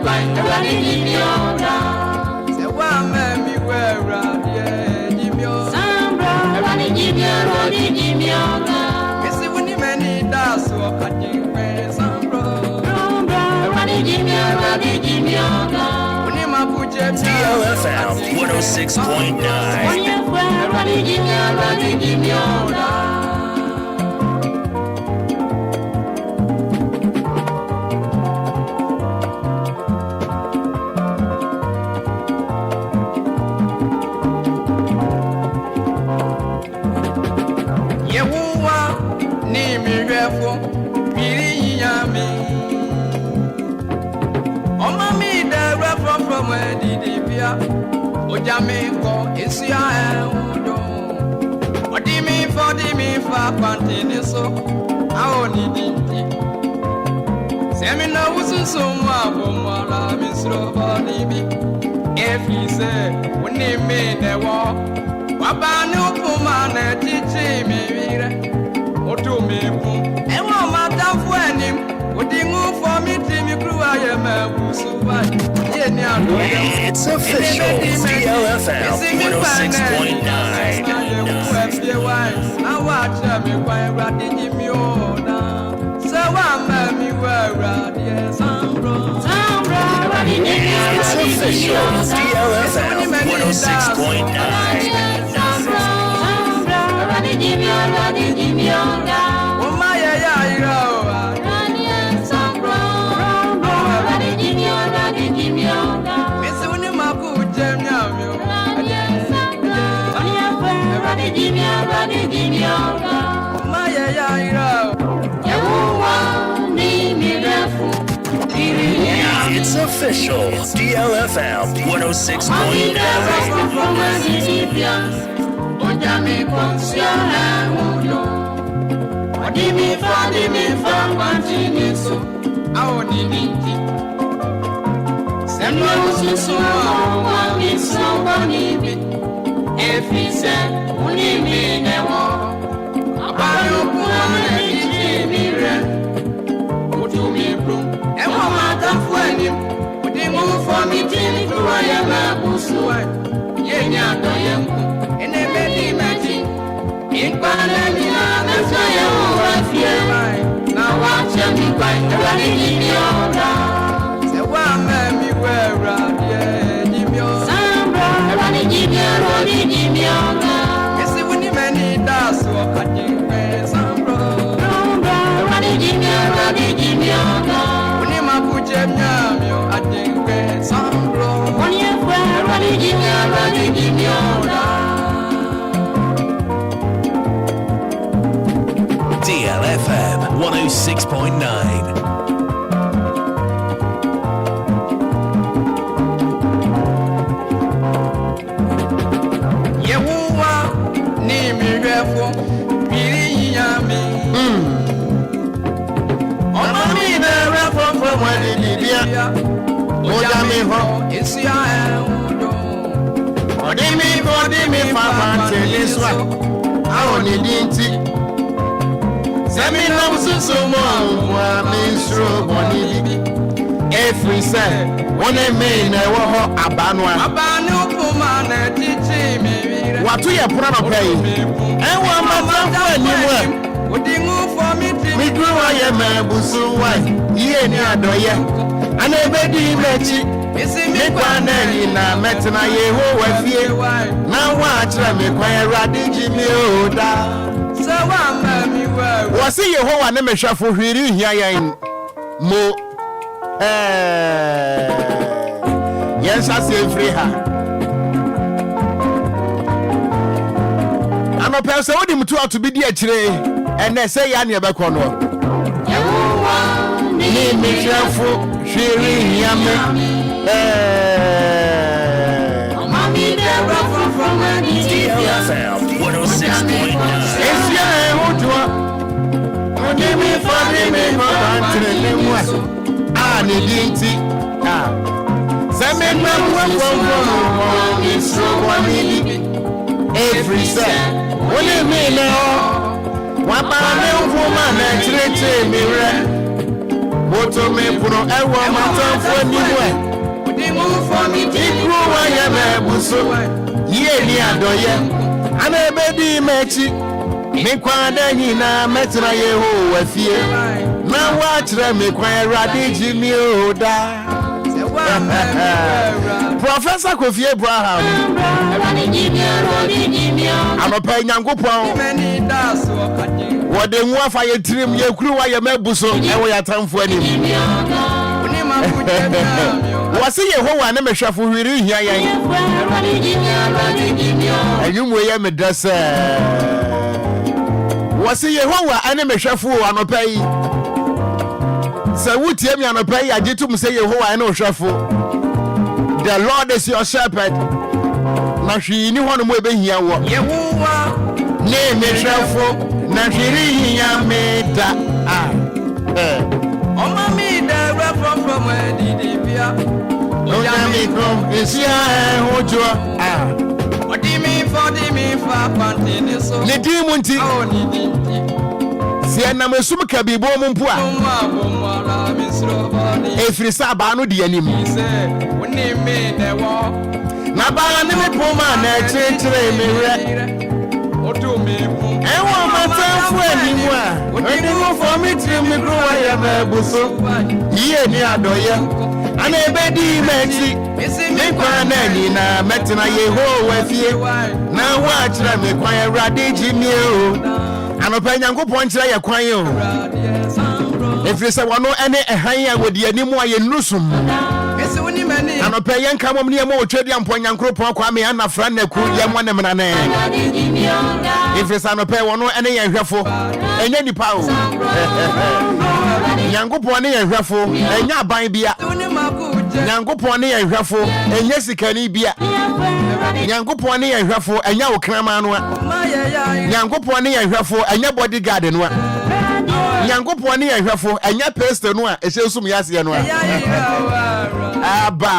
quite running in the order. Say, one man, me wear around here, Jimmy. Sambra, running in the order. Missy, when you many does walk at you, Sambra. Running in the order. When you ma put your DLFM 106.9. Running in the order. Ojamiko isia udo odimi fa pantini so aoni dinti semina usunso mu abomala misro boni bi efise unimi newo wabanu puma na tichi mi wire otumebu ewo matafu enim odingu for me timi kruwa ye mabusuwa. It's official. DLFM 106.9. Now watch me quite ratting in me order. So I'm me where It's official. DLFM 106.9. Oh my It's official. DLFM 106.9. If he said, only me, never. About your woman, me, to me, broom. And what matter for him? Would they move for me till I am a bushway? Yea, and a baby magic. In Panamina, that's why I fear. Now watch me quite running in the order. Say, one man, me wear around here. Yes, when you many does walk at you, Sambra. When you ma put your name, I think, Sambra. When you were running in DLFM 106.9. Odimi fa this one. I only dinti. Semina ususo mo misro boni. Every say, one me na wo abanwa. Abanu puma na tichi mi wire. Watu ye pura no pay. Enwa matrafu animu. Odingu for me ti. Mi gruwa ye mebusu wai. Ye ni adoye. Ana ebedi mechi. Me kwanani na metina Yehowa fie na wa akira me kwan Awurade jimi oda so wa ma mi wa wo se Yehowa ne mehwafo hwiri hia yan mo yensa se free ha ano pese wodi mtu atobi di akire ene se ya ne be kono Yehowa ni mehwafo hwiri hia me DLFM 106.9. Every say, only me now. What about me woman and treat me? What to me puno ewo matamfo niwe ikru wa ye mebuso ye ni adoye ana ebedi mechi me kwada nyina metra Yehowa fie na wa kire me kwan Awurade jimi oda Professor Kofi Abraham anopa Nyankopɔn wode nwu afa ye tirim ye kuru wa ye mabuso ewo ya tamfo anim wase Yehowa na mehwafo hwiri hia yan anyumu ye medasa wase Yehowa ana mehwafo anopa yi se wutie mi anopa yi agitum se Yehowa ana ohwafo. The Lord is your shepherd. Na hwi ni hono mo ebehia wo. Yehowa ne mehwafo na hwiri hia meda. Oma mi da from edibia. Oya mi kom esia hojo. Odi mi fa panti ni so. Ne di munti. Oh ni di. Sie na mesum ka bibo mu mpo a. Efrisa ba no de anim. Oni mi ne wo. Na ba ne me poma na chire me hwe. Odo me mu. Ewo matamfo animu a. Odi mo for me trim me grow ya mabuso. Ye ni adoye. Ana ebedi mechi. Me kwa na ni na metina Yehowa fie. Na wa kire me kwan Awurade jimi o. Anopa Nyankopɔn kire ye kwan o. Efrisa wano ene ehan ya wodi animu a ye nusum. Anopa yen kamom ne mo otwedi ampo Nyankopɔn kwa me anafra naku ye mo ne menane. Efrisa anopa wano ene ye hwefo enye nipa o. Nyankopɔn ne ye hwefo enya aban bia. Nyankopɔn ne ye hwefo enye sikani bia. Nyankopɔn ne ye hwefo enya okrama no a. Nyankopɔn ne ye hwefo enya bodyguard no a. Nyankopɔn ne ye hwefo enya pastor no a ehesum yase no a. Aba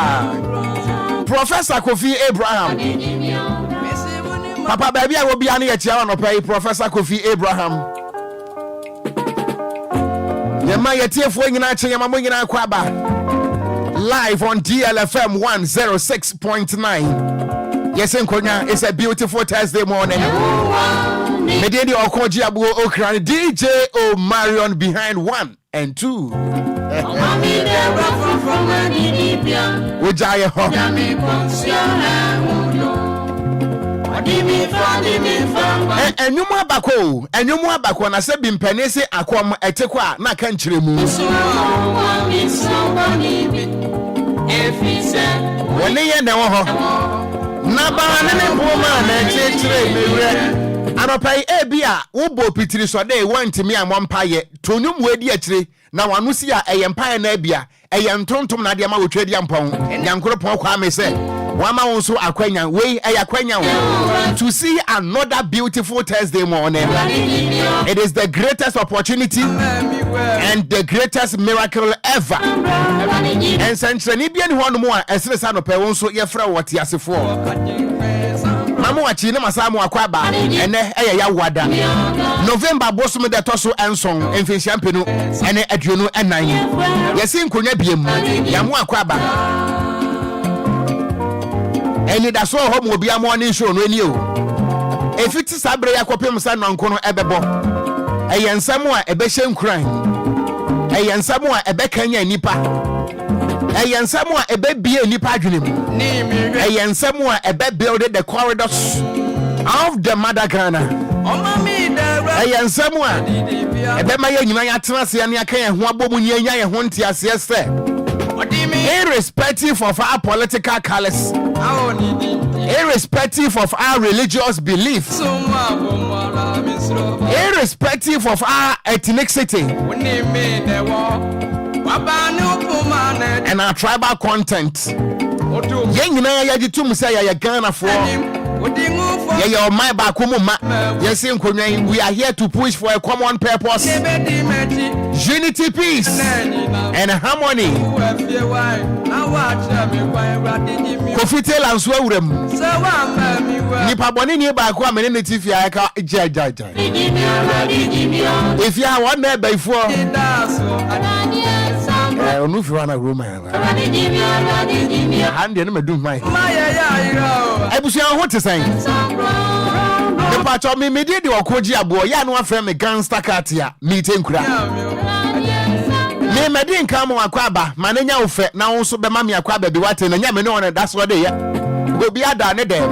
Professor Kofi Abraham Papa baby I will be an etia no pay Professor Kofi Abraham. Yema yetiefo nyina che yema mo nyina kwaba live on DLFM 106.9. Yes, Enquires, it's a beautiful Thursday morning. Mediani Okogyeabour Ocran, DJ O'Marion behind 1 and 2. Ujaya ho. Enyumu abako na se bimpenese akwam etekwa na ka nkyeremu. Wone ye ne wo ho. Na ba ne poma na chechire mewre. Anopai ebia wo bo pitiri so dey wantimi amompaye tonum wedi akire na wanu si a eyempaye na bia eyentontom na de ma wotwedi ampon Nyankopɔn kwa me se wama won so akwanya we ayakwanya wo to see another beautiful Thursday morning. It is the greatest opportunity and the greatest miracle ever. And sentrani bia ni hono mo a esere sa no pe won so ye fra wote asefo Mamu wachi ne masamu akwaba ene eye ya wada November bosom de toso enson emfinsia mpenu ene aduonu enan yesi nkonya biem yamu akwaba Anidaso Wɔhɔ mo Obia morning show no eni o efiti sabre yakopem sa nonko no ebebo eyensam a ebehye nkran eyensam a ebekanya nipa eyensam a ebebie nipa adwenem eyensam a ebe build the corridors of the mother Ghana eyensam a ebe ma ye nyina ya tenase ne aka ye ho abomu nye nya ye ho ntiase se irrespective of our political colors, irrespective of our religious beliefs, irrespective of our ethnicity and our tribal content. Yengina ya jitum say ya Ghana for ya my bakumuma. Yes, we are here to push for a common purpose, unity, peace, and harmony. Kofite lanswa urem. Nipa boni ni ba ko amene ne tifi aka jajaja. If you are one there before onu fi wana Roman. Hande no medum mai. Ebusia ho te san. The part of me did the Okogyeabour ya no afre me gangster katia meet Enquires. Me medin kam akwaba manenya wo fe na wo so be ma me akwaba bi wate na nya me no that's what they obi ada ne dem.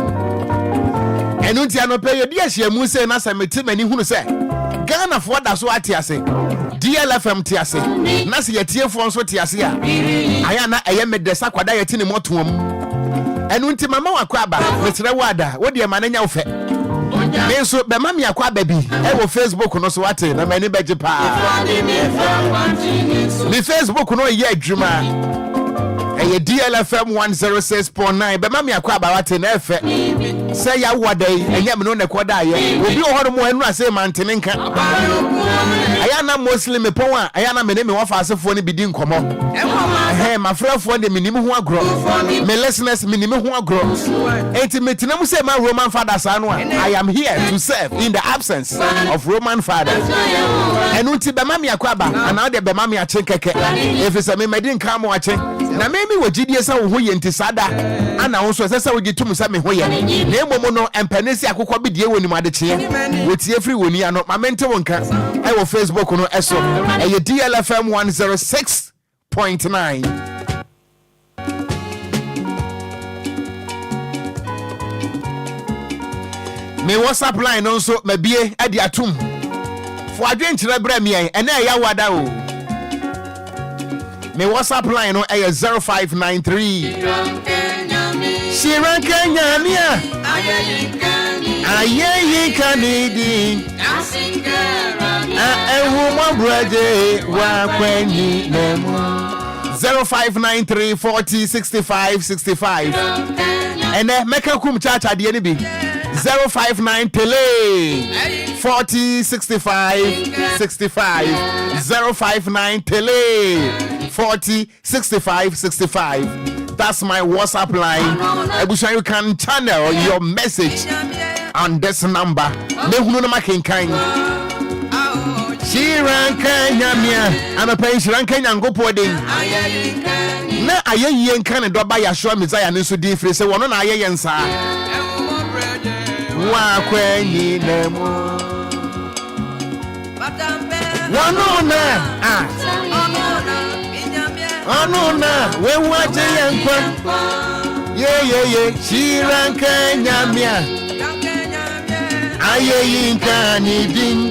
Enu ntia no pe ye di ahia se na se meti mani hunu se Ghana for da so ate ase DLFM te ase na se yetiefo nso te ase a aya na eye medesa kwada yeti ne motoam enu nti mama wakwaba mesere wada wo de manenya wo fe me so be ma me akwaba bi e wo Facebook no so wate na mani beje pa mi Facebook no ye adwuma DLFM 106.9 be ma me akwaba wate na efe say ya wadai enye me no ne koda ye obi ohoro mo enu ase mantene nka aya na muslim pon a aya na me ne me wafa asefo ne bidi nkomo ma frafo de me nim ho agro me listeners me nim ho agro enti metina mu say ma Roman fathers anu I am here to serve in the absence of Roman fathers enu ti be ma me akwaba ana de be ma me ache keke efisa me medi nka mo ache na me wogidie sa wo ho ye nti sada ana wo so sesa wogitum sa me ho ye na emomo no empanesi akokọ bidie woni madekye wotie free woni ano mamente wonka e wo Facebook no eso e DLFM 106.9 me WhatsApp line no so mabie ade atum fo adwenkyere bra me en ene ya wada o me WhatsApp line no 0593 Shiran Kenya mia ayeyi kanidi ewu mo brade wa kwenyi nemu 0593 40 65 65 ene meka kum chacha de ne bi 059 tele 40 65 65 059 tele 40 65 65. That's my WhatsApp line. Ebusha, you can channel your message on this number. Mehunu na makinkan. Shiran Kenya mia. I'm a pay Shiran Kenya go poding. Na aye kan do ba ya show Messiah nso di free say wono na aye yensa. Wa kwenyi nemu. Wono na Anuna, we watch yankwa. Ye, Shiran Kenya mia. Aye yinka ni din.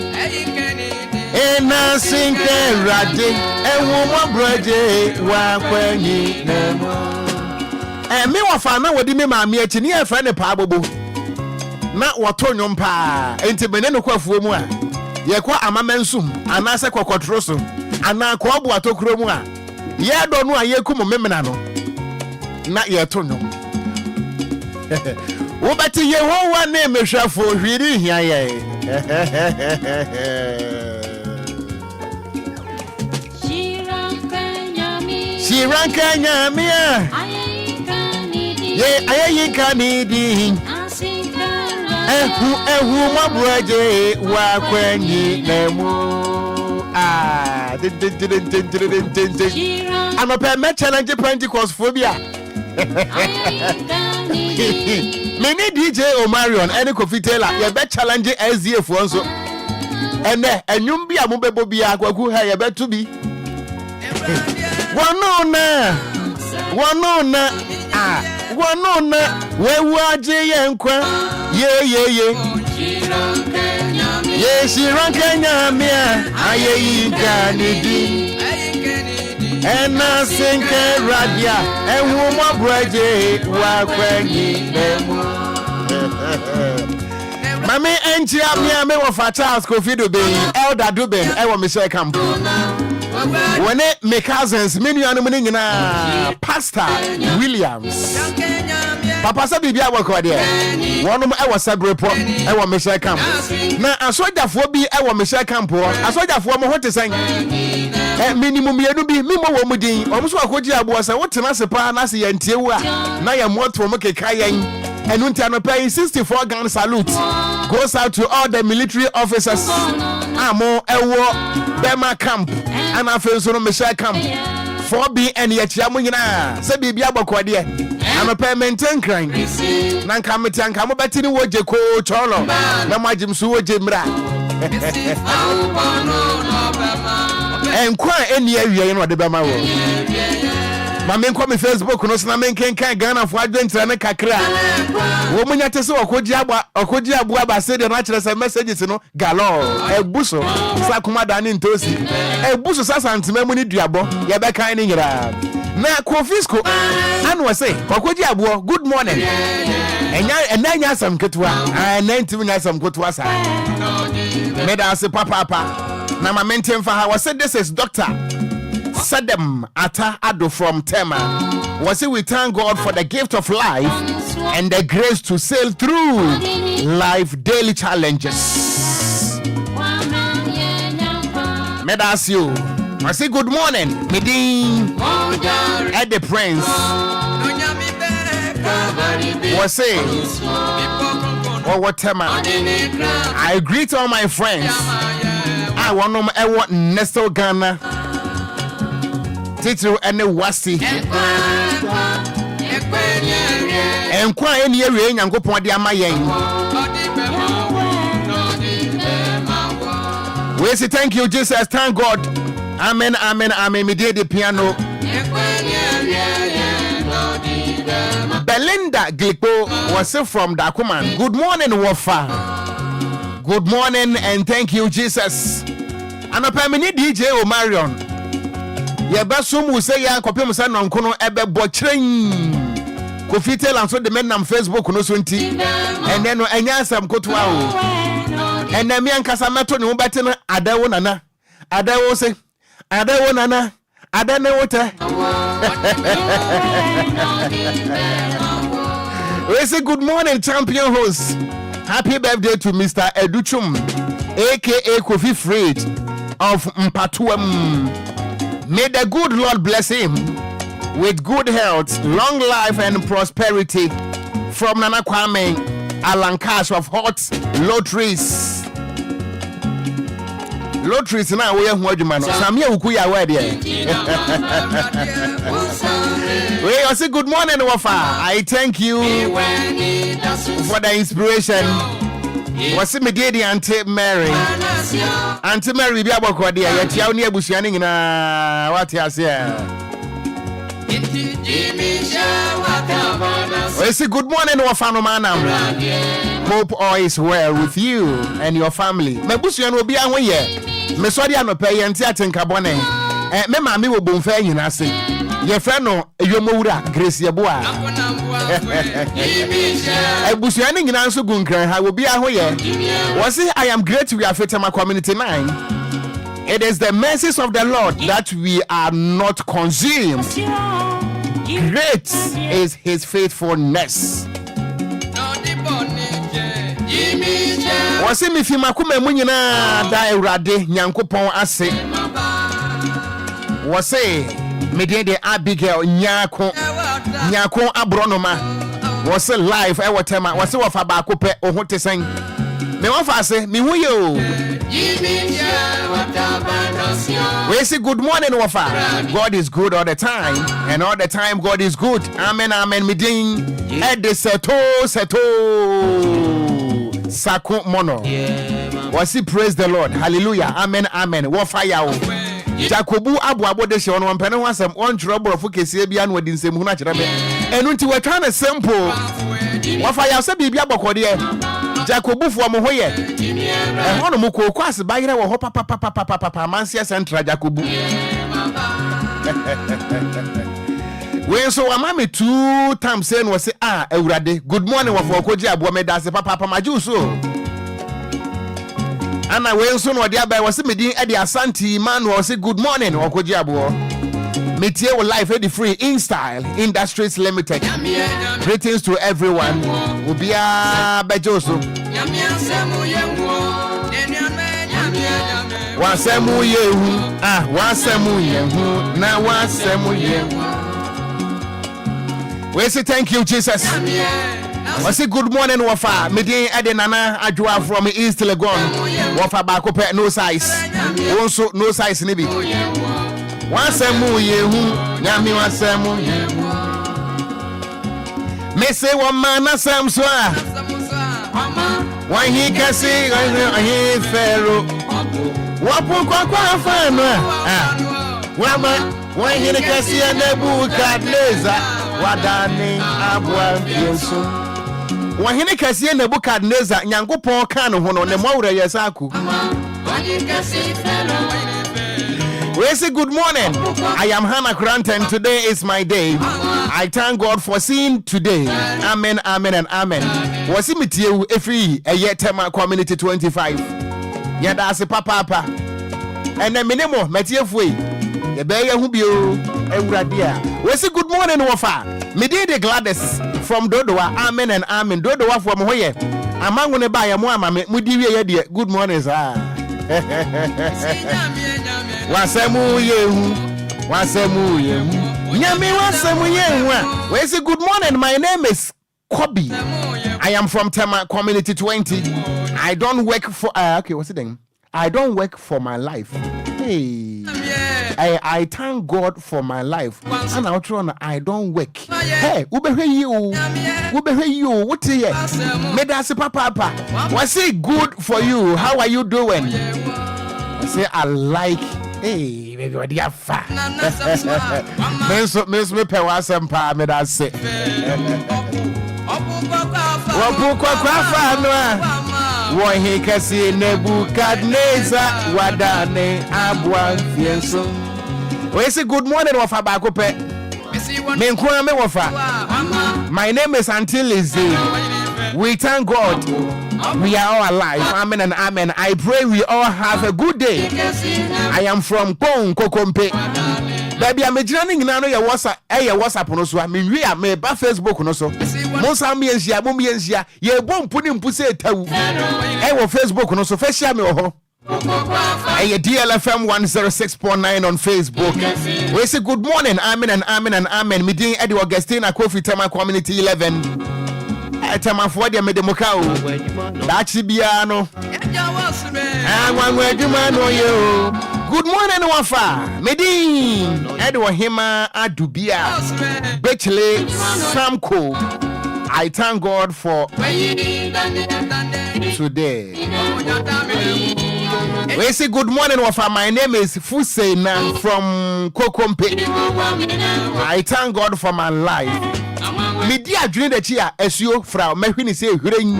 Ena sinke rade. Ewu mo broje wa kwenyi nemo. Me wafa na wodi me maami achi ni efa ne pa abobo. Na woto nwom pa. Enti bene no kwafuo mu a. Ye kwa amamensum, anase kwakotro so. Ana kwa obo atokuro mu a. Ye do no ayekum memena no na ye to no wo beti Yehowa na emehwafo hwiri hia ye Shiran Kenya mia ayeyi kanidi ehu mabroje wa kwenyi nemu I'm a permit challenge Pentecost phobia. Many DJ Omarion, any coffee tailor, you bet challenge SDF also. And you be a mobile who have bet to be. One on, where were J and Ye. Yes, Shiran Kenya mia ayeyi kanidi ena sinke radia ewu mo broje wa kwenyi nemu mami enchi amia me wo fa Charles Kofi Dube Elder Dube e wo Michelle Camp wone me cousins me nuanu mu nyina Pastor Williams Papa sa bibia wako de wonum e wo Sabrepo e wo Michelle Camp na asojafo bi e wo Michelle Camp asojafo mo hote san minimum yenu bi mimo wo mudin omso Okogyeabour sa wotena sepa na se yantiewu a na ya moto mo keka yen enu ntia no pay 64 gun salute goes out to all the military officers amo ewo Bema Camp and afenso no Michelle Camp 4B and Yachiamunina, Sabibia Bokwadia. I'm a permanent crank. Nankamitan Kamabatini Wojeko Cholo, Namajim Suo Jimra. And quite any area in what the Bama will. Mamma come Facebook, no snamming can Ghana for adventure and a cacra. Woman at so Okogyeabour said the natural messages, galore, a busso, Sakumadan in Tosi, a busso Sassan to Memoni Diabo, Yabaka in Iran. Na Kofisco, and was say, Okogyeabour, good morning. And then you some Kutwa, and then to some Kutwasa. Made us a papa. Now my maintain for her was said this is Dr. Sadem Ata Ado from Tema. Was it we thank God for the gift of life and the grace to sail through life daily challenges. Made us you. I say good morning, Medin at the Prince. Was say what Tema. I greet all my friends. I want Nestor Ghana. Tito and the Wasi. Enquire any area and go point the Amayan. We say thank you, Jesus. Thank God. Amen, amen, amen. Me did the piano. Belinda Glipo was from Dakuman. Good morning, Wafa. Good morning and thank you, Jesus. And a permanent DJ Omarion. Yabasum will say, ya copy Musan on Kono Ebe Botching. Kofi tell and so the men on Facebook no swinty. And then Anyasam Kotwao. And then me and Casamato no better Adawo Nana. Adawo say, Adawo Nana. Adane water. We say good morning, champion host. Happy birthday to Mr. Educhum, aka Kofi Fred of Mpatuam. May the good Lord bless him with good health, long life, and prosperity. From Nana Kwame Alankash of Hot Lotteries. Lotteries now we are man. Samia ukuya where we say good morning, Wafa. I thank you for the inspiration. Was it me the Auntie Mary? Auntie Mary be about what dear. Yet you near Bushianing in what you say. We say good morning, Wafa no manam. Hope all is well with you and your family. My Bushian will be away. Me sorry I no pay and think about it. Me mama will be fair in us. Your friend no Yomura Grace Yaboa. I was running in answer Gunkran. I will be away. Was it I am great we are fit my community 9. It is the mercies of the Lord that we are not consumed. Great is his faithfulness. Was it me Fimakume Munina die rade Yankopon ase? Was it me de Abigail Nyako Abronoma? Was it live ever tema? Was it wafa bakope ohote sing? Me wafa say me hu yo. We say good morning, Wafa. God is good all the time, and all the time God is good. Amen, amen. Me ding ede seto Sako mono. Was he praise the Lord? Hallelujah. Amen, amen. Wafa yawo. Jacobu abu de she on pene wasem on trouble for kese bia no wadi nsem hu na kire be. Enu nti we try na simple. Wafa yawo se bibia bokode e. Jacobu fo mo hoye. E hono mo ko kwase bayire wo ho papa mansia central Jacobu. When so amame 2 times saying was say Ewurade good morning wa for Okogyeabour me dase papa maju so. Ana when so no dia by was me din e de Asante man was say good morning Okogyeabour. Metie wo life e free in style industries limited. Greetings to everyone. Obia bejoso. Wasemu yehu wasemu yehu na wasemu yehu. We say thank you, Jesus. We say good morning, Wafa. Medin Edenana Adwa from East Legon. Wafa Bakope no size. Also no size nibi. wasemu yehu nyame wasemu yehu me say one man asem so a when he can see he pharaoh wapu kwa fa no wama when he can see Nebukadnezar wadane abwa yesu when he can see Nebukadnezar nyankopon kan ho no ne mawura yesaku. We say good morning. I am Hannah Grant and today is my day. I thank God for seeing today. Amen, amen, and amen. Was it with you every a year tema community 25? Yeah, that's a papa. And then minimo, Matthew Way. The bear who be you. We say good morning, Wafa. Midi the Gladys from Dodoa. Amen and amen. Dodoa from Hoye. Among when I buy a mama, Mudi, good morning, sir. Wasemu yehu nyame wasemu yehu. We say good morning, my name is Kobi. I am from Tema Community 20. I don't work for okay, what's it then? I don't work for my life. Hey, I thank God for my life. And I don't work. Hey, ubehe you what here? Medasi papa. What's it good for you? How are you doing? I say I like. Hey, baby, what do you have? Miss me pay was some pa me that say. When he can see Nebukadnezar wadane abwa fienso. We say good morning Wafa Bakope. Me Wafa. My name is Auntie Lizzie. We thank God we are all alive. Amen and amen. I pray we all have a good day. I am from Kokompe. Baby, I'm joining now. Your WhatsApp no so. I mean, we are me ba Facebook no so. Monsa me ensia. Ye bom punim puse tawu. Wo Facebook no so. Fe share me ho. DLFM 106.9 on Facebook. We say good morning. Amen and amen and amen. Meeting Eddie Augustina Kofi Tema Community 11. Tema for the medemokao. Dachi biano. Good morning, Wafa. Medin. Edwa Hima Adubia. Bechle Samko. I thank God for today. We say good morning, Wafa. My name is Fusena from Kokompe. I thank God for my life. Media during the chia SEO fra mehwini say hweren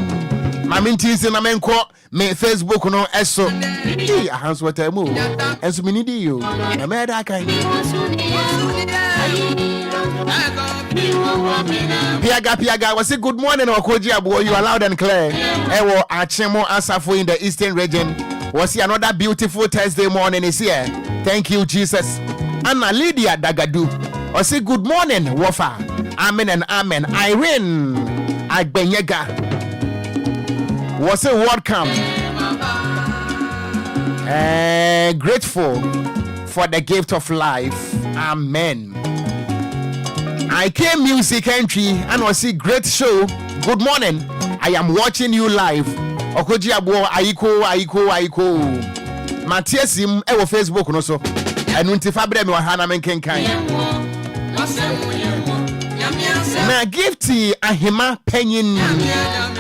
maminti se na menko me Facebook no eso e ahanso watamu enso minidi yo na meda kan Piaga we say good morning Okogyeabour. You are loud and clear. Ewo Achemo Asafo in the Eastern region. Was see another beautiful Thursday morning is here. Thank you Jesus. Anna Lydia Dagadu. I say good morning Wafa. Amen and amen. Irene Agbenyega was a welcome. Grateful for the gift of life. Amen. I came music entry and was a great show. Good morning. I am watching you live. Okogyeabour Aiko. Matiasim ewo Facebook no so. Enunti fabre me wahana menkenkan. Na gifty ahima penyin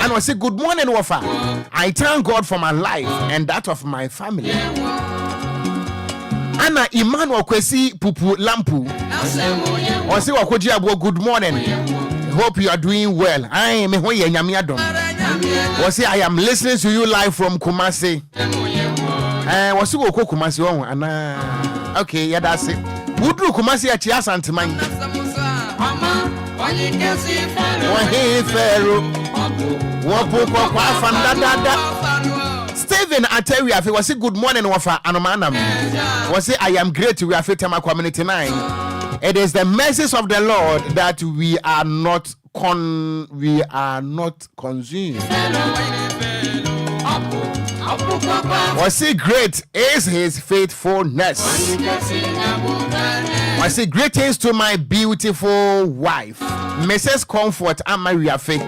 and I say good morning Wafa. I thank God for my life and that of my family. Anna Emmanuel Kwesi Pupu Lampu. I say Okogyeabour good morning. Hope you are doing well. I am I am listening to you live from Kumasi. Was you go Kumasi on? Okay, yeah, that's it. Woodru Kumasi at Chiasantiman. Stephen Ateria was a good morning Wafa Anomanam. Was say I am great we are Tema Community 9. It is the mercies of the Lord that we are not consumed. Was say great is his faithfulness. I say greetings to my beautiful wife, Mrs. Comfort and Maria Faye.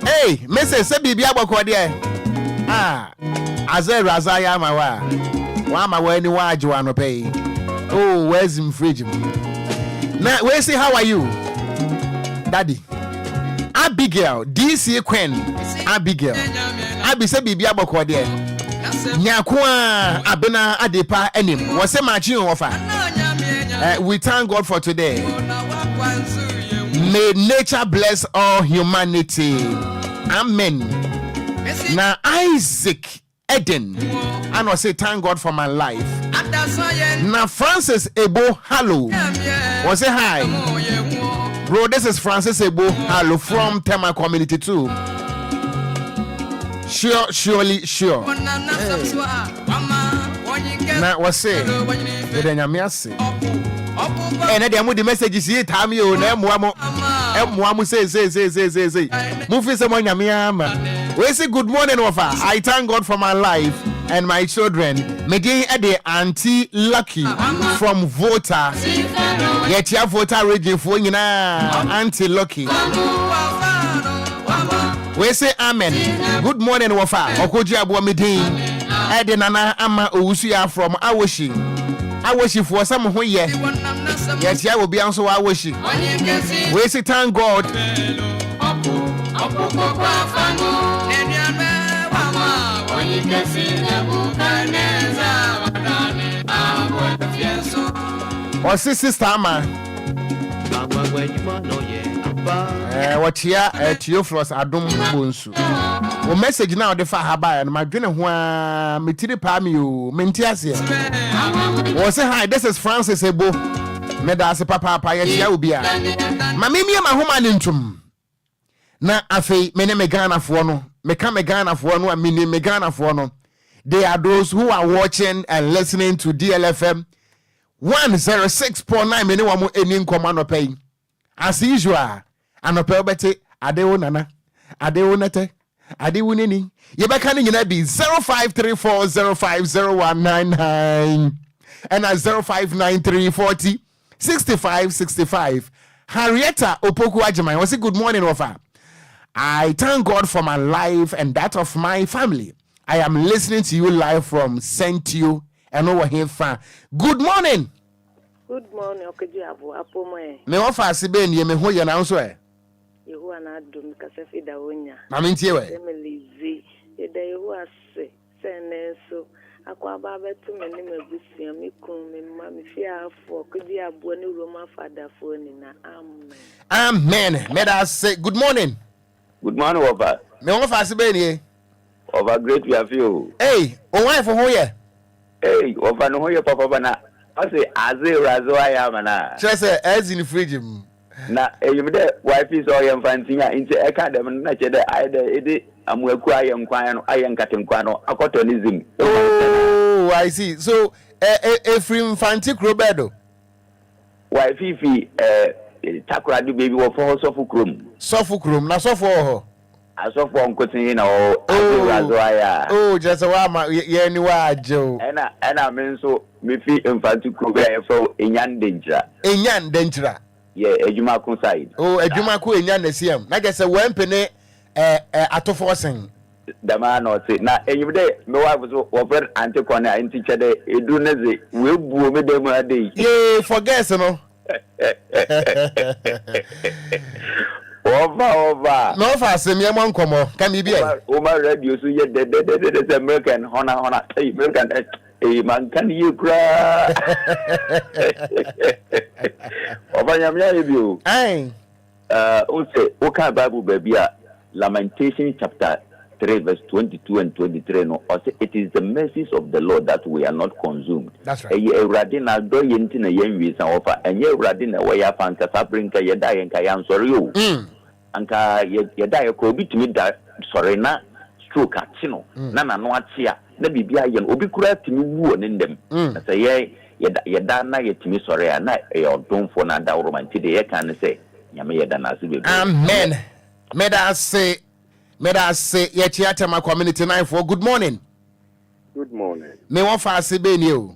Hey, Mrs. Sebibi Aboko there. Aze Razaya Mawa. Wa ma wa ni wa Joano pay. Oh, where's him fridge? Now, where say how are you? Daddy. Abigail, DC Queen. Abigail. Abi say bibi aboko there. Nyakwa abena adepa enim. Wose machi ofa. We thank God for today. May nature bless all humanity. Amen. Now Isaac Eden, and I say thank God for my life. Now Francis Ebo Hallo, was say hi, bro. This is Francis Ebo Hallo from Tema Community too. Surely. Now was say, and then the messages here, Tammy, Muamu say. Move someone Yamiama. We say good morning, Wafa. I thank God for my life and my children. Meeting at the Auntie Lucky from Vota. Yet your Vota region for you now, Auntie Lucky. We say amen. Good morning, Wafa. Okogyeabour Ocran. Edenana ama Usia from Awoshi. Awoshi for some who ye. Yes, I will be also Awoshi. We say thank God. Or sister ama. What here at Theophilus Adum Bonsu. O message now the Fahaba and my dinner one Mitiri Pamio Mentiasia. Was say hi, this is Francis Ebo. Medase Papa Paya Obia. Mamimia Mahoman intum. Na afe mene me Ghana for no. Me come Ghana for no, mini me Ghana for no. They are those who are watching and listening to DLFM 106.9 many one any command paying. As usual, and a pelbete, adeo nana, adeo nete, adeo nini. You be canning in be 0534050199 and at 0593406565. Harrietta Opoku Ajimai was a good morning offer. I thank God for my life and that of my family. I am listening to you live from Sentio and over here. Good morning. Good morning, Okogyeabour Ocran. Me offer sibe ni me ho ye na nso e. Yehu ana dum kasafi da wonya. Na me ntie we. Emelizi. Ye da yehu ase. Senenso. Akwa ba betu me ni mebusia me kun me ma me fi afo Okogyeabour ni Roma father fo ni na. Amen. Amen. May I say good morning. Good morning, Oba. Me offer sibe ni. Oba great we have you. Hey, o wife ho ye. Hey, Oba no ho ye papa bana. I say Razo I am na. Just as in fridge. Na you de wife is all your fantinya into academy na chede I de amweku ayenkwan no ayenkatenkwan no akotonism. Oh, I see. So Efrim Fanti Krobedo. Wife Fifi takura du baby wo for sofu krom. Sofu krom na sofu ho. Asofo nkotin na o Razo aya. Oh, just a wa ye ni wa jo. Ena me nso me fi infanti krom ya for enyan denjira. Enyan denjira. Yeah, Ejumaku side. Oh, Ejumaku enyan na siam. Na gese wempene atofo sen. Dama no say na enyimde me wa so offer antikone antiche de edu neze we buo me dem ade. Yeah, forget no. Over. No for sem ye mon komo. Can you be? Over radio so ye the American hona American man can you cry? Over yamya you. Aye. Okay, okay Bible baby Lamentation chapter 3 verse 22 and 23 no or say it is the mercies of the Lord that we are not consumed. That's right. Ewrade na do yenti na yenwi san ofa enye ewrade na we ya fanka fabrinka ye da yenka yan sori o. Anka ye da ye ko bitimi da sori na stroke ati no na no ati a na bibia ye no obi kura timi wu ne ndem na say ye da na ye timi sori a na ye odonfo na da romanti de ye kan say nyame ye da na se bebe. Amen. May I say ye chiata my community 94. Good morning. Good morning. Me won fa se be ni o.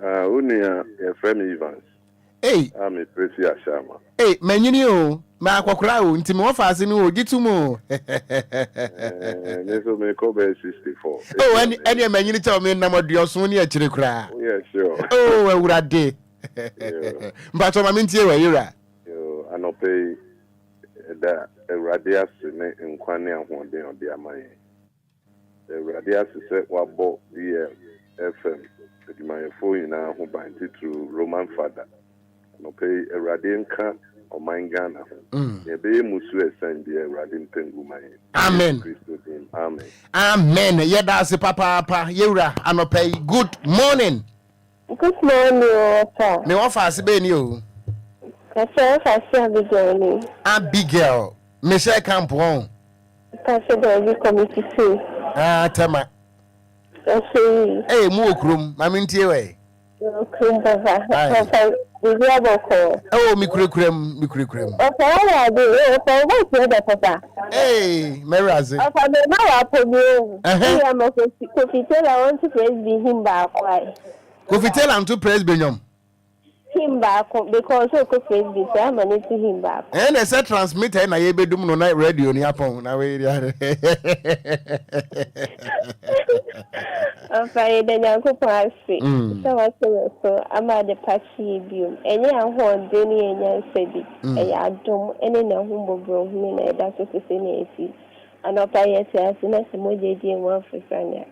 Unia your friend Evans. Hey. I'm a pretty ashama. Hey, manyini o. Ma kwakura o. Nti me wafase ni o gitumo. Neso me ko be 64. Oh, any manyini tell me na moduoso ni akire kura. Yeah, sure. Oh, ewurade. Mbato ma mentie wa yura. Yo, anope da ewurade asene nkwane ahoden ode amaye. Ewurade asese wabo DLFM. My phone now who bind through Roman father. No pay a radinka or mine Ghana. The bay Musu send the radin pengu. Amen. Amen. Amen. Yedasi papa yura anope. Good morning. Good morning, sir. Me offer sibe ni o. Kase Abigail. Abigail. Michelle Campon. Kase the committee too. Tema. Hey, mu okrum, ma mentie we. Okrum baba. Papa, Okogyeabour Ocran. Oh, mi kurekurem. Okay, I do. Okay, what's the papa? Hey, Merazi. Okay, me ma wa pobi. I am Kofi Taylor want to praise him back. Why? Kofi Taylor to praise Benyom. Him back because so could praise this. I am going to him back. And I said transmitter na ye bedum no night radio ni apon na we. Okay, then I go pass it. So I'm at the party view. Any one Denny and Yan said, I don't any no humble bro, that's what to say. And up I say, as soon as the Moji and one for Sanya.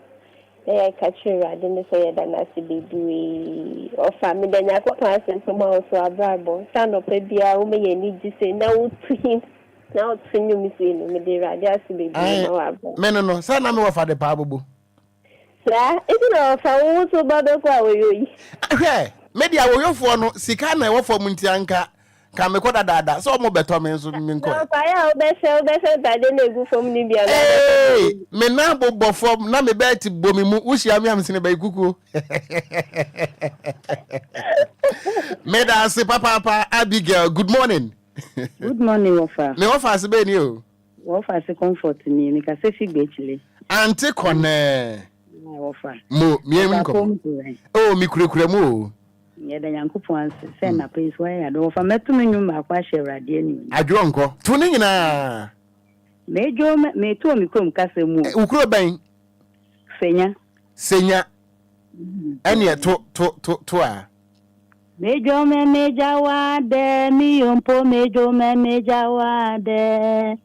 I catch you, I didn't say that I see baby or family. Then I go pass and some also a Bible. Stand up, baby, I will need to say now to him. Now to you, Miss William, the Rajas baby. No, son, I'm off at the Bible. Sir, isn't our phone so bad? Hey, maybe I will go for no Sikana or for Muntianka. Come a dada, so more better means to me. I didn't go from Libya. Hey, Menabo Bofom, Nami Betty Bomimu, Ushiam Sine by Cuckoo. Meda say Papa Abigail, good morning. Good morning, Offa. Me offer say ben you. Offa say comfort me, me ka say fi gbechile. Ante kone. Offa. Mo, mi emu kom. Oh, mi kurekure mu. Ye da Yankopon ase say na praise why ya do Offa metu me nyum akwa hye ni. Adwo nko. Tu ni nyina. Mejo me tu mi kom kase mu. Ukuro ben. Senya. Ene to a. Mejo me meja wade mi yompo mejo me meja wade.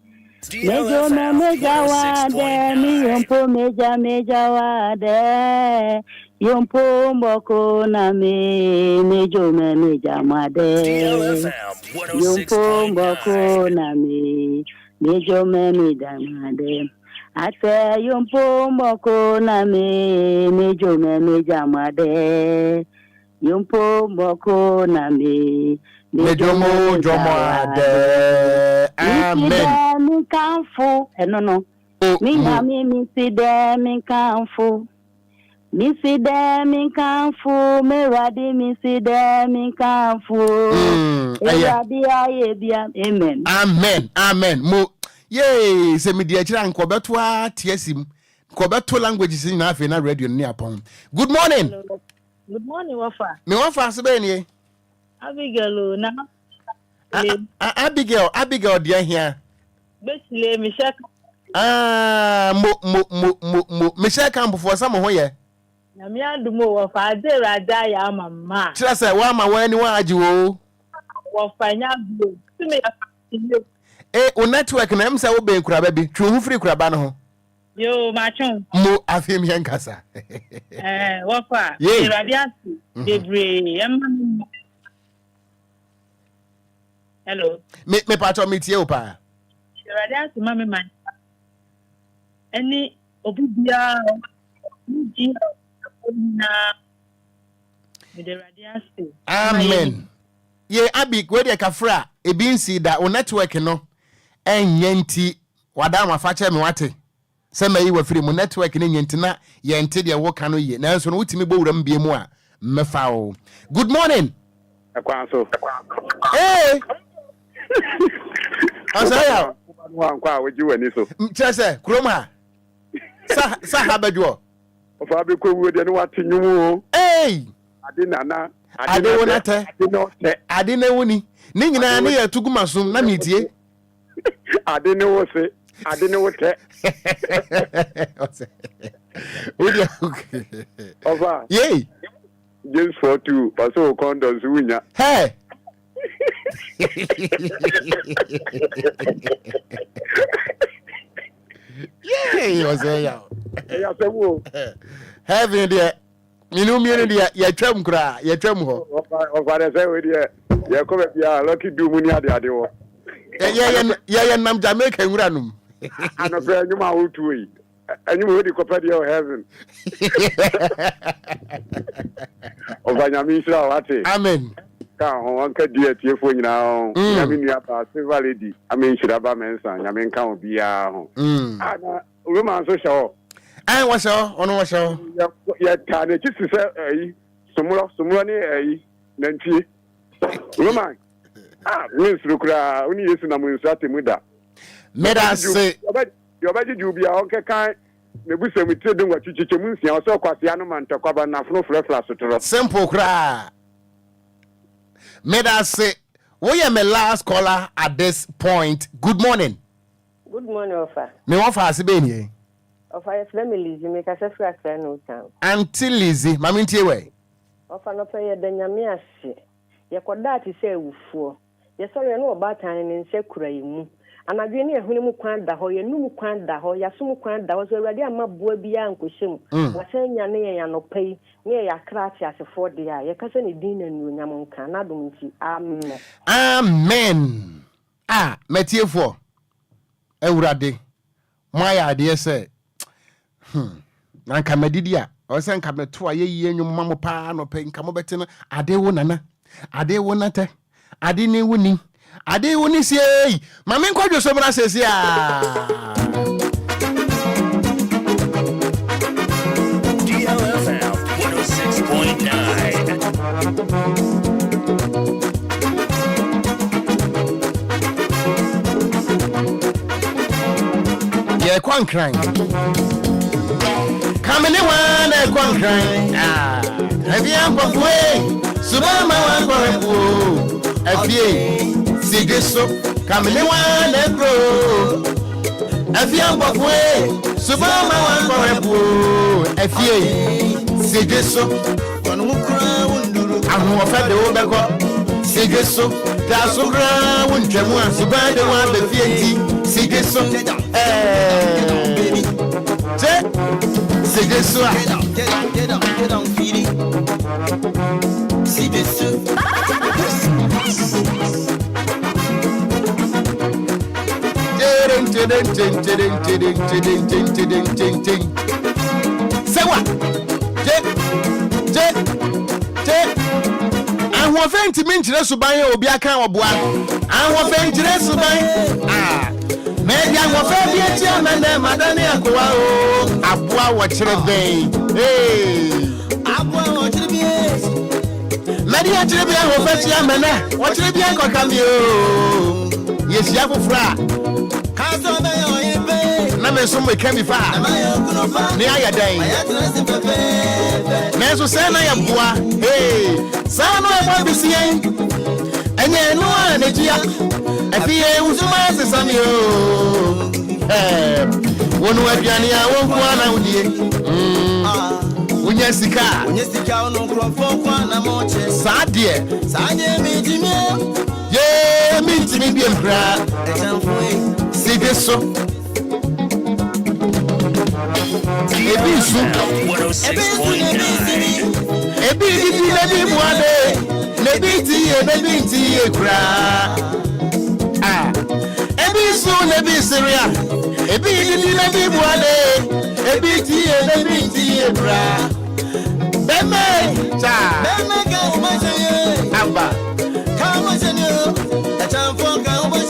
Mejo me meja wade mi yompo meja wade. Yompo mboko na me mejo me meja wade. Yompo mboko na me mejo me meja wade. Ate yompo mboko na me mejo me meja wade. Yumpo mboko na me mejomo ade. Amen. Mi kanfu no. Mi na mi side mi kanfu. Mi side mi kanfu, me radi mi side mi kanfu. Radi aye bia. Amen. Mo yay, se mi dia kira nko beto a tiesim. Ko beto languages ni na afi na radio ni apon. Good morning. Good morning, Wafa. Me Wafa se be ni? Abigail na. Abigail dia here. Besile Michelle. Mo Michelle Camp for some ho ye. Na me adumo Wafa Aderaja ya mama. Tira say wa ma wa ni wa agi wo. Wafa nya blo. Tumi ya. O network na em say wo be kura ba bi. Twu hu free kura ba no ho. Yo, machon. Mo afim yan kasa. Wafa. Radiasi. Debre. Hello. Me pato metie o pa. Radiasi mama man. Any obubia na me de radiasi. Amen. Ye abi we de kafra e bi nsi da o network no enyanti wada ma fa che me wate. Sema yi wa free mu network ni nyentina ye nte de wo kanu ye na so no wutimi bowuram bie mu a mefa o. Good morning. Akwanso. Hey. Asaya. Kwa weji wani so. Chese kroma. Sa habadwo. Ofa be ko wu de ni watinyu o. Hey. Ade nana. ade wonate ade na woni ni nyina ne ya tugumasum na metie ade ne wo se ade ne wo te Odia Oba yey just for two paso condoms wunya hey yey o say ya sewo heaven there minum yene there ya twam kra ya twam ho Oba de say we there ya ko be bia lucky do mu ni ade wo ya nam Jamaica nwuranum ano pe nyuma wotu yi anyuma we di ko pe there heaven Oba nyami sira wate amen ka ho anka die tiefo nyina ho nyami nua pa silver lady amen shira ba mensa nyami nka ho bia ho ana Roma so show ai wa show ono wa show ya ta ne kisi se ayi sumulo ni ayi nantie Roma winsuru kura oni Yesu na munsu atemuda meda se yobaji jubia onke kan ne busem tede ngwa chichiche munsia o so kwase anu mantakwa ba na fno frefla sotoro simple kra meda se we am a last caller at this point. Good morning. Good morning, Ofa. Me want for asibeni. Ofa, yes, let me Lizzie make a self no town. Auntie Lizzie, mami ntiwe. Ofa no pay the nyame ase. Ye koda ti se wufuo. Ye sorry no obatan ni nse kura yimu. Anadwe ne ehunu mu kwan da ho, ye nu mu kwan da ho, ya so mu kwan da ho so awurade amaboa bia ankohyem. Wasanya ne ya no pay, ne ya krati asefo de a ye kase ne din na nuonyam nka na dom nti. Amen. Amen. Metiefo. Awurade. Moya de se. Nanka medidi a, o se nka meto a ye enwum mamo pa no pe nka mo bete no ade wo nana. Ade wo nate. Ade ni woni. Ade woni sei. Mame nkwadwo so bra sesi a. DLFM 106.9. Yeah, Kwankran. Come in one, Kwankran. Have you ever way? Subama one for a few. See this so. Come in one and grow. Have you ever way? Subama one for a few. See this so. I'm more fat the Obia. See this so. That's so grand. One Jamuan, Subanda one the feet. See this so. Baby. C'est des soirs. Get on, feedy. See this soup. Say what? I want to mention us to buy Obia can or boy. I want to mention us to buy. Maybe I want to be a chairman, Madame Aqua, Abua, watch the bay. Hey, Abua, watch the bay. Maria Tribia, who fetch Yamana, watch the bay, come you. Yes, Yabu Fra. Number some can be far. Near your day. Meso Sana Yabua. Hey, Sana Babisian. And then no one, I feel was a master, son. One way, Johnny, I won't go on out here. When you see car, no crop for one, I'm on chest. Sad dear, meeting me. Yeah, meet me, be a crab. See this so. A bit soon. 106.9. A bit, one day. Maybe tea, cry. Ebi soon, ebi Syria. Ebi one ebi tea, cry. Beme, cha. Beme, come on, Amba. Come on, a time for come on,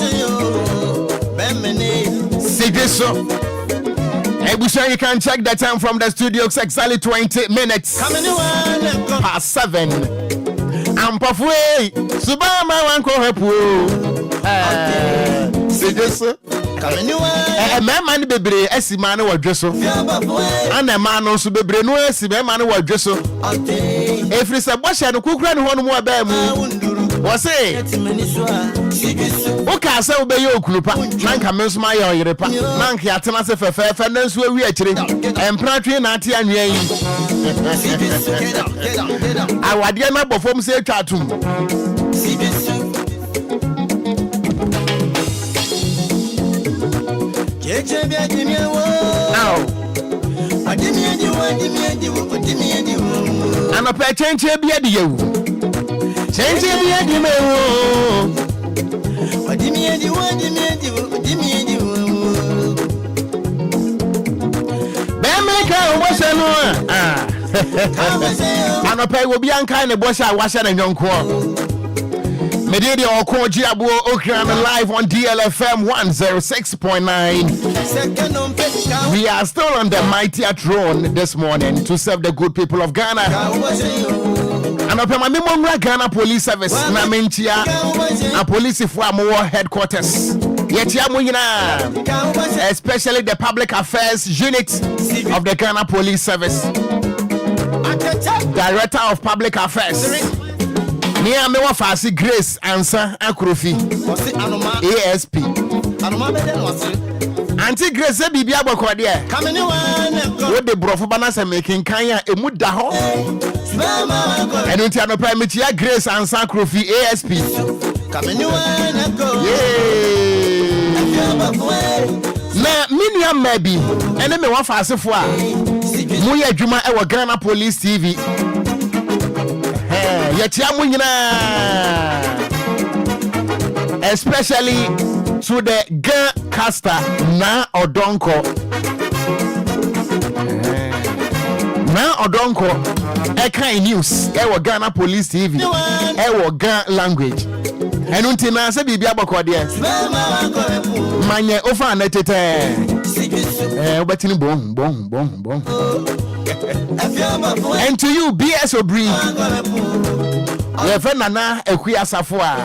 Beme, see this so. Sure you can check the time from the studio. It's exactly 20 minutes past 7. I'm halfway. Subama one call her pool. See this? man bebre esi man no wadwe so ana man no so bebre no esi man no wadwe so efiri se boshe no kukura ne hono mu aba mu wo se o ka se obe ye okunupa nanka menso ma ye oyerepa nanka yatena se fefe na nso awi akire empratwe na ate anwea yi awade na bofom se atwa atum ano pe chenche bia de yewu chenche bia de mewu bemeka wose no ano pe obi anka ne bosha awasha na nyonko Media Okogyeabour Ocran live on DLFM 106.9. We are still on the mightier throne this morning to serve the good people of Ghana. And up my memory Ghana Police Service, Namentia, a police for more headquarters. Yet especially the public affairs unit of the Ghana Police Service. Director of Public Affairs. Nia me wa fasi Grace Ansa Akrofi ASP Auntie Grace bibi aboko de wo de brofo bana se making kan ya emu da ho enu ti anopa metia Grace Ansa Akrofi ASP na minia mabi ene me wa fasi fo a mu ye adwuma e wo Ghana Police TV especially to the girl caster na Odonko eka news e Ghana Police TV e Ghana language enunti na se bibia bokode manye ofa na tete obatini bon and to you BS Obri ye fe nana ekui asafo a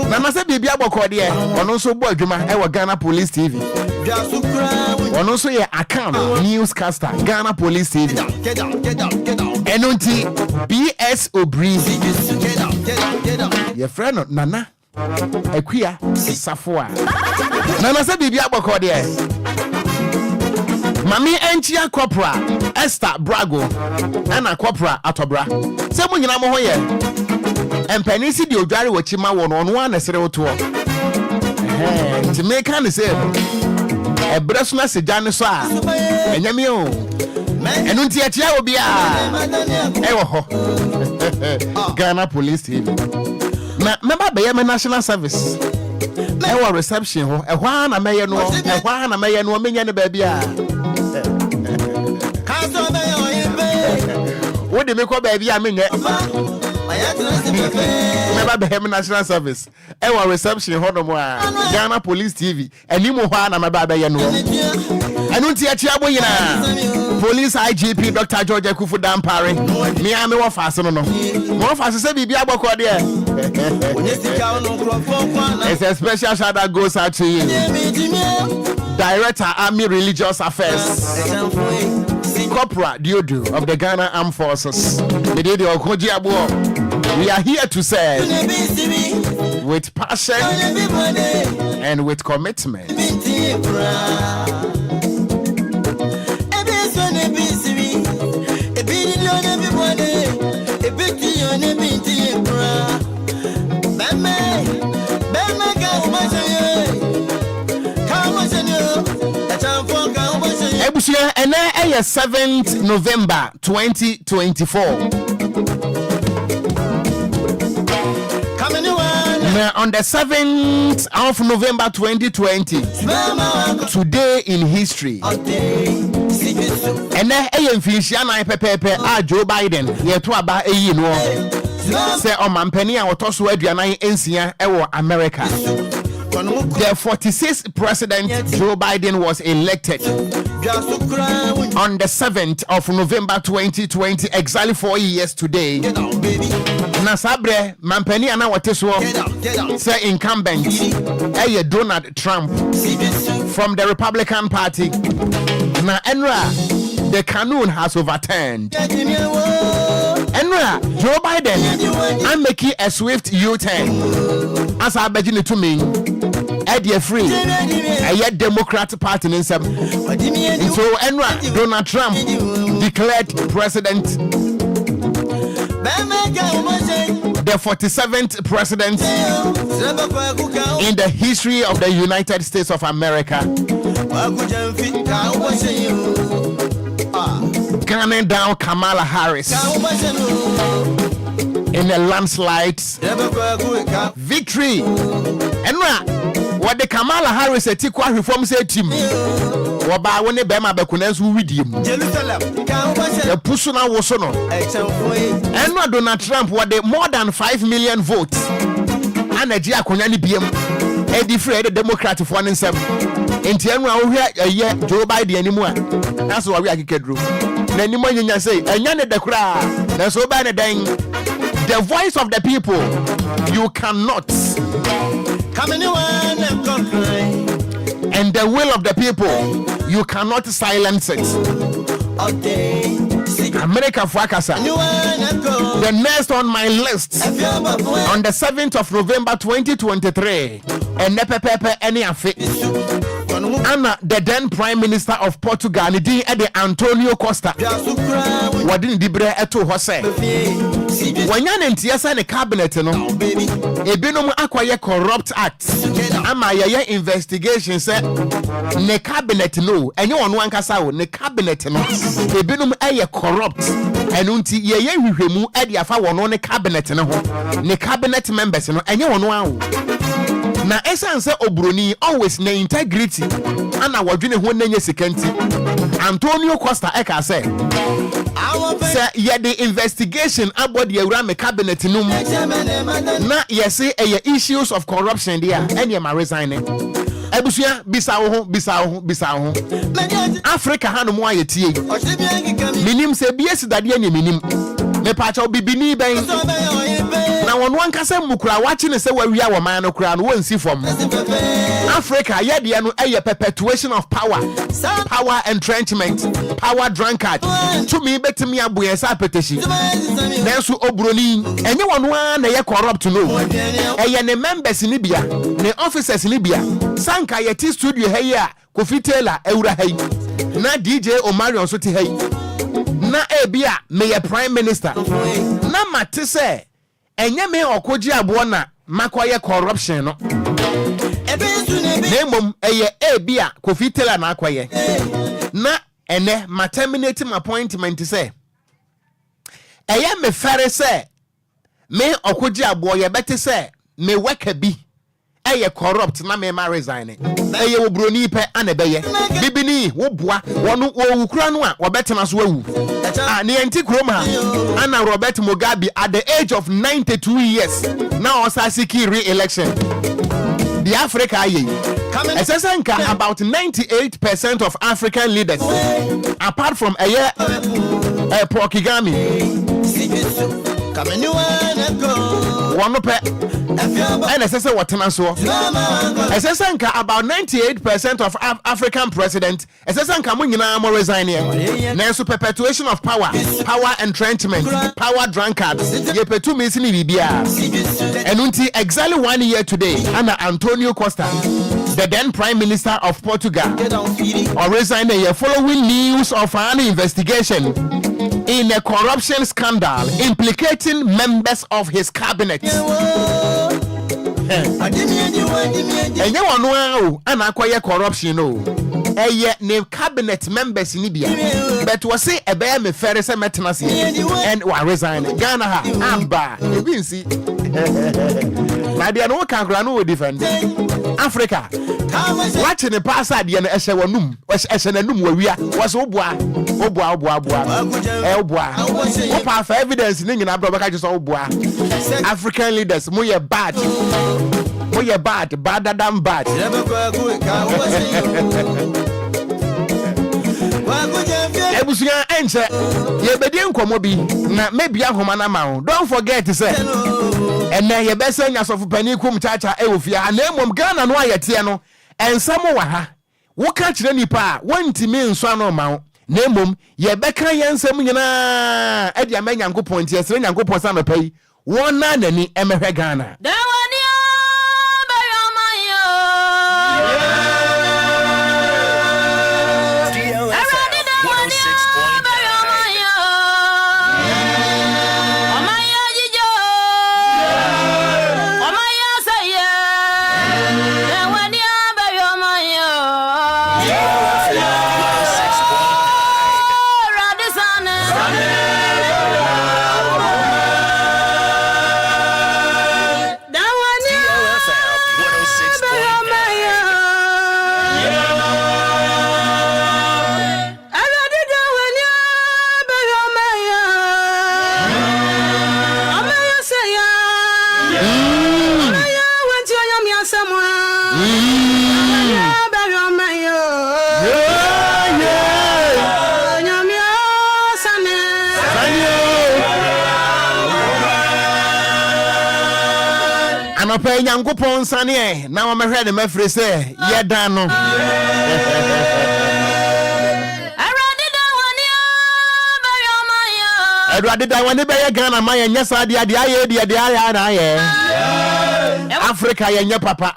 nana se bibia bokode ono so bo adwuma e Ghana Police TV ono so ye account newscaster Ghana Police TV enunti BS Obri ye friend nana ekui asafo a nana se bibia bokode Mami Enchia Corpora Esther Brago Ana Corpora Atobra Se mu nyina mo ho ye empanisi di odware wachima wo no no na sere woto ti me kan se ebreso na se jane so a enyame o enu nti atia obi a e wo ho Ghana Police TV na member be ye national service e wo reception ho e hwa na meye no menya ne ba bia what they make up baby? I mean, never be national service. Our reception, Ghana Police TV, and you move on. I'm a baby. I don't see a Police IGP Dr. George Kufu Dampari. Me, I'm more fast. No, more fast. Say, be about what there. It's a special shout that goes out to you, Director Army Religious Affairs. Corporal Diodu of the Ghana Armed Forces. Okogyeabour. We are here to serve with passion and with commitment. And then 7th November 2024. On the 7th of November 2020, today in history. And then Joe Biden, say on Mampeni and Otosu Ediana Ensia Ewo America. The 46th president Joe Biden was elected on the 7th of November 2020, exactly 4 years today. Nasabre Mampeni and Wateswo say incumbent Donald Trump from the Republican Party. Now, Enra, the canon has overturned. Enra, Joe Biden, I'm making a swift U-turn. As I begin to mean, Eddie Free, a yet Democrat Party in some. So, Enra, Donald Trump declared president. The 47th president in the history of the United States of America. Gunning down Kamala Harris in a landslide victory. And what the Kamala Harris a Tikwa reform said to me. Waba wone bema bekunensu widim. The pusuna wosono. Enwa Donald Trump wade more than 5 million votes. Anaji akonya ni biem. Edi free the Democrat for nsem. Enti enwa ohia ye Joe Biden animu a. That's what we akekedru. Na nimu nyanya say enya ne dekura. Na so ba ne den. The voice of the people you cannot come anyone and complain. And the will of the people, you cannot silence it. America Fuakasa. The next on my list, on the 7th of November 2023, and Nepepepe any affair. Anna, the then Prime Minister of Portugal, the Antonio Costa. What didn't Dibre eto Jose? When you're in Tiasa the cabinet, no, a binum acquire corrupt act. Ama ya investigation said, ne cabinet no, and you on one casao, ne cabinet no, a binum a corrupt, and unti ye remove Eddie Afa one on the cabinet no, ne cabinet members no, and you on one. Na essence obroni always na integrity ana wadwene ho na nya sekanti Antonio Costa eka say ye the investigation about the Urame cabinet num na ye say issues of corruption there and ye ma resigning Ebusia bisa wo Africa hanu mo ayetie minim se biesi dade anya minim me pacha obibini ben na won kasa mukura wachi ne se wawia wo man no kura no wonsi fom Africa yede no perpetuation of power entrenchment, power drunkard to me betimi aboye sa peteshi nenso obroni enye wono na ye corrupt no ne members ni bia ne officers ni bia sanka ye ti studio hey a Kofi Taylor ewura hey na DJ Omarion so ti hey na ebia me ye prime minister na mate se enye me Okogyeabour na makoye corruption no nemom ebia Kofi Taylor na akoye na ene ma terminate my appointment say me fere say me Okogyeabour ye bete say me worker bi corrupt na me ma resign wo broni pe anebeye bibini wo boa wono wo kura no a wo betena so awu ne enti kroma ana Robert Mugabe at the age of 92 years now osasiki re-election the Africa Esesenka about 98% of African leaders apart from Porkigami one and Esese watena so Esesenka about 98% of African president Esesenka mo nyina mo resign here na so perpetuation of power entrenchment, power drunkard ye petu me sini bibia enunti exactly 1 year today ana Antonio Costa the then Prime Minister of Portugal or resigned a following news of an investigation in a corruption scandal implicating members of his cabinet. And you know, and acquire corruption. Ne cabinet members in Libya, but was say a bear me ferris metanasi and resign. Ghana, Amba, you will see. My dear, no can defend Africa. Watching the pass at the end, Eshawanum, Eshanum, where we are, was Obua, Opa for evidence in Abroba, just Obua. African leaders, more bad, badder than bad. Ebusuya enche ye bedi nkomobi na mebia homana ma. Don't forget to say ene ye besa nya sofu pani kum chacha e ofia na emom Ghana no ayete no ensam wa ha wo ka kire nipa wantimi nso ano ma wo na emom ye beka yensem nyina e dia ma Nyankopɔn tie sere Nyankopɔn sa mepai wona nani emehwe Ghana Anope Nyankopɔn sane na wo mehwe de mafre se yeda no Edward da wani be ye Ghana ma ye nyasa de aye de aye na aye Africa ye nye papa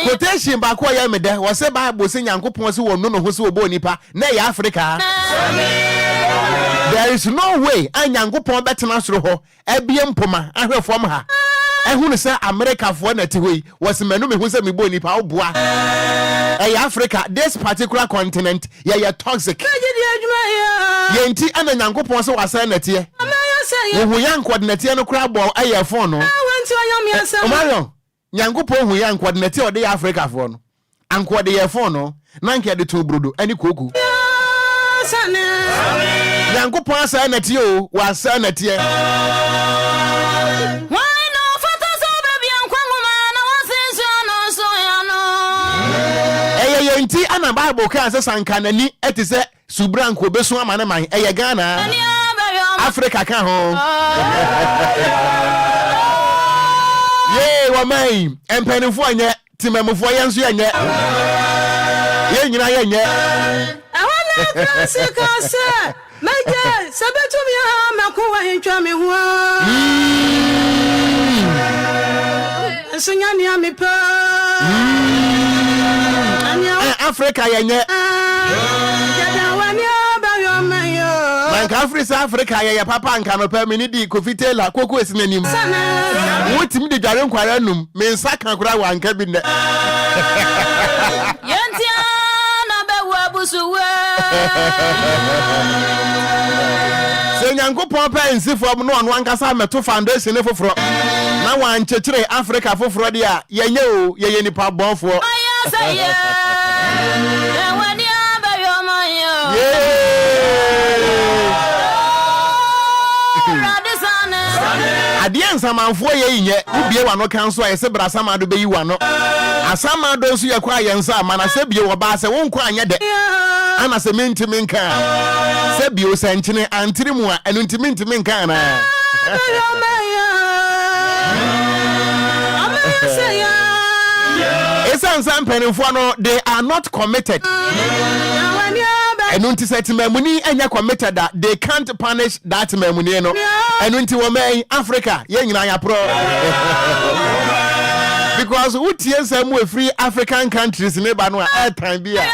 Quotation ba ko ye mede wo se Bible se Nyankopɔn se wo no ho se wo bo nipa na ye Africa There is no way Nyankopɔn betena soro ho ebie mpoma ahwefom ha ehunu se America fo na ti hoi was menu me hu se me bo nipa oboa Africa this particular continent ye toxic yenti ana Nyankopɔn se wasa na tie wo yan coordinate no kra bo aye phone no Omarion Nyankopɔn hu yan coordinate o de Africa fo no anko de ye phone no na nke de to brodo ani koku Nyankopɔn asa na tie o wasa na tie Yenti ana Bible ka se sankanani etise subranko besu amane man eye Ghana Africa ka ho Ye wa mai empanifo anye timemfo yenso yenye ye nyina yenye Awana Francisco se meje sabetumi ha makuwa hintwa me ho Sunya ni amipa Africa yenye Manka Africa ye papa nka no pa mini di kofitela koko esinanim wotimi de dware nkwara num me nsa kan kura wanka bi ne Yentia na bewu abusuwe Se Nyankopɔn pa nsifo no ono ankasa meto foundation ne foforo na wan chechire Africa foforo de a yenye o ye nipa bonfo say yeah when you are my Adie nsamanfo ye yinye ubie wano kanso ayese brasama do beyi wano asama do nso yakwa yensa mana se bie wo ba se wonko anye de ana se mentimi nka se bie o sanchine antirimu a enu ntimi nka na Esan penifo no they are not committed Enunti setimemuni enya committed that they can't punish that memuni no enunti wo man Africa ye nyina ya pro because utie nsam we free African countries ne ba no a time bia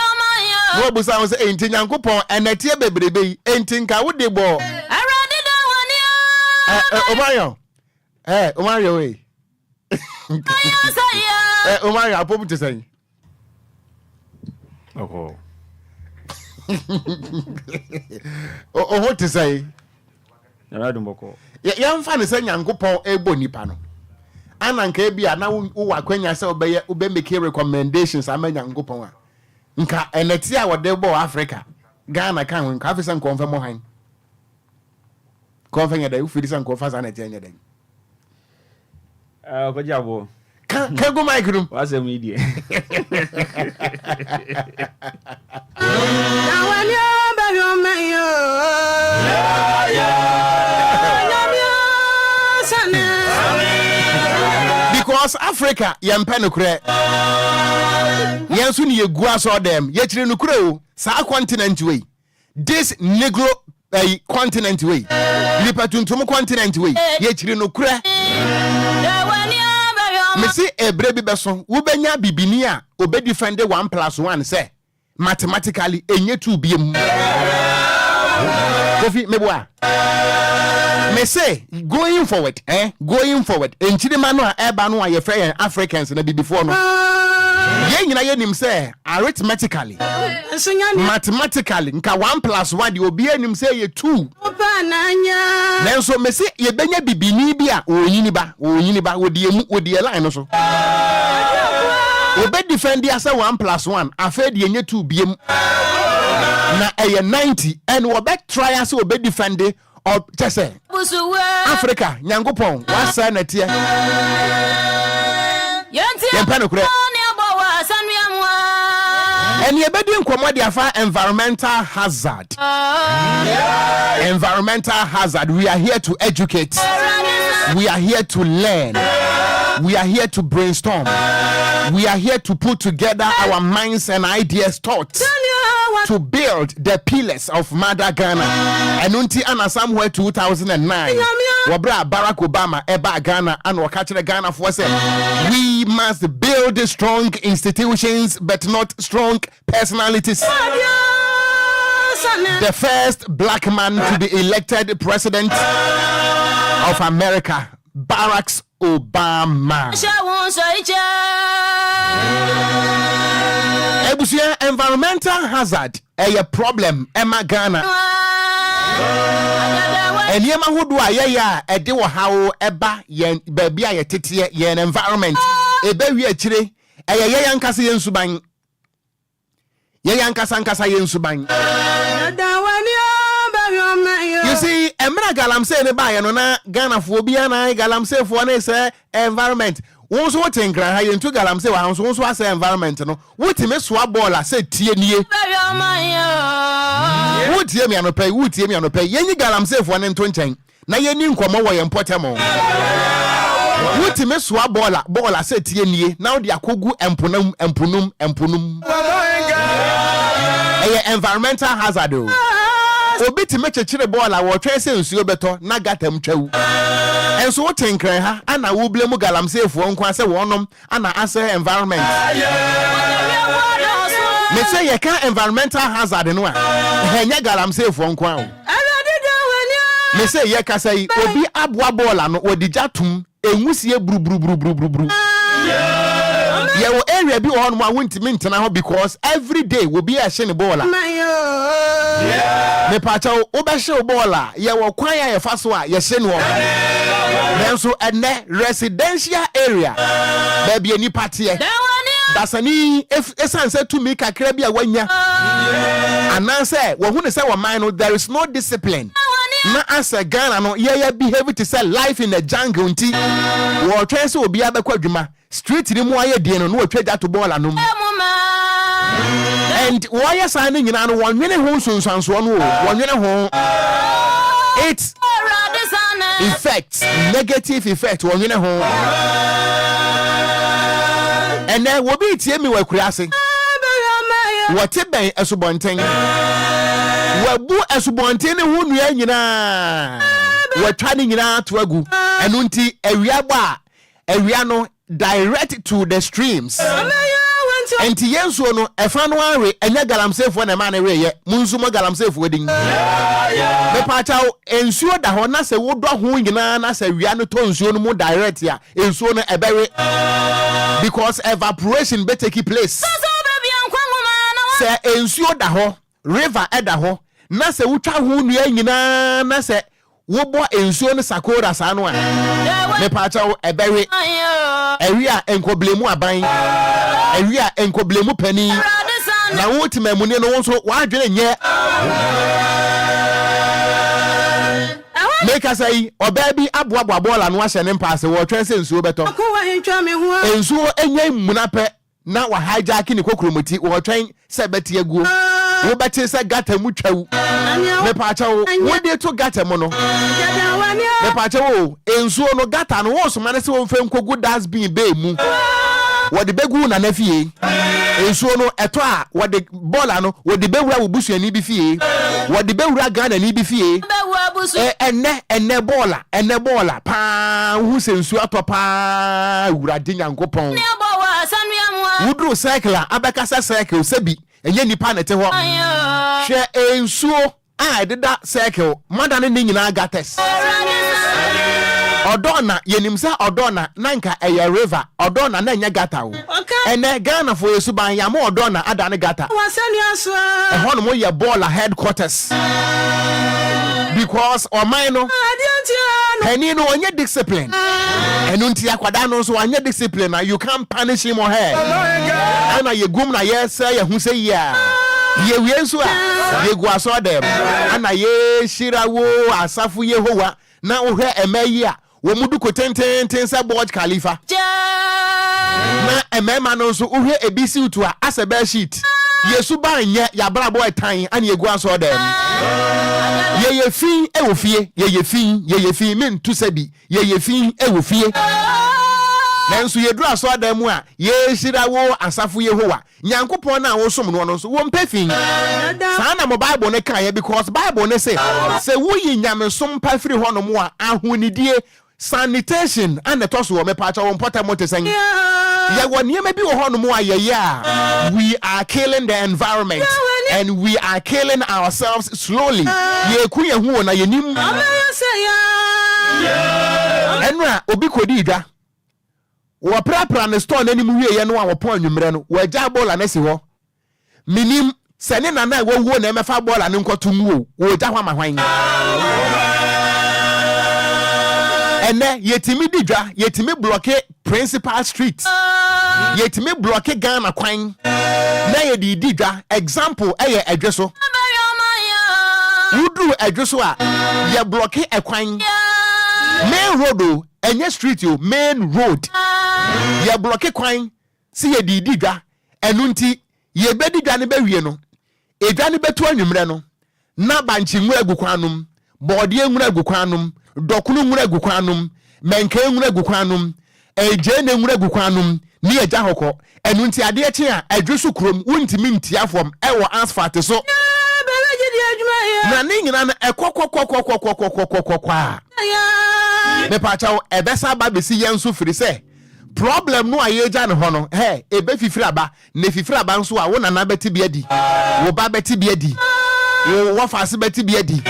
no busa won say enti Nyankopon enetie bebrebe enti nka wo de bo Omayo Omayo we Omar apopu te say Oh Oh te say na dumboko ya mfa ne say Nyankopon ebo nipa no ananka e bia na wo wakwanya say obeye make recommendations ama Nyankopon a nka eneti a wode bo Africa Ghana kan ho nka afisa nko mfa mo han ko fa nya da u firi san ko fa san na tenya da Okogyeabour Can go my room. What's the media? Because Africa, yampenukre. Yansu ni yegua so them. Yechire no kuro sa continent way. This negro continent way. Lipa tuntum continent way. Yechire no kura. Me see ebre bi beso. Wo benya bibini a obe defend 1+1 say mathematically enye 2 biem. Kofi meboa. Me say going forward, going forward. Enchirima no a eba no a ye frɛ Africans na before no. Ye nyina ye nim say arithmetically. Mathematically nka 1+1 de obi anim say ye 2. Nanso me say ye benya bibini bi a oyini ba odi line no so. Obe defend ya say 1+1 afa de enye 2 biem. Na 90 and obe try as obe defend or tese Africa nyankopon wasa na tie yempa no kure and ye bedi nkomo de afa environmental hazard. Environmental hazard. We are here to educate, we are here to learn, we are here to brainstorm, we are here to put together our minds and ideas, thoughts to build the pillars of Mother Ghana. And until Anna somewhere 2009, Wabra Barack Obama eba Ghana and wakachire Ghana for say we must build strong institutions but not strong personalities. The first black man to be elected president of America, Barack Obama. Ebusia environmental hazard a problem Emma Ghana. And yema hudu a ya ede wo hawo eba yen baby a yetete yen environment ebe wi akire ye yankasa yen suban ye yankasa yen suban. You see emra galamse ne ba ye no na Ghana fo bia na galamse fo na say environment won so tenkran ha yentu galamse wa so so asa environment no wotime soa ball a say tie nie wotie mi anopai yenyi galamse fo ne nto nchen na yeni nkomo wo yen potemo wotime soa ball a say tie nie na wo de akogu empunum environmental hazard o obi ti mechechire ball a wo twen se nsuo beto na gatam twawu enso wo tenkran ha ana wo blemu galamse fo nkwa se wonom ana ase environment me say ye kan environmental hazard no a henya galamse fo nkwa o me say ye ka say obi aboa ball no odija tum enwusie bru ye wo area bi on ma wontimi ntena ho because every day will be a shiny ball. Me pacha oba she ball ye wo kwan ya ye fa so a ye shiny wo. Then so ene residential area baby any party. That's any if esanse to me kakra bi a wanya. Anan say wo hu ne say wo man there is no discipline. Na asa Ghana no ye behave to say life in the jungle nti wo twen se obi abekwa dwuma street ni mu aye die no atwa ja to ball anum and why sign nyina no wonwene ho sunsanso no wonwene ho it's effects negative effect wonwene ho and then wo bi tie mi wakuriase what ben asubonten wabu asubonten ne ho nua nyina watwa ne nyina to agu enu nti awia ba awia no direct to the streams and yenso no efa no anwe enya galamsefo na ma na reye munsu mo galamsefo din me pacha ensuo da ho na se wodo ho nyina na se awia no to ensuo no mo direct ya ensuo no ebere because evaporation be take place se ensuo da ho river eda ho na se wutwa ho nua nyina na se wobo ensuo no sakora sa no a me pacha ebere area enkoblemu aban area enkoblemu pani na wotima muni no wonso wadwene nye make us say obabi aboabo bola no ahye ne mpaase wo twen se ensuo beto ensuo enye munape na wa hijack ni kokromoti wo twen se betie aguo wo beti se gata mu twawu me pacha wo de to gata mo no me pacha wo ensuo no gata no wo so mane se wo mfe nkogu dustbin be mu wo de begu na nafie ensuo no eto a wode bola no wode bewura obusuani bi fie wode bewura Ghana ni bi fie enne bola pa hu se nsuo atopa wurade Nyankopɔn wudru cycle abekasa cycle sebi enye nipa na te ho hwe ensuo a deda cycle madane ni nyina gates Odona yenimsa Odona nanka eye river Odona na nya gata wo ene Ghana for yesuban ya mo Odona adane gata hono mo ye baller headquarters because oman no eni no onye discipline enu nti akwada no so onye discipline na you can't punish him or her ana ye gum na ye say ye hu say ya ye wienso a ye gu aso dem ana ye shirawo asafu Yehowa na ohwe emayi a wo mudu ko tenten sa Burj Khalifa na emema no so ohwe ebisi utu a asebe sheet yesu ban nye ya brabo etan ani egu aso dem ye fin e wo fie ye fin min tu sabi ye fin e wo fie nanso ye dru aso dem a ye hirawo asafo Yehowa Nyankopon na wo som no so wo mpefin sa na mo Bible ne kan ye because Bible ne say wo yi nyamesom pa firi ho no mo a ahonidie sanitation and the toss wo me pa cha wo mpota mo tesen ye wo niema bi wo ho no mo a ye ya we are killing the environment and we are killing ourselves slowly ye ku ye hu na ye nim enra obi kodi dwa wo prapra ne store na nim wie ye no a wo pon anwumre no wo agya bola na si ho minim sene na na wo wo na emefa bola ne nkotum wo agya ho amahwan ene yetimi didwa yetimi block principal street yetimi block Ghana kwan na ye didwa example eye adweso wudu adweso a ye block ekwan main road enye street yo main road ye block kwan si ye didwa enu nti ye bedidwa ne bewie no edwa ne betu anwumre no na banchi nwu agukwanum bode enwura agukwanum dokunu nwura agukwanum menka enwura agukwanum eje na enwura agukwanum ni eja hokọ enu nti ade eche a adwesu krom wuntimi ntiafom ewo asphalt so na ni nyina na ekokokokokokokokokokwa me pa chawo ebesa ba besi yenso firi se problem no ayeja ne ho no ebe fifiri aba ne fifiri aba nso a wo nana beti bia di wo ba beti bia di wo fase beti bia di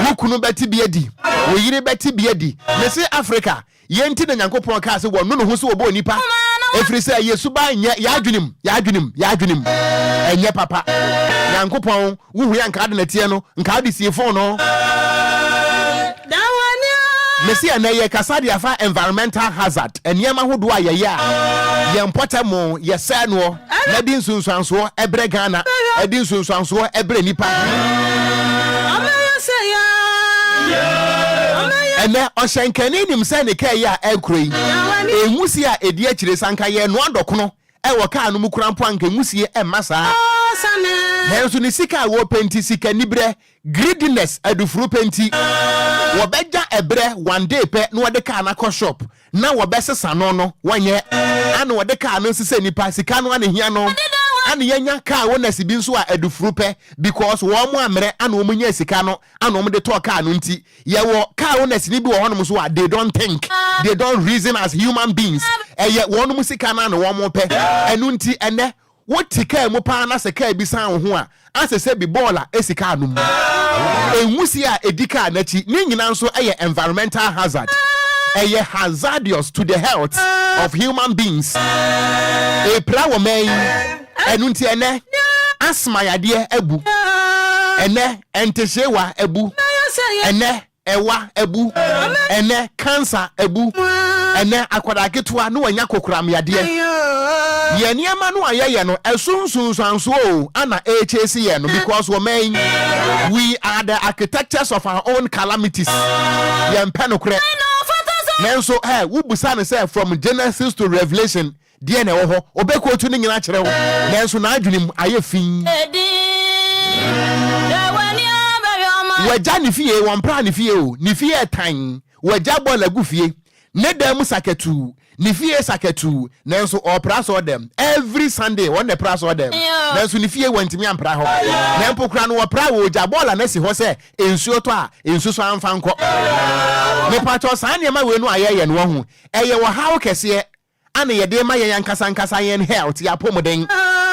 wo kunu beti bia di wo yire beti bia di me se Africa yenti na Nyankopon ka se wo no ho so obo nipa efiri se Yesu ba nya ya adwunim enye papa Nyankopon wo hu ya nka ade na tie no nka ade sie fon no Mesia na ye kasadi afa environmental hazard eniema hodo a ye ya ye mpotamo ye sano na di nsunsuanso ebre Ghana edi nsunsuanso ebre nipa ene oshenkani nim se ne kai ya ekroi enwusi a edi akire sanka ye no adokono ewo ka no mukurampo anka enwusi emasa Nenso ni sika wo penti sika nibre greediness adufuru penti wo beja ebre one day pe no de ka na ko shop na wo besesa no no wanye ana wo de ka no sese nipa sika no ana hia no ana yenya ka wo na sibi nso a adufuru pe because wo mo amre ana wo nya sika no ana wo de to ka no nti ye wo ka wo na sini bi wo honom so a they don't think they don't reason as human beings ye wo no sika na wo mo pe enu nti ene what tika mu pa na se ka bi san ho a asese bi bola esika anum enwusi a edika na chi ni nyina nso eye environmental hazard eye hazardous to the health of human beings e pra wo mai enu nti ene asma yade abu ene entehyewa abu ene ewa abu ene cancer abu ene akwada ketua no wanya kokuram yade ye niema no ayeye no esunsunsanso ana HAC no because we are the architects of our own calamities ye mpenokre nenso wo busa ne say from Genesis to Revelation die na wo ho obeko tu ni nyina kire wo nenso na adwenim aye fin waja ni fie won pra ni fie o ni fie tan waja bola gu fie ne da mu saketu Nifie saketu nanso opras or them every Sunday one the pras or them nanso nifie wantimi ampra ho na mpokra no opra wo jabola na si ho se ensuo to a ensuso amfa nko me pato san ne ma we no aye no ho eye wo hawo kese ana ye de ma ye yankasa nkasa yen health ya pomoden.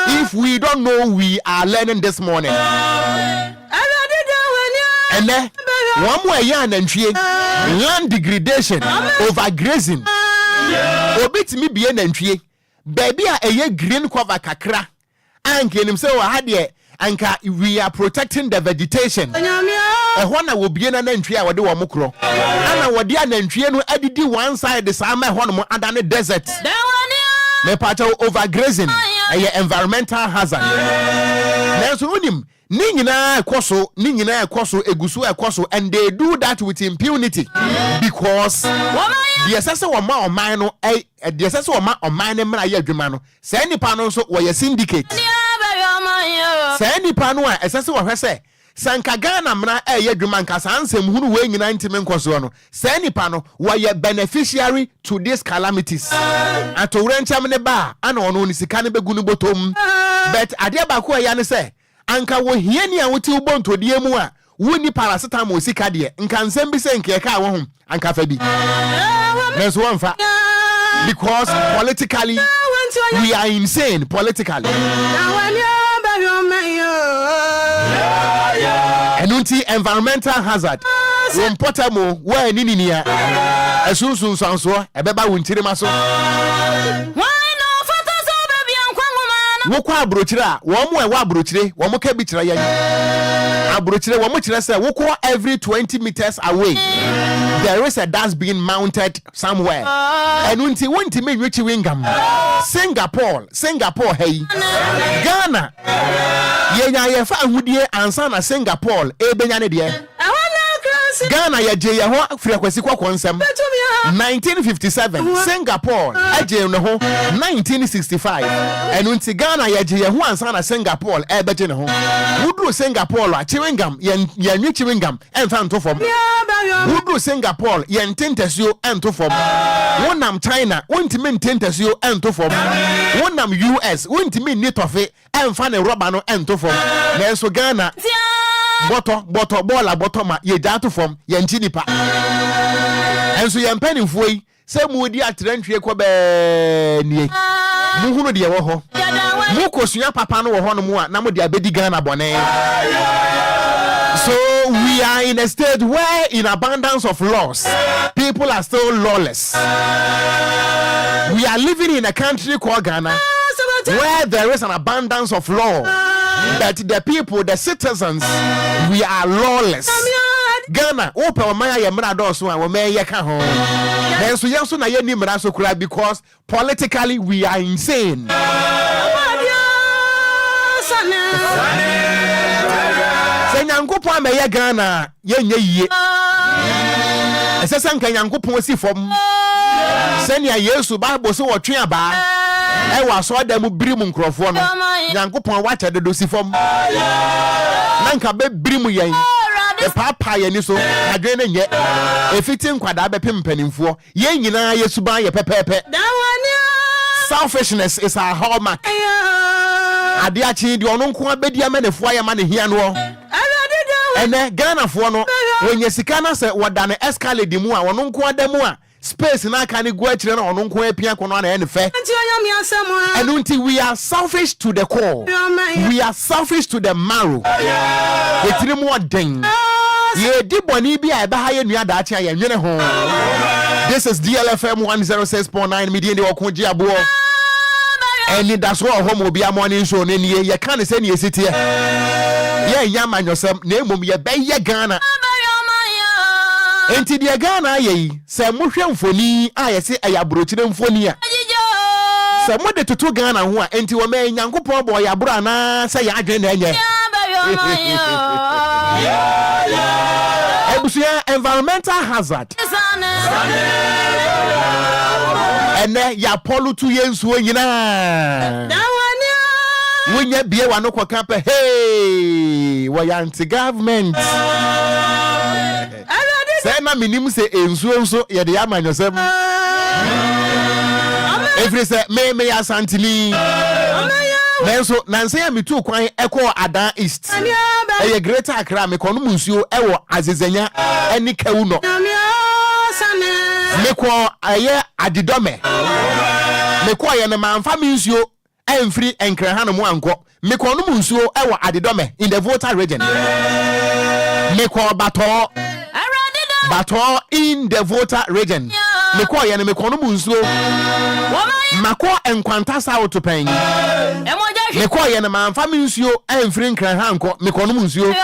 If we don't know, we are learning this morning. And then one more yarn and land degradation, overgrazing. Obit me be an entry. Baby, a year green cover kakra. And can himself had ye. Anka, we are protecting the vegetation. A one will be an entry. I will do a mukro. And I would be an entry and edit one side the summer one more under the desert. Me pato overgrazing a environmental hazard. Nanso unim ni nyina ekoso egusu ekoso, and they do that with impunity because the assessor wa ma oman no the assessor wa ma oman ne mra ye adwuma no say nipa no so wo ye syndicate say nipa no a assessor wa hwese sanka Ghana mra ye adwuma nka sansem hunu we nyina ntime nkoso no say nipa no wo ye beneficiary to these calamities ato wrencham ne ba ana ono ni sika ne begunu botom but ade ba ko ya ne say anka wo hiani a wote ubonto de mu a woni paracetamol sika de nka nsem bi se nke ka wo ho anka fa bi nenso wonfa because politically we are insane politically enunti environmental hazard won potamo wa nininia esunsun sanso ebeba wontire so wokwa abrochire a wo mo ewa abrochire wo mo ka bi kire yan abrochire wo mo kire say wokwa every 20 meters away there is a dust being mounted somewhere enunti wonti menwichi wingam Singapore hey Ghana ye fa ahudie ansa na Singapore ebenya ne de Ghana ye je ye ho frequency kwa konsem 1957 Singapore aje no ho 1965 enunti Ghana ye je ye ho ansa na Singapore ebeje ne ho wudru Singapore a chewingam ye nwi chewingam emfa nto fom wudru Singapore ye ntentasuo ento fom wonam China wontimi ntentasuo ento fom wonam US wontimi nitofe emfa ne rubber no ento fom nenso Ghana boto bola ma ye jatu from ye nchinipa enso ye mpanimfo yi se mu di atrantwie ko be nie mu hunu de wo ho mu kosua papa no wo ho no mu a na mu de abedi Ghana bone. So we are in a state where in abundance of laws people are still lawless. We are living in a country called Ghana where there is an abundance of law, but the people, the citizens, we are lawless. Ghana, open my yamra so and we yaka home. Then so yaso na ye ni mra so kura because politically we are insane. Say nyankopon me ye Ghana ye nye yie. Ese sanka nyankopon si fom. Senya Yesu Bible so wotwe aba. E wa so da mu biri mu nkrofo no. Nyankopon wa cha de si fom. Nanka be biri mu yen. E papa ye ni so adwe ne nye. E fiti nkwada be pempanimfo. Yen nyina Yesu ban ye pepepe. Selfishness is our hallmark. Ade achi di ono nko abedi amanefo ayama ne hia no. Ene Ghana fo no wenye sika na se wodane escalade mu a ono nko adamu a space na aka ne go akire na ono nko apia kono na ene fe. And until we are selfish to the core, we are selfish to the marrow. Etiri mu odin. Ye di boni bi a ebe ha ye nua da achi aye nwene ho. This is DLFM 106.9 media de Okogyeabour Anidaso Wɔhɔ Obia morning show ne nie ye kan se ne yesitie. Ye yama nyosem na emom ye be ye Ghana. Enti de Ghana ye se mohwe mfoni a ye se ayabrochire mfoni a. Se mo de tutu Ghana ho a enti wo me Nyankopon bo yabro ana se ya adwen na enye. Ebusia environmental hazard. Ene ya polutu yensuo nyina. Wenye bie wa no kwaka pe hey we anti government. Say na minim se ensuo nso ye de amanyosem. Every say me asantini. Nanso nanse ya mitu kwan eko Adan East. Eye Greater Accra me kono munsuo ewo Azezenya eni Kewuno. Me ko aye Adidome. Me ko aye na manfa minsuo emfiri Enquires no mu anko. Me kono munsuo ewo Adidome in the Volta region. Me ko Bato in the Volta region. Me ko aye na me kono munsuo. Mako enkwanta South to pen. Me ko ye na manfa minsuo emfiri Enquires anko me kono munsuo.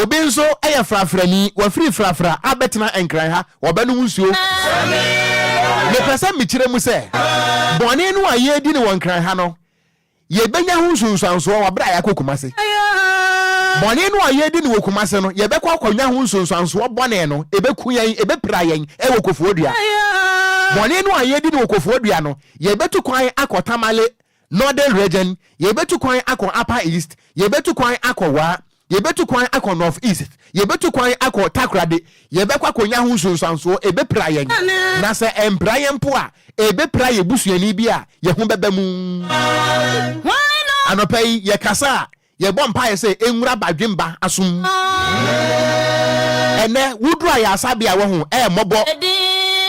Obi nso eye frafrani wa free frafra abetena Enquires wa banu munsuo. Me pesa mi kire mu se bone no aye di ne won Enquires no ye benya hu sunsanso wa bra ya kokumase. Bone no aye di ne wokumase no ye bekọ akwanya hu sunsanso bone no ebeku yen ebepra yen e wokofuodua. Bone no aye di ne wokofuodua no ye betu kwan akotamale Northern region, ye betu kwan akọ Upper East, ye betu kwan akọ Wa, ye betu kwan akọ North East, ye betu kwan akọ Takrade, ye bekwa konya hu sunsanso ebepra yen. Na se empra yen po a ebepra ye busuani bi a ye hu bebamu. Anopai ye kasa ye bompa ye se enwura badwemba asum. Ene wudru ya asabia wo hu mobo.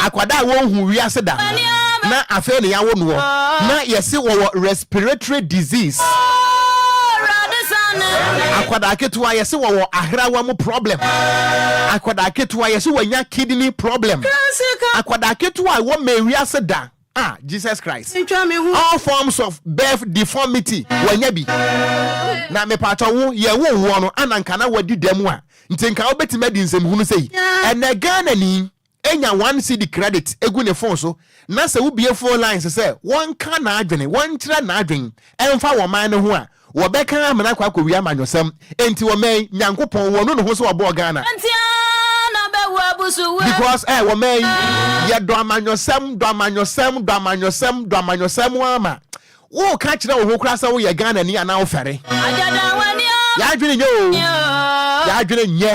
Akwada wo hu wiase da. Na afe ne yawo no na yesi wo respiratory disease akwada ketua yesi wo ahrawa mu problem akwada ketua yesi wanya kidney problem akwada ketua wo mewiase da Jesus Christ all forms of birth deformity wanya bi na me pato wo ye wo no ananka na wadi demu a ntinka obetima di nsem hunu sei ene Ghanaian enya 1 CD credit egu ne phone so na se wo bie phone lines se won ka na adwene won kira na adwen emfa wo man ne ho a wo beka amena kwa akowia manyosem enti wo man nyankopon wo no ho so wo bo Ghana because wo man ye do amanyosem ama wo ka kira wo ho kura se wo ye Ghana ni ana wo fere ya adwene nye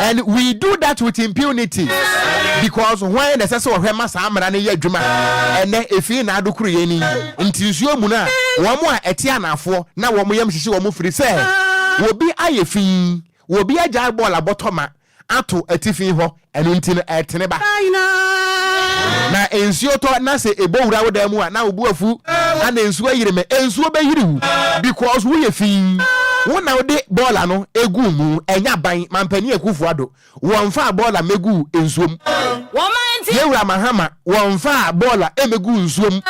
and we do that with impunity because when the sense of hema samra na ye adwuma ene efi na adokuru ye ni ntinsuo mu na wo mo a eti anafo na wo mo yam hihye wo mo firi se wo bi ayefin wo bi agya ball abotoma ato atifi ho enu ntin etene ba na ensuo to na se ebowura wo da mu a na obu afu ana ensuo yire me ensuo be yire because wo ye fin wona wode bola no egu mu enya ban mampani ekufuado wonfa bola megu ensuom yewura mahama wonfa bola emegu ensuom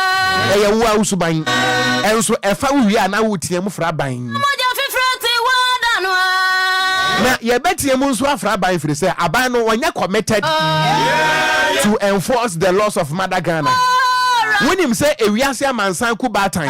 eye wo awusuban enso efa wi ana wotie mu fra ban na ye betie mu nso afra ban firi se aban no wonya committed to enforce the laws of Mother Ghana. When him say ewiase amansan ku batan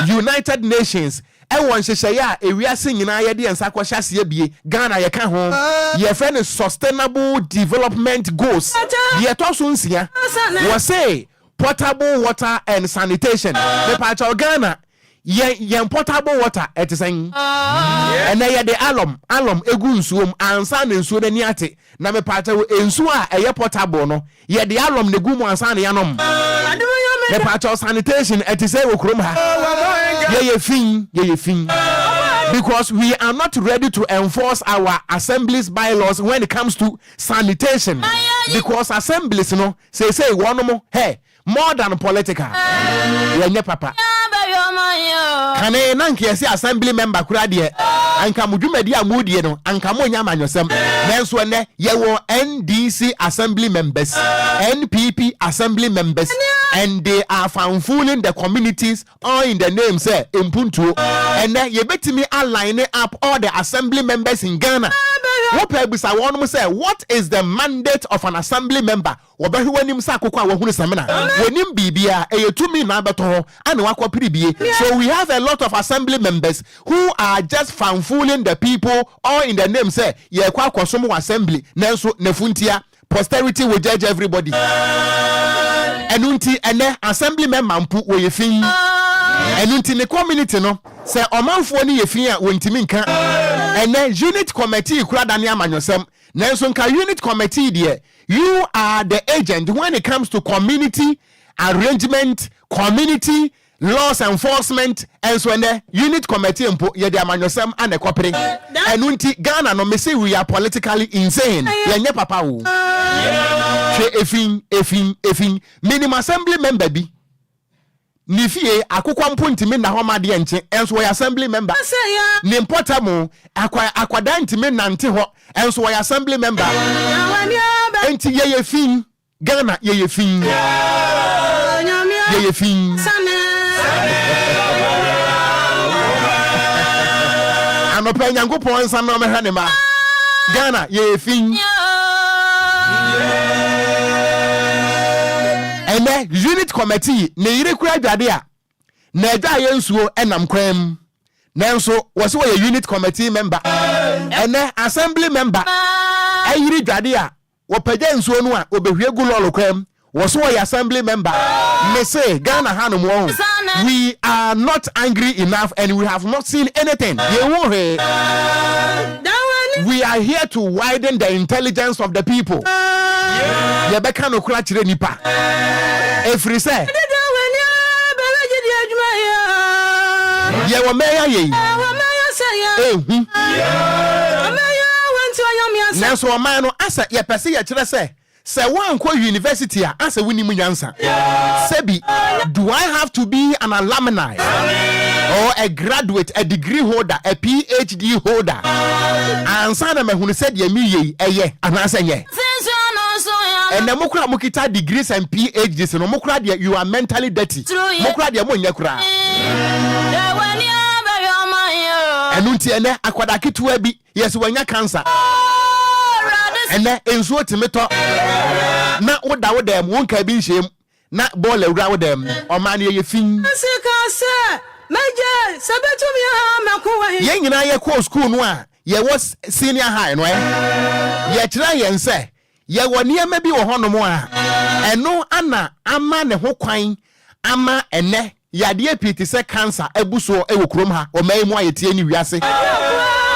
United Nations won hyehyeye ewiase nyina ye de ensa kwahya se bie Ghana ye ka ho ye friend sustainable development goals ye to so nsia we say potable water and sanitation me pa cha Ghana ye potable water etisen and ye de alum egu nsuom ansa na nsuo na ni ate na me pa cha ensuo a eye potable no ye de alum na gu mu ansa na yanom me pa cha sanitation etisen wo krom ha ye fin because we are not ready to enforce our assemblies bylaws when it comes to sanitation because assemblies no say one more hey more than political yenye papa kane nanke yesi assembly member kura de anka mudwumadi amudie no anka mo nya manyosem nanso ne ye wo NDC assembly members NPP assembly members and they are fooling the communities all in the name say impuntu and then ye betimi align up all the assembly members in Ghana. What bisa won say what is the mandate of an assembly member? Obahi wanim sa akoko a wahunu samina wanim bibia eyetumi na abeto ho ana wakopiri bie. So we have a lot of assembly members who are just fooling the people all in the name say ye kwa akosom assembly nanso nefuntia posterity will judge everybody. Enunti ene assembly member mpu wo yefin enunti ne community no se omanfo ni yefin a wontimi nka ene unit committee kura dane amanyosem Nelson ka unit committee there. You are the agent when it comes to community arrangement, community laws enforcement, and so on. Unit committee mpo ye de amanyosem and ekopere. Enunti Ghana no me say we are politically insane. Yenye papa wo. Efin minimum assembly member bi. Nifie akukwa mpo ntimi na homa de enche enso we assembly member. Ni importa mo akwada ntimi nante ho enso we assembly member. Enti ye fin Ghana ye fin. Ye fin. Anope Nyankopon nsa no mehwa ne ma. Ghana ye fin. Ene unit committee ne yire kura dwade a na agya ye nsuo enam kwam. Nanso wo se wo ye unit committee member. Ene assembly member. Ayiri dwade a wo pagya nsuo no a obehwie gu lolo kwam. Wo se wo ye assembly member. Me say Ghana hanum won. We are not angry enough and we have not seen anything. We are here to widen the intelligence of the people. Yebeka no kura chire nipa. Efri say. Ye wo meya ye. Nanso o man no asa ye pese ye chire say. Say one ko university asa woni mu nyansa. Sebi, do I have to be an alumni or a graduate, a degree holder, a PhD holder? Ansa na mehunu said ye mi ye eye anasa ye. And the mukra mukita degrees and PhDs no mukra de you are mentally dirty. Mukra de mo nyakura. Enunti ene akwada kitua bi yes wanya cancer. Ene ensuo timeto na woda wodam wonka bi nhyem na ball awura wodam o man ye fin sika se meje sabetumi ha makowa ye nyina ye ko school no a ye was senior high no ye kira ye nse ye woni ma bi wo hono mo a eno ana ama ne ho kwan ama ene yade apiti se cancer ebuso ewokrom ha o mai mu ayetie ni wiase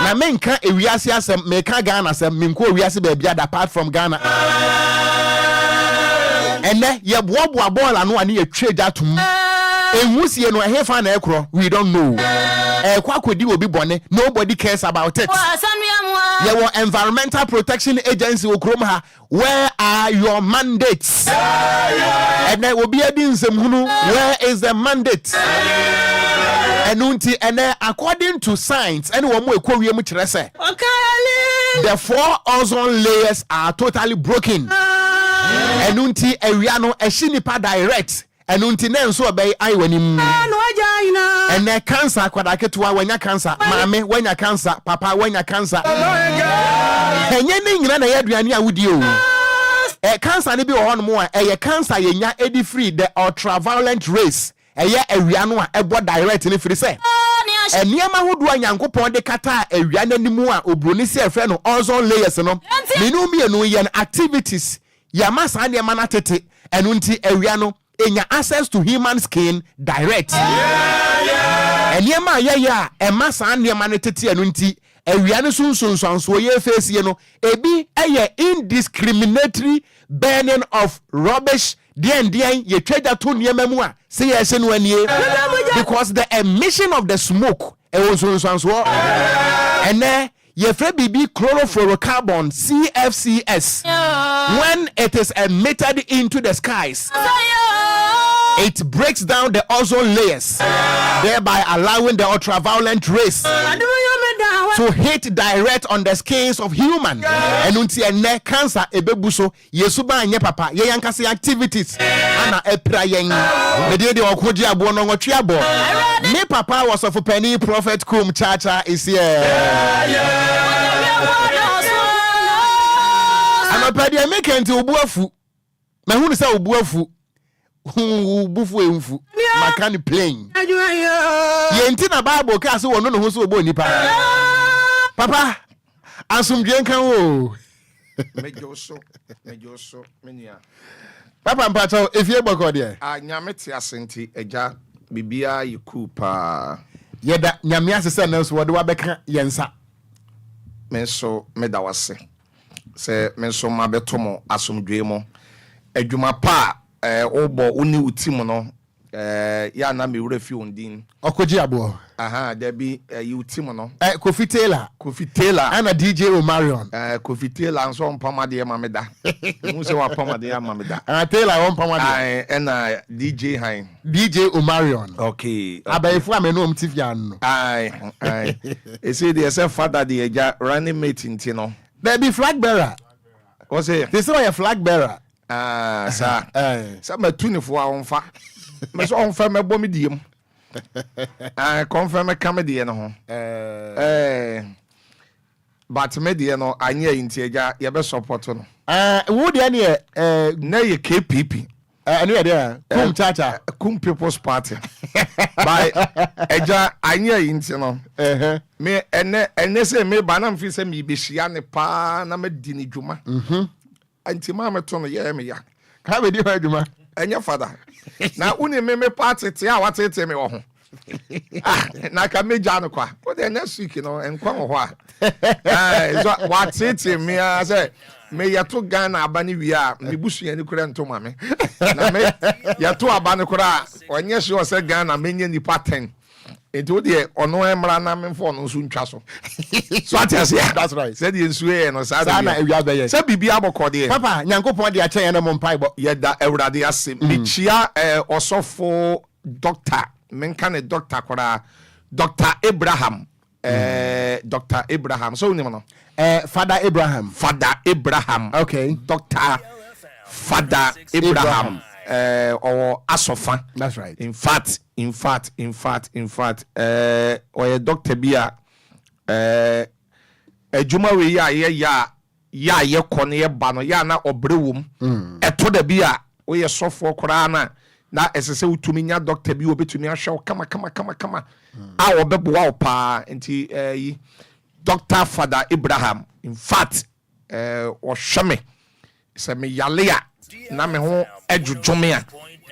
na menka ewiase asem meka Ghana asem menko ewiase ba bia apart from Ghana ene ye boaboa ball anu ani ye trade atum enwusie no ehefa na ekro we don't know kwakodi obi bone nobody cares about it ye wo environmental protection agency okrom ha where are your mandates ene obi adi nsem hunu where is the mandate enunti ene according to science ene wo mo ekowie mu kire se the 4 ozone layers are totally broken enunti ewia no ehyi nipa direct enunti na enso obey aiwanim ene cancer kwadaketua wanya cancer maame wanya cancer papa wanya cancer enye ni nyina na yaduane awudi o cancer ne bi wo hono mo a eye cancer yenya edi free the ultraviolet rays eye ewia no a ebo direct ne free say eniema hodo anyankopon de kata ewia nanimu a obroni se efre no ozone layers no menu mienu yen activities yamasa eniema na tete enunti ewia no enya access to human skin direct eniema ya emasa eniema na tete enunti ewia no sunsunso ye face ye no ebi eye indiscriminatory burning of rubbish dien ye trade to niema mu a say ye se no anie because the emission of the smoke e was sunsunso ene ye free bibi chlorofluorocarbon CFCS when it is emitted into the skies it breaks down the ozone layers thereby allowing the ultraviolet rays to hit direct on the skins of human and unti ene cancer ebebuso yesuba anye papa ye yankase activities ana epra yen me de Okogyeabour no Ngotweabo me papa was of penny prophet kum chacha is here ana padi make enti obuafu me hunu say obuafu bufu enfu makani plane yenti na bible ka so wono no ho so obo nipa papa asumdwe nkan wo mejoso menia papa mpacho efie gboko de nyame te asenti eja bibia yiku pa yeda nyame asese na so wode wabeka yensa menso medawase se me so ma beto mo asomdwe mo adwuma pa obo oni utim no ya na me wura fi ondin Okogyeabour aha da bi utim no Kofi Taylor ana DJ Omarion Kofi Taylor nso mpamade ma me da mu se wa pamade ma me da Taylor pamade na DJ Hein DJ Omarion okay abayifu amenu mtifia no e say the self father the eja running mate nti no there be flag bearer o say they say a flag bearer sa matunifo a onfa me so onfa me bɔ me diem confirm me come die no ho but me die no anya nti eja ye be support no wo de ne na ye KPP anu ye de kum chacha kum people's party by eja anya nti no me ene se me ba na mfi se me be hia ne pa na me di ni dwuma anti ma me to no ye me ya ka be di ho adwuma enya fada na uni me party te a watete me wo ho na ka meja no kwa o de next week no enkwa wo ho so watete me a say me yato Ghana abani wi a me busua ni kura nto ma me na me yato abani kura onye hye o say Ghana menye nipa 10 enti de ono emra na me fo no so ntwa so atiase that's right said the nsuye no sa na ewia be ye say bibia bokode papa nyankopon de achen na mo mpai bo ye da ewrade ase michia osofo doctor menka ne doctor kora Dr. Abraham Dr. Abraham so ni no Father Abraham okay Dr. Father Abraham or asofa that's right in fact or Dr. Bia ejuma we ya ye kone ye ba no ya na obrewum eto da bia we ye sofo kora na esese utumi nya doctor bi obetumi ahwe kama a obeboa opa nti yi Dr. Father Abraham in fact o hweme se me yalea na me ho edwodwome a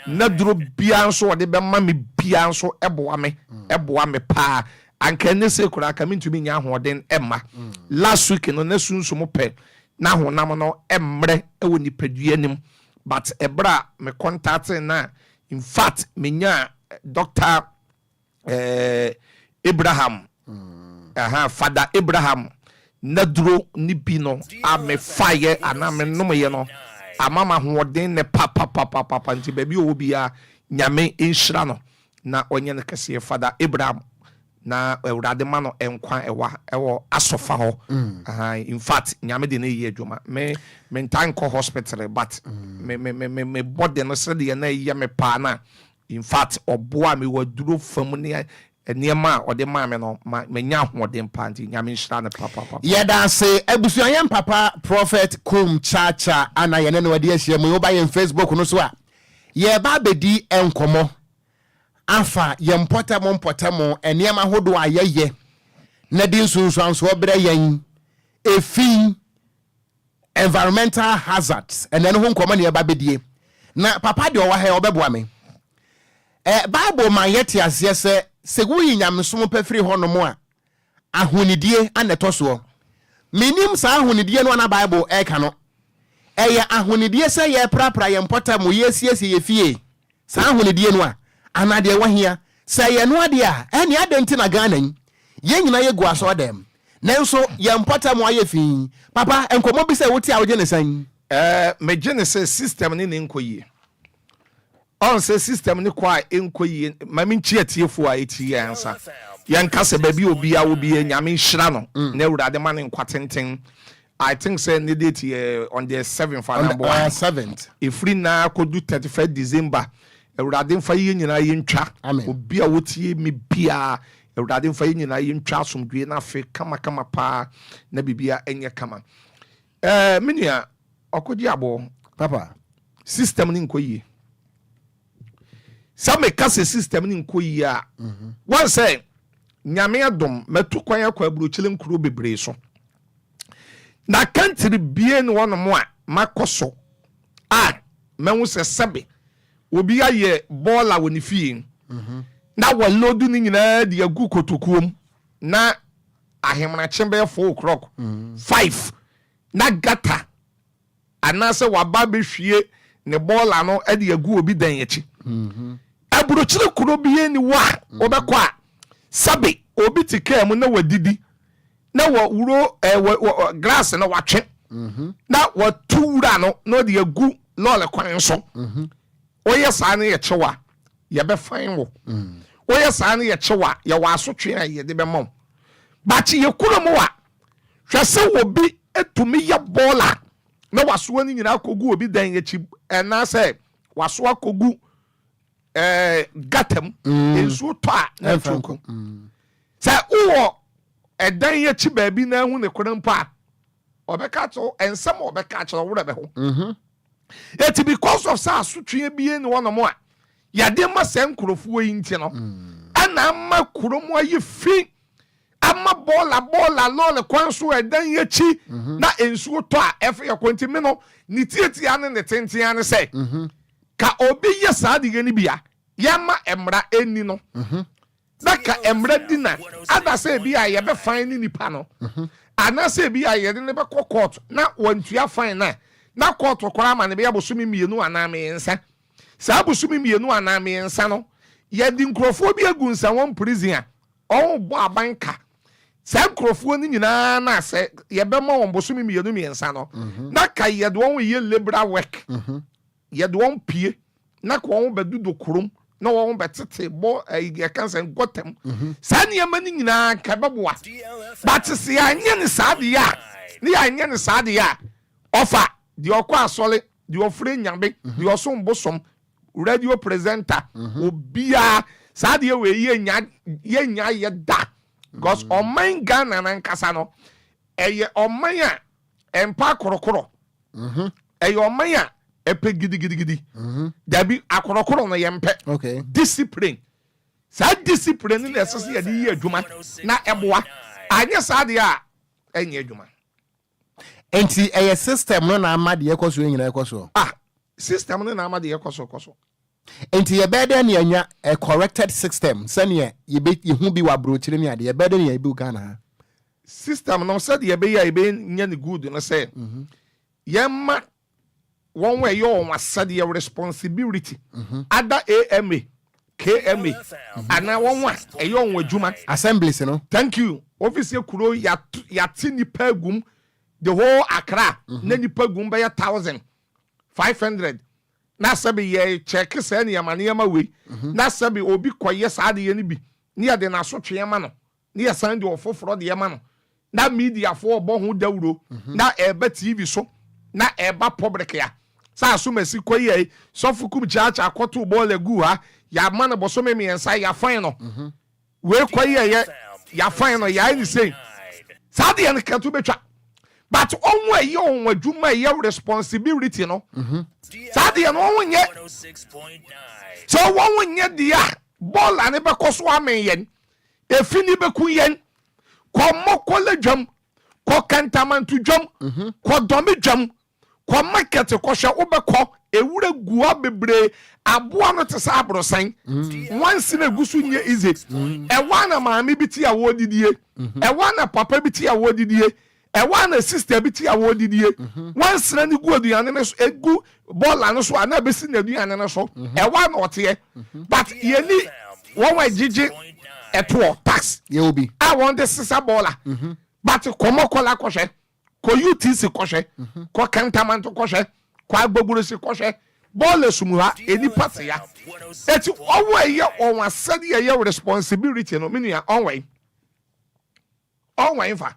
na duro bia nso ode be ma me bia nso eboa me pa anka ne se kura ka mentumi nya ahoden emma last week no na sunsu mo pe na honam no emre ewo nipadua nim but ebra me contact na in fact me nya Dr. Abraham Father Abraham na duro ni bi no a me fire ana me no me no amama hoden ne papa nti baby o bia nyame enhira no na onye ne kase Father Abraham na ewrade ma no enkwa ewo asofa ho in fact nyame de na yi adwuma me ntanko hospital but me body no se de na yi me pa na in fact oboa me waduro fam ne eniema ode ma me no me nya hoden pa nti nyame nhira ne papa yeda se abusuan papa prophet kum chacha ana ye ne no wade ahia mu oba ye Facebook no so a ye ba bedi enkomo afa ye mpotamo eniema hodo ayeye na di nsunsuanso obere yen efin environmental hazards ene no ho nkomo ne ye ba bedie na papa de owa he obeboa me Bible man yeti ase se wuyi nyamsom pefiri hono a ahonidie aneto so minim sa ahonidie no na Bible eka no eye ahonidie se ye prapra ye mpotamo ye siesie ye fie sa ahonidie no a anade wahia se ye no ade a ene adenti na Ghana ye nyina ye gu aso dem nanso ye mpotamo aye fi papa enkomo bi se woti a woje ne san me genesis system ni nkoyie on say system ni kwa enkoyie mami nchiatiefo a eti ansa yanka se baby obi a obi nyame nhira no na ewurade ma ne nkwatenten I think say need it on the 7th on 7th ifri na kodu 31 December ewurade mfa ye nyina ye ntwa obi a wotie me bia ewurade mfa ye nyina ye ntwa asomdwe na afi kama pa na bibia enye kama menua Okogyeabour papa system ni nkoyie some kase system ni nkoyie a one say nyame adom metu kwan akwa burochile nkuro bebre so na country bie no wono mo a makoso mehu se sebe obi aye bola woni fie na walodu ni nyina de agu kotokuom na ahemra chembe 4 o'clock 5 na gata anase waba behwie ne bola no e de agu obi dan yachi aburochire kuro bi ni wa obekọ a sabe obi tika mu na wadidi na wa wuro glass na watwe na watura no de agu lole kwan so oye saa ne ye chewa ye be fan wo oye saa ne ye chewa ye wa asotwe a ye de be mom bachi ye kuro mu wa hwese obi etumi ye bola na waso ani nyina akogu obi dan yachi na say waso akogu gatam enso to a na tuko say uwo edan yachi baabi na hu ne korampa obeka to ensem obeka kire wo be ho it because of sa asotwe bie ne wono mo a yade ma senkrofo yi nti no ana ma kuromo ayi fi ama bola lole kwanso edan yachi na ensuo to a efe yakonti me no ni tietia ne tentia ne se ka obi yesa de gani bia yama emra eni no na ka emra dina ada se bia ye be fan ni nipa no ana se bia ye de ne be court na wantua fan na court kwara ma ne be abosumi mienu ana me nsa sa abosumi mienu ana me nsa no ye di nkrofo bi agunsa won prison a on bo abanka sa nkrofo ni nyina na se ye be ma won bosumi mienu me nsa no na ka ye de won ye liberal work ye de won pie na ko won bedu do kurum na won betete bo ye kansa gotem sa ne ma ni nyina ka beboa but se anye ne saade ya ne anye ne saade ya ofa di okwa asole di ofre nyambe di osom bosom radio presenter Obia saade we ye nya ye da because oman Ghana nan kasa no eye oman a empa korokoro eye oman a epe gidi dabi akorokoro no yempe okay discipline sa discipline na esese ye di adwuma na eboa anye saade a enye adwuma enti eye system no na amade ekoso nyina ekoso system no na amade ekoso enti ye bede na anya a corrected system sane ye be hu bi wa brochire ne ade ye bede na ye bi Ghana system no said ye be ya be nya ne good no say yemma one way you said your responsibility ada AMA KMA and now one a young wajuma assemblies no thank you officer kuro yati ni pagum the whole Accra na ni pagum by 1,500 na sabi ye check say na yamane yama we na sabi obi koye saade ye ni bi ni ade na so twema no ni ya sande ofoforo de yama no na media fo obo ho dawuro na eba TV so na eba public ya sa so masi koye sofukum chacha akoto ball gu ha ya man bo so me ensa ya fan no we koye ya fan no ya ni say saade ye nkanto betwa but onwe ye onwa dwuma ye responsibility no saade ye no onye so onye dia ball ane be koso amen yen efini be ku yen ko mokole dwam ko kantamantu dwam ko domi dwam ko market ko hwe obekọ ewure guwa bebre aboa no te sa abrosan once na gusu nye easy e wana maami biti awo didie e wana papa biti awo didie e wana sister biti awo didie once na ni gu aduane no so egu bola no so ana besi na aduane no so e wana ote but ye ni won wa jiji eto tax ye obi I want the sister bola but komokola ko hwe ko UTC ko hwe ko kantamanto ko hwe ko agbogborosi ko hwe ball sumuha eni pase ya eti owo ye on asade ye responsibility no menu ya onwe fa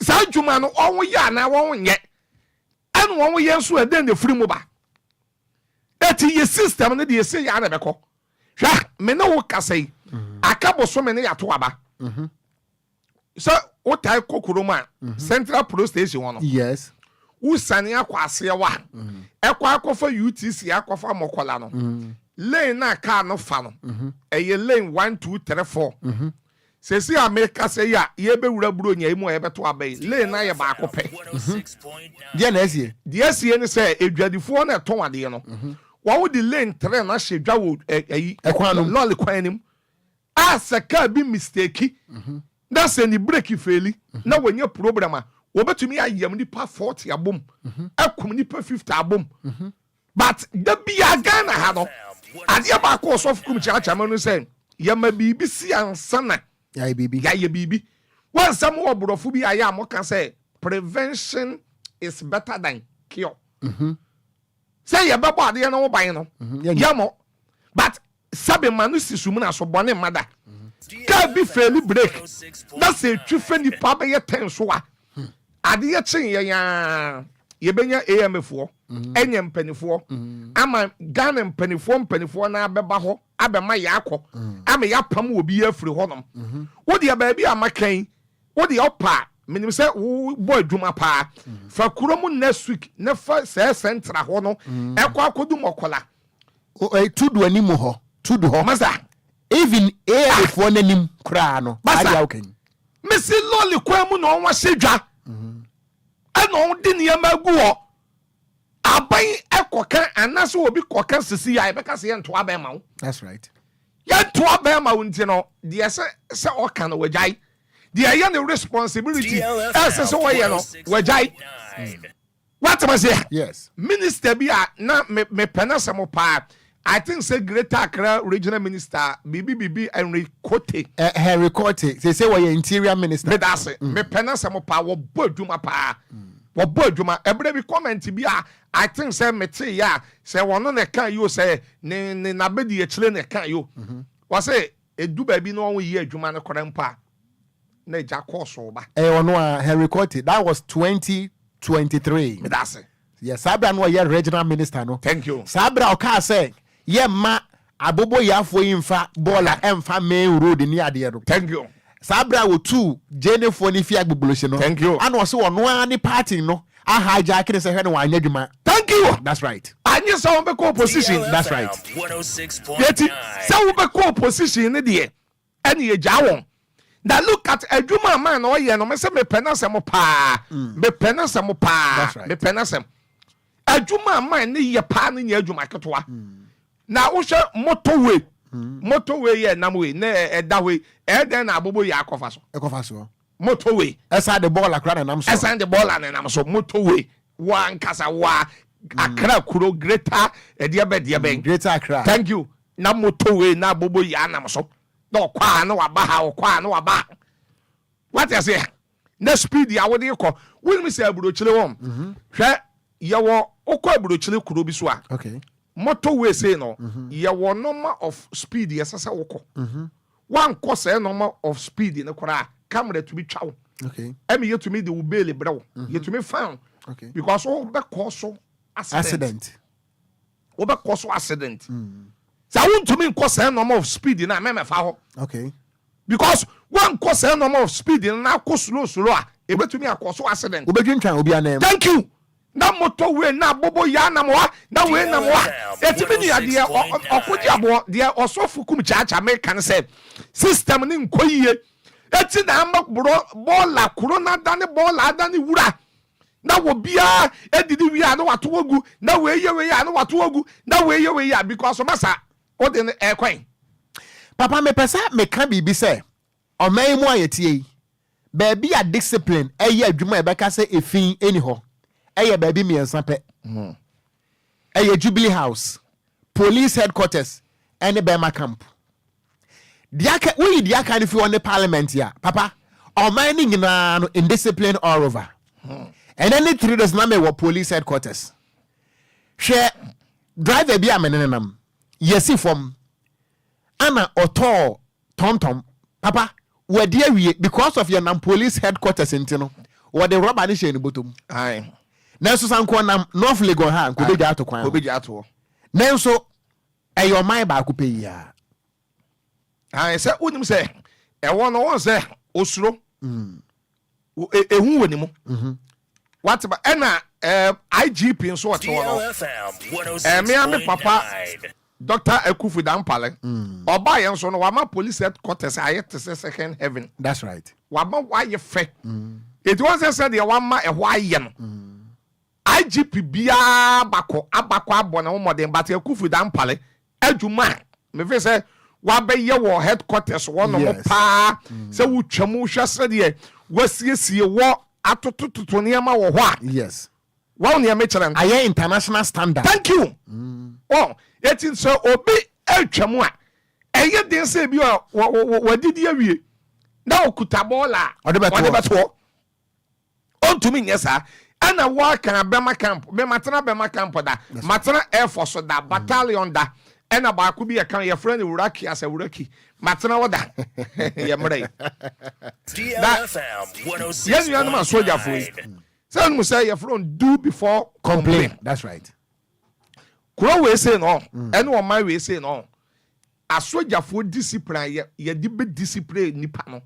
sa dwuma no onwo ya na won nye anu won ye nso eden de free mu ba eti ye system no de ye se ya na beko hwa me no wo kasai akabo so me ne ya to aba so what I kokuroma Central Police Station one yes usane akwase wa ekwa akofa UTC akofa mokola no lane na car no fa no eye lane 1 2 3 4 sesi America say ya ye be wura buro nya imu ye beto abai lane na ye ba akope dia na esie ni say edwadifo na eton ade no wa wo di lane 3 na hye wo ekwan no lolly kwan nim a saka bi mistake na se ni break faili na wanya problem wobetumi ayam nipa 40 abom akum nipa 50 abom but the bia Ghana ha no ade ba ko so kum chiachama no say yama bibi si ansana ya bibi wan sam obrofo bi aya amoka say prevention is better than cure say ya babo ade no wo ban no yamo but sabe manu sisumu na so bone mada ka bi fairly break na say twife nipa be ye ten so a ade ye chen ya yebenya AMFo enye mpanifo ama Ghana mpanifo na abeba ho abema yakọ ama yapam obi afiri ho nom wo de ba bia makan wo de opa menim se wo boy dwuma pa fa kurom next week ne fa se central ho no ekọ akodu mokola tudu anim ho tudu ho masa even AMFo nanim kra no adia okan mesi loli kwamu no wa sedwa ano di niyama gu ho aban ekoka anaso obi koka sisi ya ebeka se ento abema wo. That's right. Ya to abema wo nti no de se oka no wajai de ya ne responsibility ese se wo ye no wajai what am I say? Yes. Minister bi na me penasa mo pa I think say Greater Accra regional minister bibi Henry Kote Henry Kote they say we interior minister me that's me penasa mo pa wo boduma pa wo boduma ebre bi comment bi I think say mete ya say wono ne kan yo say ne na bedi e chile ne kan yo wo say edu ba bi no won yi adwuma ne kora mpa na ja course ba ono Henry Kote that was 2023 me that's yes Sabra no ye regional minister no thank you Sabra o ka say ye ma abobo yafo yimfa bola emfa main road ni ade do thank you Sabra wo two jenefo ni fi agboboloshi no thank you and also ono ani party no a hijack ni se hwe no wa anyadwuma thank you that's right anye so we be opposition DLFM, that's right 106.9 yeti so we be opposition ni de ene ye ja won that look at adwuma man no ye no me se me penasem pa me penasem pa me penasem adwuma man ni ye pa ni adwuma ketwa na wo hwe motorway ye namwe na edahwe eden na abobo ya akofa so motorway esa the ball akra na nam so esa the ball na nam so motorway wa nkasa wa akra kuro greater ediabediaben Greater Accra thank you na motorway na abobo ya nam so na kwa na wa ba ha kwa na wa ba what you say na speed ya wode ko woni mi say aburochire won hwe ye wo okọ aburochire kuro bi so a okay motorway say no ye wo normal of speed ye sasa woko one course normal of speed ne kora camera to be chow okay emi ye to me the ubele brew ye to me found okay because all be cause accident wo be cause accident so want to me cause normal of speed na me fa ho okay because one cause normal of speed na ko slow a e be to me cause accident obedwintwan obi anem thank you na motorway na bobo ya na mo na we na mo etimi ni ade Okogyeabour de osofu kum chacha me kan say system ni nkoyie eti na ambro bola corona dane bola dane wura na wo bia edidi wi a na wato ogu na we ye we ya na wato ogu na we ye we ya because masa o de ekwan papa me pesa me kan bibi say o man mu ayetie ba bia discipline eye adwuma e beka say efin eni ho eye baby miensa pe eye Jubilee House police headquarters any Bema camp diaka we diaka ni fi on the parliament ya papa o man ni nyina no indiscipline all over and any 3 days na me wo police headquarters hwe driver bi amenenam yesi from ana oto tontom papa we dey awie because of your nam police headquarters intino wo the rubber ni she ni bottom ai nanso sanko nam North Lagos ha ko beja ato kwan obeja ato nanso eyo man ba ko peyi ya ai se unim se e won no won se osuro ehun woni mu what ba ena IGP nso oto no me am papa Dr. Ekufu Dampale oba ye nso no wa ma police headquarters ayete second heaven that's right wa ma wa ye fe it was said the one ma e ho aye no IGP bia abako abona wo modern but Ekufu Dampale adwuma me fe say wa be ye wo headquarters wo no pa say wo twam hwa se de wasiesie wo atototo nneɛma wɔ hɔ a yes wɔn nneɛma kyerɛ no ayɛ international standard. thank you yɛti sɛ obi atwa mu a ɛyɛ den sɛ bi a wɔdidi awie na okuta bɔɔla a ɔde bɛtoɔ ɔntumi nyɛ saa ɛna wɔaka bɛma camp matena bɛma camp da matena air force da battalion da ɛna baako bi yɛka yɛfrɛ no wuraki asɛ wuraki matena wɔ da yɛmmerɛ yɛnuanom a sojafoɔ yi sɛ nom sɛ yɛfrɛ no do before complain. That's right. kuro wei sei no ɛne ɔman wei sei no asogyafoɔ discipline yɛde bɛ discipline nipa no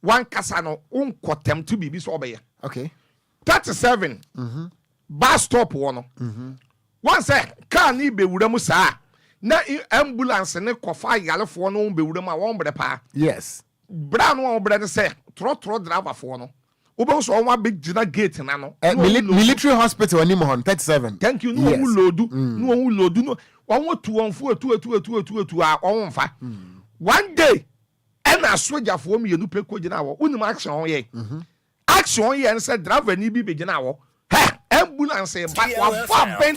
wankasa no wonkɔtɛm to biribi sɛ ɔbɛyɛ. Okay. 37 bus stop wɔ no wɔn sɛ car ne bɛwura mu saa na ambulance ne kɔfa yalefoɔ no bɛwura mu a wɔn brɛ paa. Yes. bra no wɔn brɛ ne sɛ trɔtrɔ driverfoɔ no wobɛn so wɔn abɛgyina gate na no. Military hospital anim hɔ 37. Thank you. No wɔn loadu no wɔn loadu no wɔn tu wɔn fu etu a wɔn fa. One day ɛna asogyafoɔ mmienu pɛ kɔ gyina hɔ wonim action wɔn yɛ. Action yɛn sɛ driver ni bi bɛgyina hɔ ambulance ba wabɔ abɛn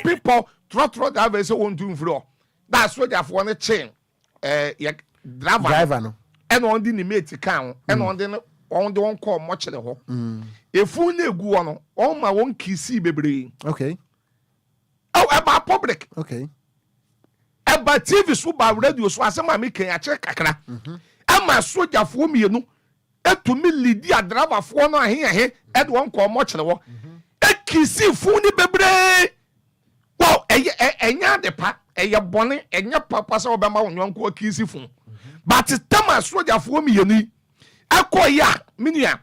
people trɔtrɔ driver sɛ wɔn tu nfiri hɔ na asogyafoɔ no chain yɛ driver no ɛna wɔn de ne mate kan ho ɛna wɔn de wɔn kɔɔ mɔkyerɛ hɔ efu na egu hɔ no wɔn ma wɔn kisi bebree. Okay. Ɛba public. Okay. Ɛba TV so ba radio so asɛm a mi kɛn akyerɛ kakra ɛma asogyafoɔ mmienu etumi lidi a driverfoɔ no aheahe ɛde wɔn kɔɔ mɔkyerɛ hɔ ekisi fu ni bebree wɔn ɛnyɛ adepa ɛyɛ bɔne ɛnyɛ papa sɛ ɔbɛma wɔn nyɔnko kisi fu. But tama asogyafoɔ mmienu akɔ ya minia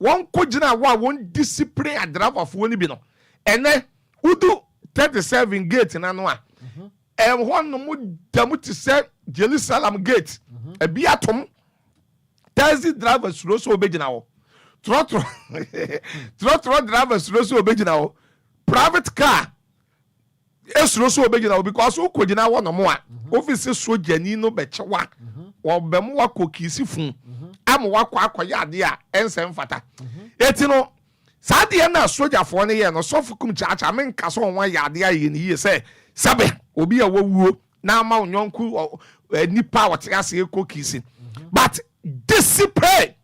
wɔn kɔ gyina hɔ a wɔn discipline a driverfoɔ ni bi no ɛnɛ udu 37 gate na no a hɔ nom damu te sɛ Jerusalem gate ebi atom taxi driver suro so obegyina hɔ trɔtrɔ driver suro so obegyina hɔ private car esuro so obegyina hɔ because okɔ gyina hɔ nom a office sojani no bɛkyewa wɔbɛm wakɔ kisi fun ama wakɔ akɔyɛ ade a ɛnsɛ mfata eti no saa deɛ na asogyafoɔ no yɛ no sɔfo kum kyakya menka sɛ wɔn ayɛ ade ayɛ ne yie sɛ sɛbɛ obi a wawuo na ama nyɔnko nipa a wɔte ase kɔ kisi but discipline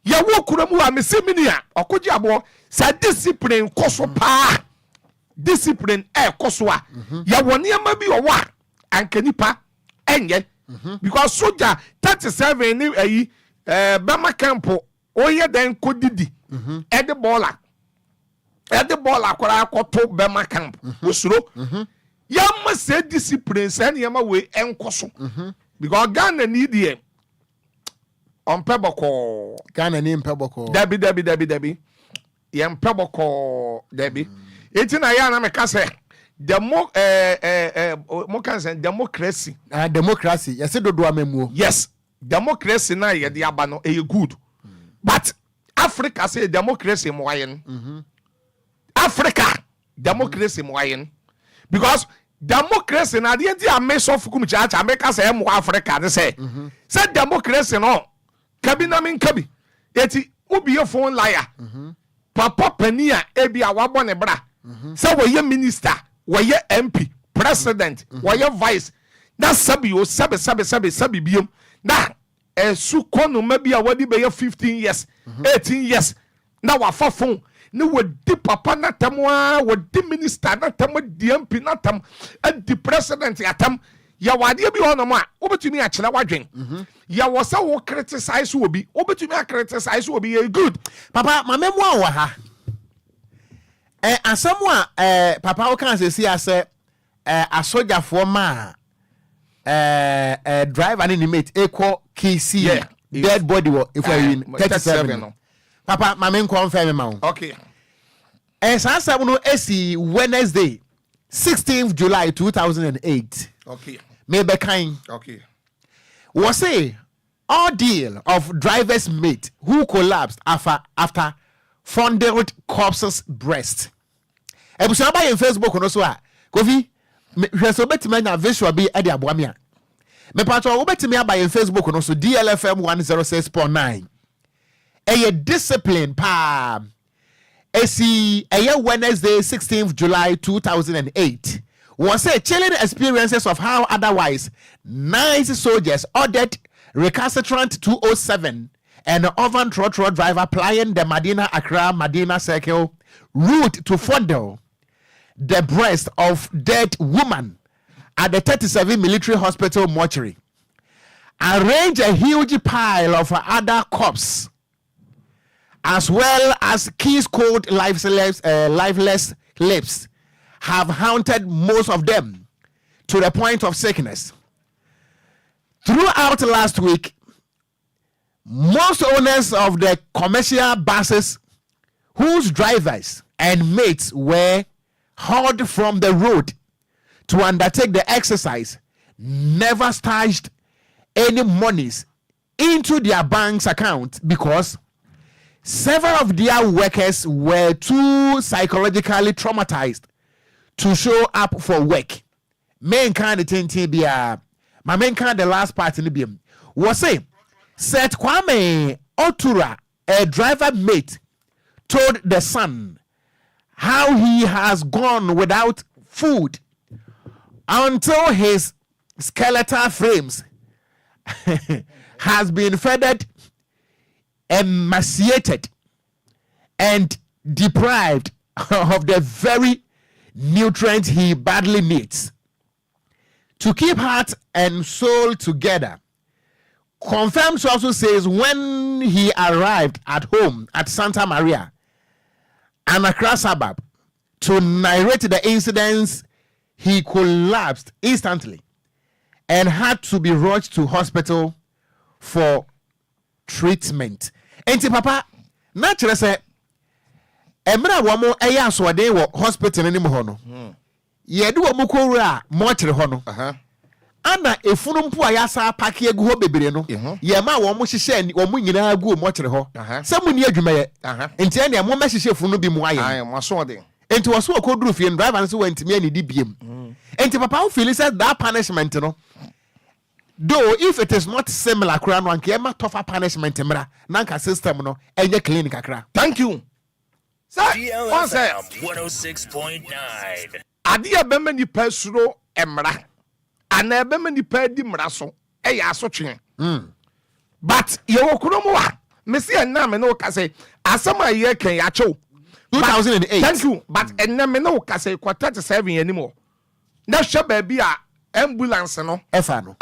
yɛwɔ kura mu a mesemini a Okogyeabour sɛ discipline kɔ so paa discipline ɛkɔ so a yɛwɔ nneɛma bi wɔ a anka nipa ɛnyɛ because soja 37 ni ayi bɛma campo oyɛ den kodidi ɛde bɔɔla akɔra akɔto bɛma camp osuro yɛma sɛ discipline sɛ nneɛma wei ɛnkɔ so because Ghana ni deɛ ɔmpɛ bɔkɔɔ Ghana ni mpɛ bɔkɔɔ dabi yɛmpɛ bɔkɔɔ dabi eti na yɛ na meka sɛ democracy yes dodo amamuo yes democracy na yɛde aba no ɛyɛ good but Africa say democracy mo ayen Africa democracy mo ayen because democracy na dey a mess of kum chacha make say mo Africa dey say democracy no kabi na min kabi eti obi ye phone liar papa pania ebi a wabɔ ne bra say we ye minister we ye MP president we ye vice na sabi o sabi biom na su kono mabi a wadi be 15 years 18 years na wafa phone ni wadi papa na tamwa wadi minister na tam di MP na tam di president atam ya wade bi hono ma obetumi a kyerɛ wadwen ya wo sɛ wo criticize obi obetumi a criticize obi ye good papa mamemu a wa ha asɛm a papa wo kan sɛ si asɛ asogyafoɔ ma driver and mate equal KC dead body if I win 37 papa mamen confirm ma okay sansa no esi Wednesday 16th July 2008 okay maybe kind okay was a ordeal of driver's mate who collapsed after fondled corpse's breast ebusuaba in Facebook no so a kofi hweso betima na visual bi e de aboa me a Me patro obetimi aba in Facebook no so DLFM 106.9. A discipline pa. AC Wednesday 16th July 2008. Was a chilling experiences of how otherwise nice soldiers ordered recalcitrant 207 and the oven trot driver plying the Medina circle route to fondle the breast of dead woman at the 37 military hospital mortuary. Arrange a huge pile of other corpses as well as keys cold lifeless lips have haunted most of them to the point of sickness. Throughout last week, most owners of the commercial buses whose drivers and mates were hauled from the road to undertake the exercise never stashed any monies into their bank's account because several of their workers were too psychologically traumatized to show up for work. Main kind of thing be my main kind the last part in the BM was say Seth Kwame Otura, a driver mate, told the Sun how he has gone without food until his skeletal frames has been fed, emaciated, and deprived of the very nutrients he badly needs to keep heart and soul together. Confirmed also says when he arrived at home at Santa Maria, an Accra suburb, to narrate the incidents, he collapsed instantly and had to be rushed to hospital for treatment. Enti papa, naturally say, emra wamo eya aswade wo hospital ni mo no. Yedu wo mukowura mortuary ho no. Ana efunu mpo ayasa pake egu ho bebere no. Ye ma wo mo hihye wo mo nyina agu mortuary ho. Se mu ni adwuma ye. Enti ene mo mahihye efunu bi mu aye. Aye, mo so de. Enti wo so okoduru fie driver nso wantimi ani di biem. Enti papa wo feel say that punishment no. Though if it is not similar kura no anke ma tougher punishment mra nanka system no enye clinic akra. Thank you. DLFM 106.9. Adia bema ni pesuro emra. Ana bema ni pedi mra so eya asotwe. But ye wokuro mo wa. Me se na me no ka say asama ye kan ya chew 2008. Thank you. But enna me no ka say kwa 37 animo. Na hwe ba bi a ambulance no efa no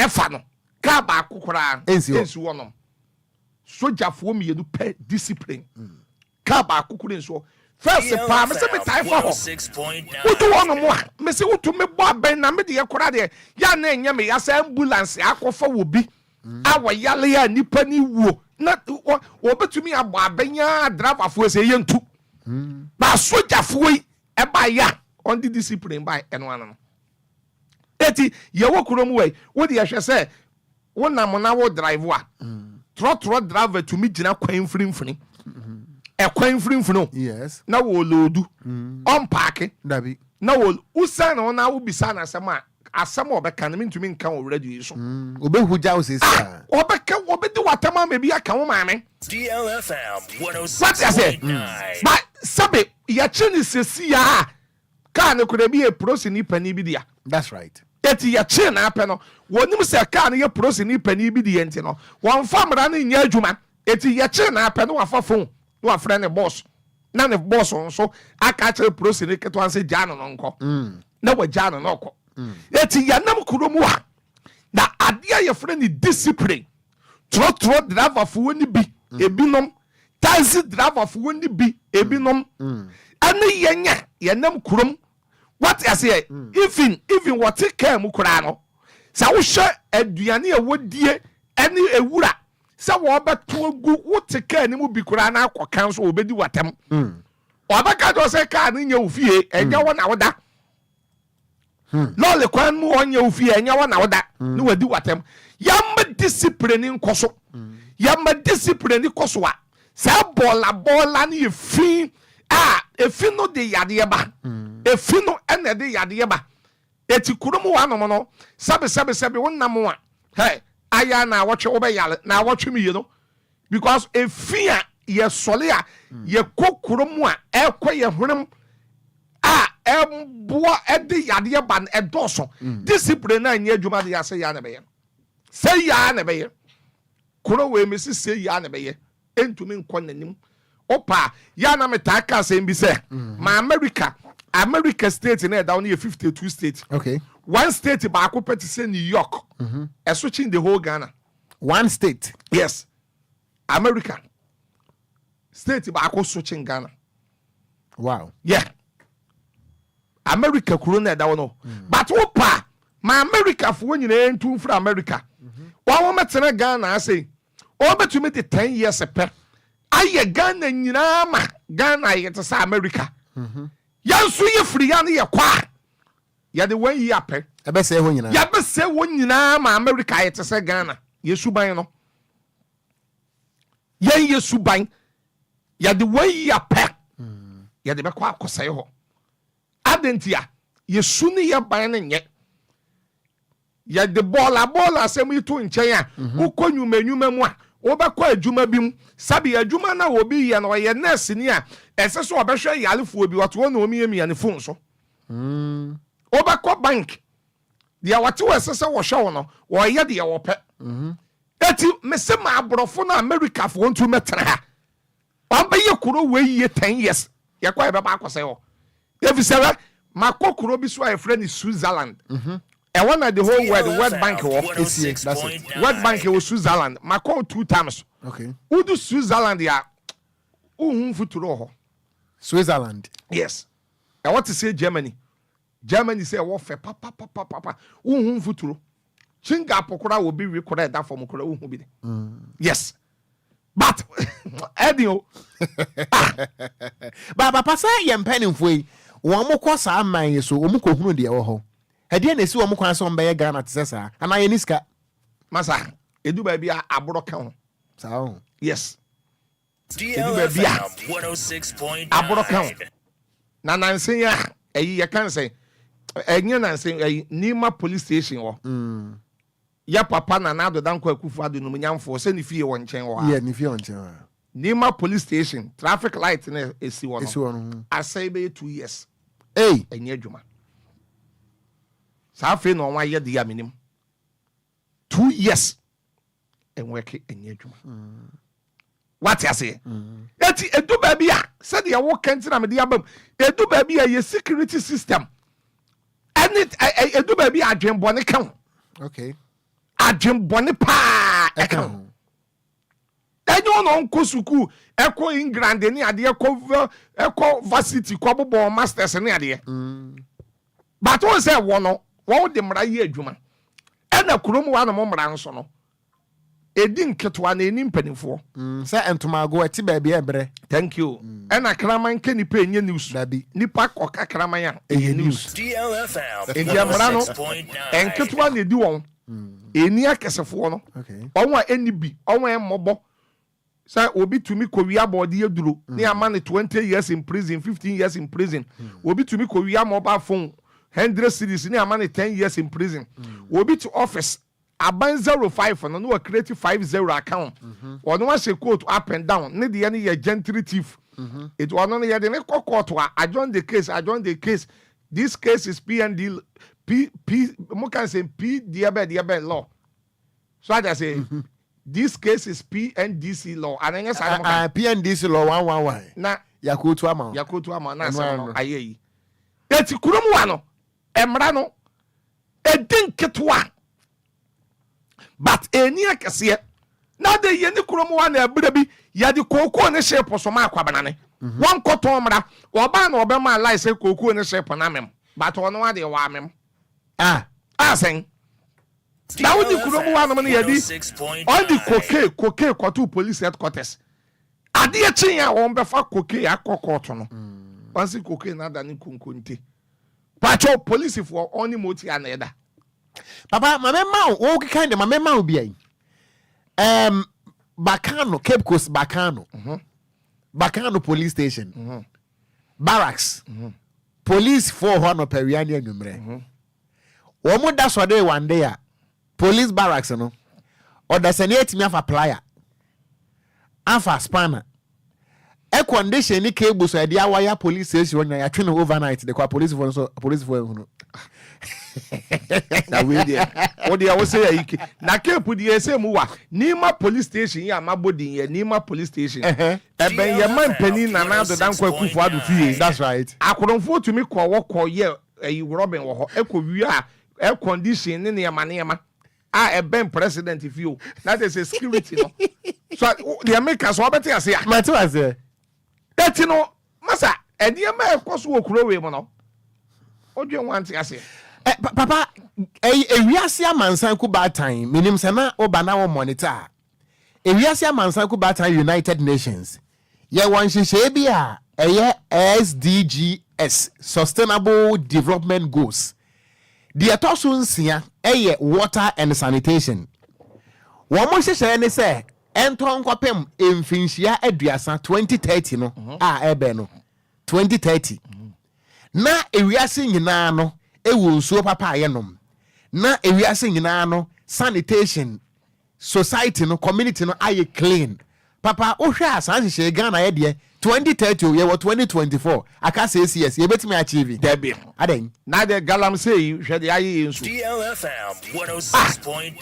ka ba akukura ensi wono sojafo mi yedu pe discipline ka ba akukura enso first pa me se me tai fa ho utu wono mo me se utu me bo aben na me de yakura de ya na enya me ya sa ambulance akofa wo bi awo yale ya nipa ni wuo na wo betumi abo abenya driver fo se yentu ba sojafo yi e ba ya on the discipline by eno ano eti ye wo kurom we wo de hwe se wo na mo na wo drive a trot driver to me gina kwan frimfrim kwan frimfrim yes na wo lodu on park dabi na wo usa na na wo bisa na asem obeka na mentumi nka wo radio so obehuja wo sesa obeka obedi watama me bi aka wo maame DLFM 106.9 but sabe ya chini sesi ya ka ne kure bi e prosini pani bi dia. That's right. Eti ya chi na apɛ no wonim se ka ne ye prosini pani bi di enti no won famra ne nya adwuma eti ya chi na apɛ no wafa phone no afrɛ ne boss na ne boss nso aka kire prosini keto anse gya no nko na wa gya no nko eti ya nam kuro mu wa na adia ye frɛ ni discipline tro driver fo ni bi ebinom taxi driver fo ni bi ebinom ane yenya ye nam kurom. What I say, even what take care mukurano. Sa wo hwe aduane a wodie ene ewura. Sa wo beto gu wo take care ni mu bi kurana akokan so obedi watam. Obaka do say car ni nya ofie enya wo na woda. Lole kwan mu onya ofie enya wo na woda. Ni wadi watam. Yamba discipline nkoso. Yamba discipline koso a. Sa bola ni efi efi no de yade ba. Efi no ene de yade ba. Eti kurum wa no no sabe wonnam wa hey aya na watch obe yale na watch me you know because a fear ye solia ye kokoro mu a ekwa ye hwenem a emboa ede yade ban edoso discipline na nya adwuma de ase ya na be ye say ya na be ye koro we me say ya na be ye entumi nkɔ nanim opa ya na metaka say bi say ma America state na down here 52 states. Okay. One state ba ko peti say New York. Switching the whole Ghana. One state. Yes. America. State ba ko switching Ghana. Wow. Yeah. America kuro na down no. But opa ma America fo nyina entu fra America. Wa wo metena Ghana say o betumi de 10 years pe. Aye Ghana nyina ma Ghana yete sa America. Yansu ye free ya ye kwa ya de 1 year pe ebe se ho nyina ya be se wo nyina ma America yete se Ghana yesu ban no ye yesu ban ya de 1 year pe ya de be kwa akosai ho adentia yesu ni ye ban ne nye ya de bola asem itu nchen a ukonyuma mu a obekwa adwuma bi mu sabi adwuma na obi ye na oye nurse ni a ese so obehwe yalefo bi wato na omi emi ne phone so obekwa bank dia wate wese se wo hwe wo no wo ye de wo pe eti mese ma abrofo na America fo ntu metra ha oba ye kuro we ye 10 years ye kwa be ba akose ho efisere makokuro bi so a friend in Switzerland I want the whole World Bank that's it. World Bank was Switzerland. My call 2 times. Okay. Who do Switzerland ya? Futuro. Switzerland. Yes. I want to say Germany. Germany say warfare. Papa. Futuro. Singapore will be recorded that for Mukura. Yes. But Edio. But Papa say yem penny fwe. One more course I man so umuko hunu de wo. Hede na esi wo mukwan so mbe Ghana tsesa ana ye niska masa edu ba bia aboro ka ho sa yes DLFM 106.9 aboro ka ho na nansen ya eyi ye kan say enye nansen eyi Nima police station wo ya papa na nado danko akufu ado no nyamfo se ni fie wo nchen wo yeah ni fie wo nchen Nima police station traffic light na esi wo no asai be 2 years enye adwuma Safi no one year the minimum 2 years and work in your juma. What I say? Eti edu baby a said the walk can't me the album. Edu baby a security system. And it edu baby a dream bonnet count. Okay. A dream bonnet pa account. Then you know Kosuku, Echo England, any idea, Echo Varsity, Quabo Masters, any idea. But what say one? What the mra adwuma ena kurom wa na mo mra nso no edi nketwa na eni mpanifo say entomago ati ba bia ebre thank you ena kraman ke nipa enye news nipa koka kraman ya enye news DLFM enye mra no enketwa na edi won eni akesefo no onwa eni bi onwa emmobo say obi tumi kowia body eduro ni ama ne 20 years in prison 15 years in prison obi tumi kowia mobile phone 100 cities ni amani 10 years in prison. Will be to office aban 05 no no create 50 account. Or no one say quote up and down. Need the any gentry thief. It was no ya the court. I joined the case. This case is PND P mo can say P diabe law. So I just say this case is PNDC law. And then PNDC law 111. Na Yakutu ama na say ayeyi. Eti kurom wa no emra no edin ketwa but eni akese na de ye ni kurom wa na ebra bi ya de kokoo ne shape so ma akwabana ne won koto mra oba na obema lai say kokoo ne shape na mem but ono wa de wa mem sen na woni kurom wa no ne ya di on the cocaine koto police headquarters ade e chen ya won befa cocaine akokoto no once cocaine na da ni kunkunte pacho police for only moti aneda papa mamema o kind of mamema obi ai Bacano Cape Coast Bacano Bacano police station barracks police for one of Periani numre wo mo da so dey one day a police barracks no or the senate me afa plier afa spanner a condition ni cable so dia wire police station when ya twin overnight the police for na we there what dey say yiki na kepu dey say mu wa Nima police station ya mabodin ya Nima police station eben ye man pani na na do dan kwa kufu adu fie. That's right. Akoronfo tumi ko wo ye Robin wo ho ekowi a air condition ne yama eben president fie that is a security no so the Americans wo beti ase ya mati ase eti no masa edi ma ekoso wo kuro we mo no odwe wanti ase. Papa, ewiase amansan ku batan minim sema oba na wo monitor. Ewiase amansan ku batan United Nations. Ye wan hihye bia eye SDGs, Sustainable Development Goals. The atoso nsia eye water and sanitation. Wo mo hihye ne se enton kopem emfinhia aduasa 2030 no ebe no 2030. Na ewiase nyina no ewu nsuo papa ayenom na ewiase nyina no sanitation society no community no aye clean papa ohwe asanhye Ghana ye de 2030 ye 2024 aka say yes ye betimi achieve debi aden na de galam say hwe de aye nsuo DLFM 106.9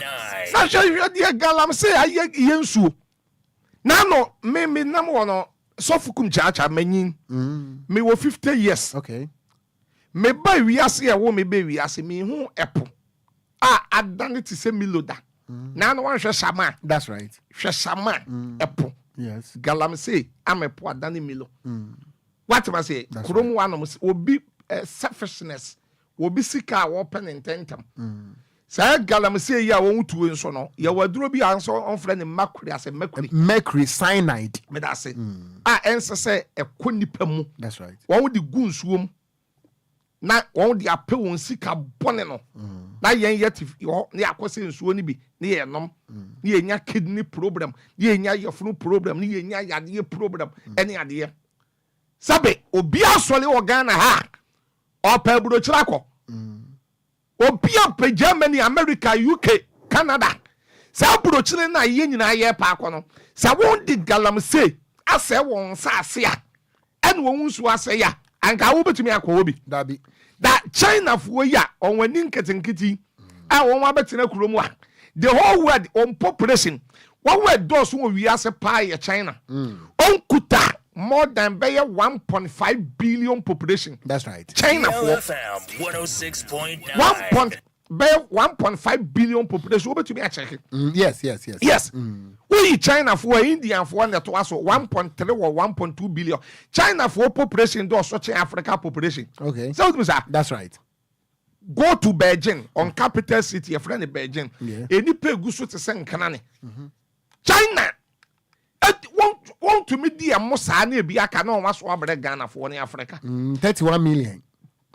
na hwe de galam say aye nsuo na no me nam wono sofukum chacha manyin me wo 50 years. Okay. Me ba wiase e wo me ba wiase me hu epo adane ti se miloda na no wan hwe shama. That's right. Hwe shama epo. Yes. Galam say amepo adane milo. What am I say? Krom wanom obi selfishness obi sika wo pen intentam. Say galam say ya won tuwe nso no ya waduro bi anso on frɛ ne mercury as mercury cyanide me da say ense say ekonipa mu. That's right. Won di gu nsuom na won di ape won sika bone no na yen yeti ho na yakose nsuo ni bi na ye nom na ye nya kidney problem na ye nya yefunu problem na ye nya yade problem ene ade sabe obi asole wo Ghana ha opa buro chirako obi apa Germany America UK Canada sa buro chire na ye nyina ye pa akono sa won di galam say ase won sa ase a ene won nsuo ase ya anka wo betumi akọ obi dabi that China for ya on wani nketenketi a won wa betena kurom a the whole world on population what word does won wi ase pa ya China on kuta more than 1.5 billion population. That's right. China for 106.9 1.5 billion population what betumi a check. Yes. We China for India for that was 1.3 or 1.2 billion. China for population do such Africa population. Okay. So that's right. Go to Beijing on capital city, a friend in Beijing. Yeah. Any pay gusu to send Kanani. China want to meet the Mosani Biaka no was over Ghana for any Africa. 31 million.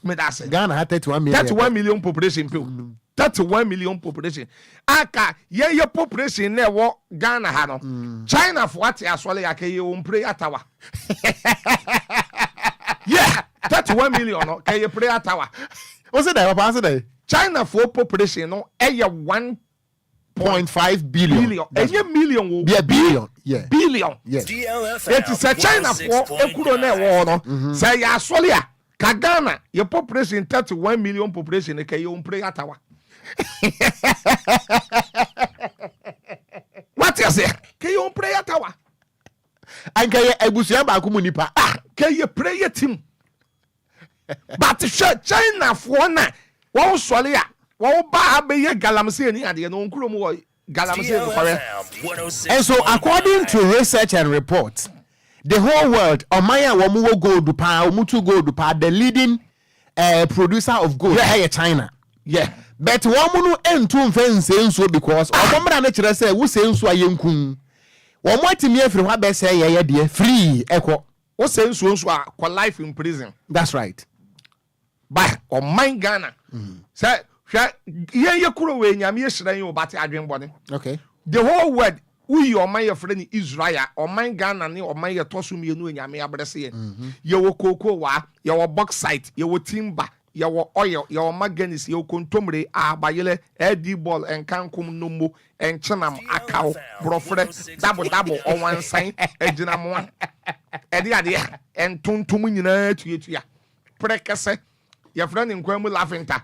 Ghana had 31 million. 31 million population people. 31 million population. Aka ye population ne wo Ghana ha no. China for what asole aka ye on prayer tower. Yeah, 31 million no ka ye prayer tower. What's it there? What's it there? China for population no e 1.5 billion. Enye million wo. Yeah, billion. Yeah. Billion. Yes. DLFM It is a China for ekuro ne wo no. Say ya asole a ka Ghana your population 31 million population ka ye on prayer tower. What you say? Can you prayer tower? And can you ebusia ba ku munipa? Can you prayer team? But China for na won sole a won ba be ye galamse ni ade no nkuro mu galamse no kware. And so according to research and reports, the whole world omaya wo mu gold pa omutu gold pa the leading producer of gold here China. Yeah. But woman entu mfense nsuo because omomra na kire say wo se nsuo ayenkun wo motimi afiri hwa be say ye de free eko wo se nsuo a kwa life in prison. That's right. By on my Ghana say ye kuro we nyame ye hira ye obate adwenbone. Okay. The whole world we on my friend Israel on my Ghana ni on my tosu mienu nyame abrese ye wo koko wa ye wo bauxite ye wo timber yawo oil yawo maganis yawo kontomre abayele edi ball enkankum nombo enchenam akaw brofre double owansan ejinamwa edi ade entuntum nyina tuetua prekese your friend in Kwemu Lafinta.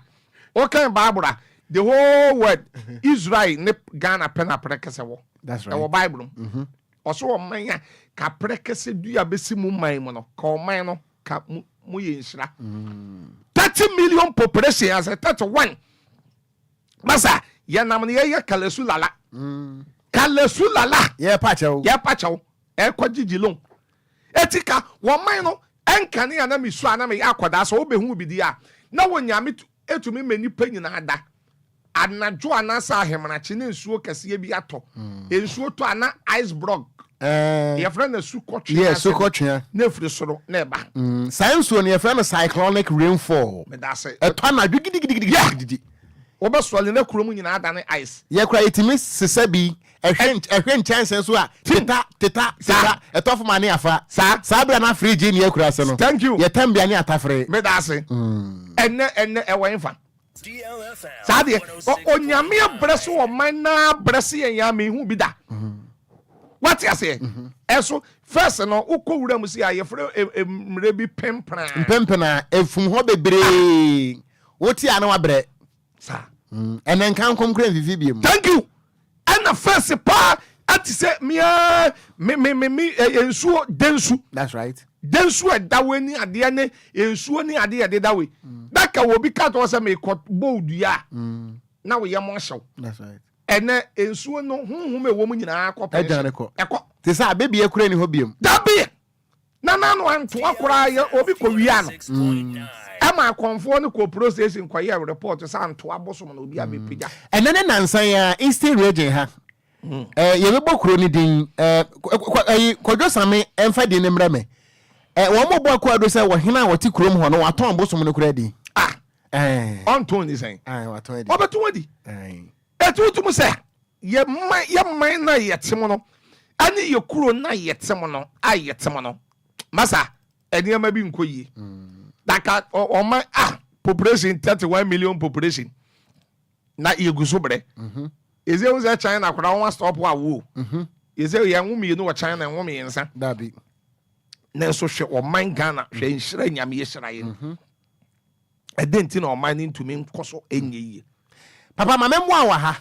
Okay, Barbara. The whole word Israel ne Ghana pena prekese. That's right. Our Bible. Also, manya ka prekese du ya besi mu maimono. Ka omaino ka mu yenshira. 30 million population as a 31. Masa ya namne ya kalesu lala. Kalesu lala. Yeah, pacho. Yeah, pacho. E kwa jijilon. Etika wo maino enkane ana misu ana me akoda so obehu bidi a na wonyame etumi mani panyina ada anajo anasa ahemrache ne nsuo kase bi ato ensuo to ana ice block your friend na sukotwe yeah sukotwe na firi soro na eba science one your friend cyclonic rainfall me da say eto na gidigidi obesole na kurom nyina ada ne ice ye kra itimi sesa bi ehwe chance so a teta eto fo mane afa sa bra na fridge ni akura se no thank you ye tambia ni atafre me da say enne ewenfa DLFM. Sadie onyame abrese o man na abrese ya me hu bi da what you say eso first no ukowura mu si ayefre mre bi pempena efum ho bebre woti ane wabre sa enen kan komkran vivi biem thank you and the first pa ati say me ensuo densu that's right densu edawe ni ade ne ensuo ni ade dawe daka wo bi ka to say me bold ya na wo yemo hyew that's right ene ensuo no honhom ewo mu nyina akọ eko te say abebi ekura ni ho biem dabe na no anto akora ya obi ko wia no ama konfo ne ko process Enquire report say anto abosom na obi abepija ene ne nansan ya Eastern region ha ye bebo kuro ni din kodwo same emfa din ne mreme wo mo bo akwa do say wo hena woti kurom ho no waton bosom no kura di onton ni sen waton di obeto wadi etutum say ye man na yetem no ani ye kuro na yetem no ayetem no masa eniama bi nkoyi daka o man population 31 million population na yeguso bre is it was China kwara one stop wa wo is it ya nwumi no wa China nwumi yensa dabi na so hwe o man Ghana hwe nhira nyame yeshira ye edenti na o man ntumi nkoso enye yi papa mamemo awa ha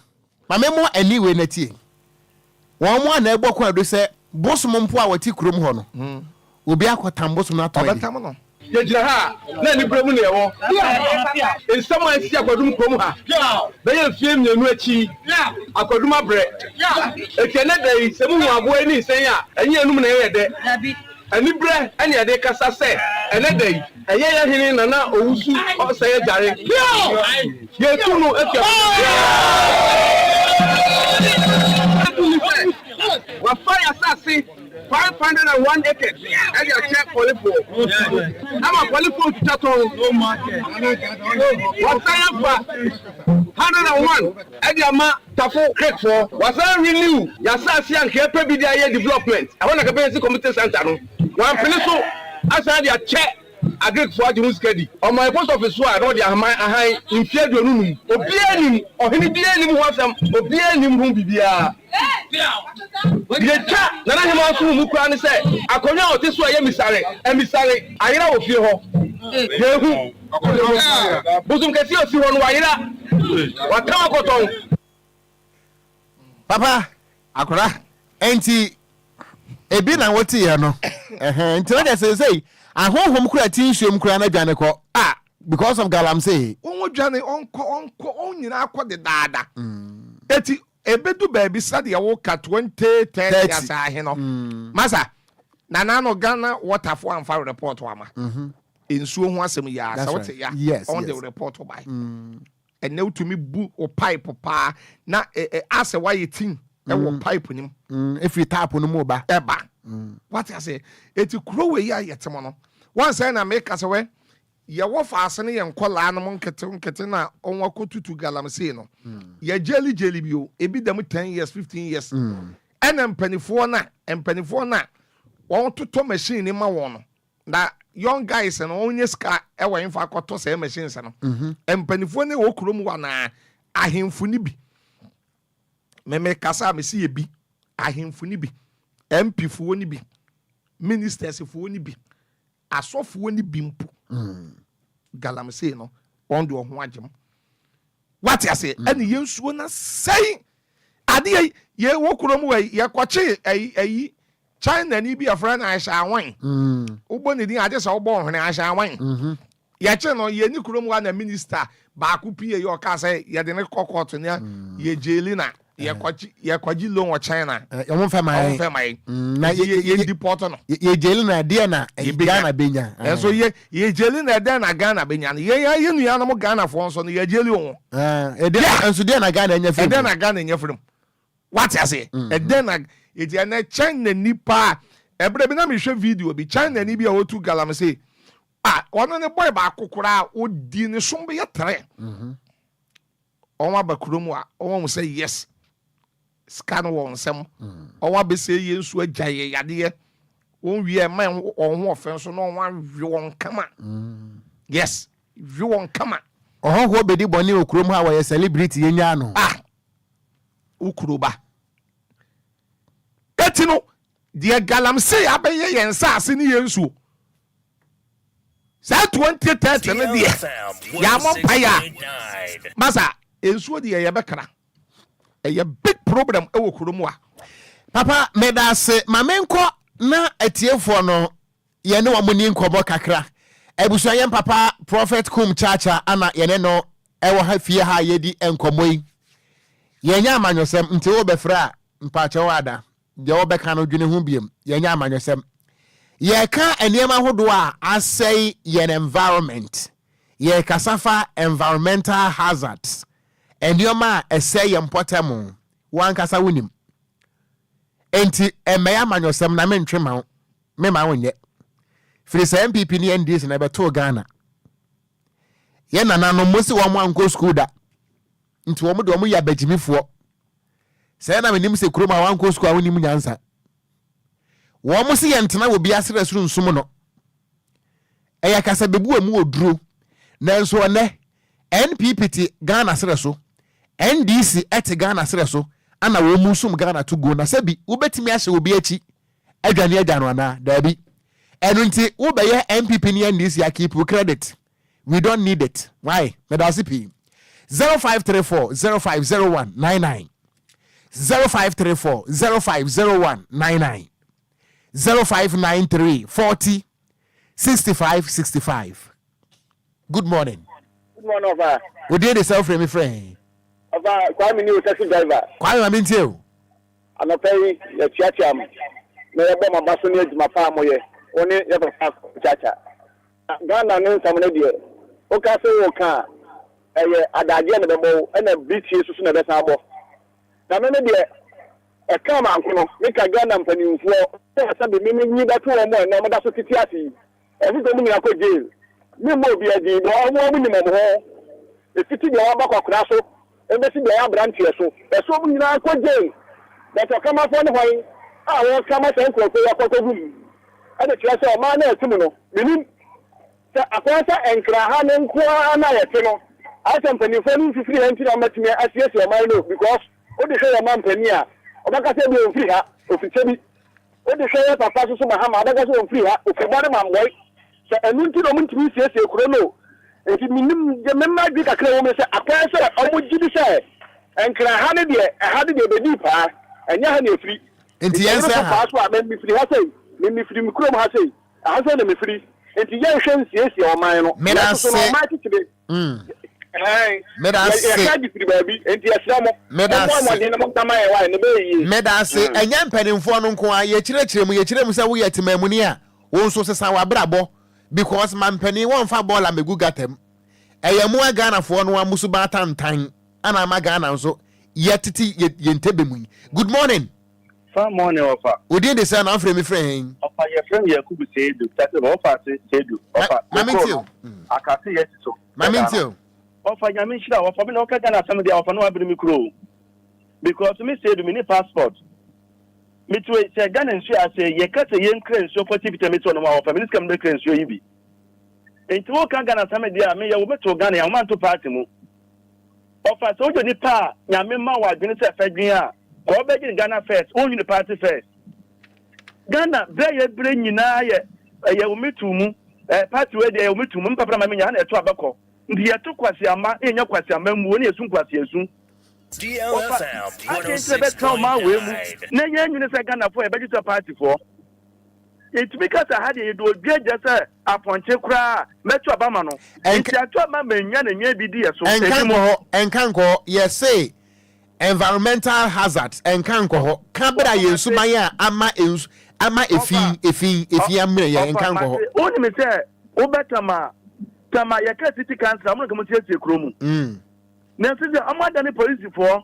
mamemo anyway na tie won mo na egbokwa do se bosom mpo a wati kurom ho no obi akotam bosom na toy obetam no yejira ha na ni promu ne ewo ensamo ansi akwadum promu ha na ye fie mienu achi akwadum abre ekene dai semu hu abo ani sen a enye enum na ye de ani bre ani ade kasa se ene dai eye ye hini nana owusu o se ye jare ye tunu etia wa fire sasi 501 acres. And you check Polipo. I'm a Polipo to Tato. What's that? 101. And your ma Tafo Creek for. Was I renew? Yasasi and Kepebidia development. I want to go to the committee center. One pencil. I said, you check. I get for you skedi. On my post office, I know they are my high in fear to room. Obianim or any bianim was some Obianim room bibia. The chat, Nana Himasu Mukran said, I come out this way, emissary, I know of you. Buzum Casio, see one Waira. What come Papa, Akura, Auntie, a bit and what you know. Until I say, I home kura tinshum kura na dwane ko because of galamsey won dwane onko nyina akọ de daada eti ebedu baabi sade ya wo ka 2030 asahe no masa na no Ghana waterfall amfa report wama ensuo ho asem ya sa wote ya on the report by and now to me bu o pipe pa na ase why tin e wo pipe nim if you tap no mo ba eba what I say eti kuro we ya yetemo no one say na make us we ye wo fa asene ye nkola no nkete na onwa kotutu galamsey no ye jelly bio ebi dem 10 years 15 years ena mpanifo na won toto machine ni ma won no na young guys and onye ska e wa infa akoto say machines no empanifo ne wo kurom wa na ahemfo ni bi me kasa me si bi ahemfo ni bi MP fo ni bi ministers fo ni bi asofo ni bi mpo galam say no on do ho agem what you say any yensuo na say ade ye wo kurom wa ye kwache ayi China ni bi afra na asha wan ubo ni din ade so ubo hwene asha wan ye che no ye ni kurom wa na minister ba ku pie ye o ka say ye de ne kokot ne ye jeli na ye kwaji lo wo China ye mo fa mai na ye deport no ye jeli na de na Ghana benya so ye jeli na de na Ghana benya ye nu ya no mo Ghana fo so no ye jeli wo e de enso de na Ghana nya frem de na Ghana nya frem what you say e de na eti na China nipa ebre bi na me hwe video bi China ni bi a wotu galam say ono ne boy ba kokora odi ne sombe ye tre onwa bakurom a onwa say yes scan won sem onwa be say ye nsu agyaye yade won wie man onho offense no onwa wi won kama yes wi won kama oho bedi boni okurom ha wa celebrity ye nya no ukuroba etino de galam say abeye yensa ase ni yensu sa 2030 ne de ya mo paya masa ensu de ye bekara a big problem e wo kuromu a papa medase mamenko na etiefo no ye ne wamoni nkobo kakra ebusuayen papa prophet kum chacha ana ye ne no e wo ha fie ha ye di enkomoyi ye nya amanyosem nti wo befra mpache wada de wo beka no dwene hu biem ye nya amanyosem ye ka eniema hodo a asay ye environment ye kasafa environmental hazards enioma esay ye mpotamu wan kasa wunim enti emeya amanyosem na mentwe ma me ma wonye firi sa MPP ni NDS na beto Ghana ye nana no mosi wo mo anko school da nti wo mo do mo ya bagimifo say na menim se kuroma wanko school a wonim nyansa wo mo se yentena wo bia sere suru nsum no eya kasa bebu amu oduro nanso ne NPPT Ghana sere so NDC et Ghana sere so ana wo mu sum Ghana to go na sabi wo betimi ahye obi achi adwane adano na dabi enu nti wo be ye MPP ni NDC ya keep credit we don't need it why medasipi 0534-050199 0534-050199 0593-40-6565. Good morning. Good morning, Oba. We did the self-frame friend. Oba, Kwame ni taxi driver. Kwame Amintiu. I'm a pay the chacham. Me ebo mabasoni ejuma pa moye. Oni yeba chacha. Ghana no samone die. O ka se wo ka adaje na bebo na BT susu na besa abo. Na me de e ka ma nkono me ka Ghana mpanimfo asa be me nyi da to wo mo na mo da so titi ase e fi to mu ni akọ jail me mo bi adi no mo mu ni mo ho e fiti de wa ba kwakura so e be si de ya branch so e so mu ni akọ jail da to kama fo ni hoyi a wo kama sen ko ko ya ko gum e de tira se o ma na etumu no minim se akwasa enkra ha ne nko na ye te no asa mpanimfo ni fifiri ha ntira matime asiesi o ma no because o de show man pania o baka se bi o free ha o fi chebi o de show papa so mahama o baka se o free ha o fi body man boy se enu nti no mutimi siesie kuro no enti minim je memma bi kakra wo me se akwa se o mo gidi se enkra ha ne de ha de be di pa enya ha ne free enti yen se ha so a me free ha se me free mi kuro mo ha se ha se na me free enti yen hwe siesie o man no me da se medase enya mpanimfo no nko a ye kirekiremu se wo yetemamuni a wo nso sesa wa brabo because man pani won fa ball amegu gatem eyemu Ghana fo no amusu ba tantan ana ma Ghana nso yetiti yentebemu. Good morning. Good morning, Ofa. We did the same after me friend. Ofa, your friend Yakubu said, "That's Ofa said you." Ofa, Mamintiu. I can see yes so. Mamintiu. Ofa, Yamin shira. Ofa, me no kaka na some dey. Ofa no abiri mi kuro. Because me say do me need passport. me to say Ghanaian I say ye cut a young crane so for TV to no more feminist can make crane so yibi. Into what can Ghana some idea me you to Ghana I want to party mu. Offer so you ni pa ya me ma wa dwene se fadwin a ko be gi Ghana first, own the party first. Ghana very brain nyina ye umetu mu party we dey umetu mu papa ma me nya na eto abako. Ndi ye to kwase ama enya kwase ama mu woni esun kwase esun. DLFM 106.9. Na yen you say Ghana for e be to party for. It because I had do just aponche kra meto abama no. Nti ato ama menya na nya bi di so. Enkanko yes say environmental hazards enkanko ho kabra yensu maya ama efi amre ye enkanko ho. Oni me say obetama tama ye ka city council am no come tie kromu. Na say amada ne police for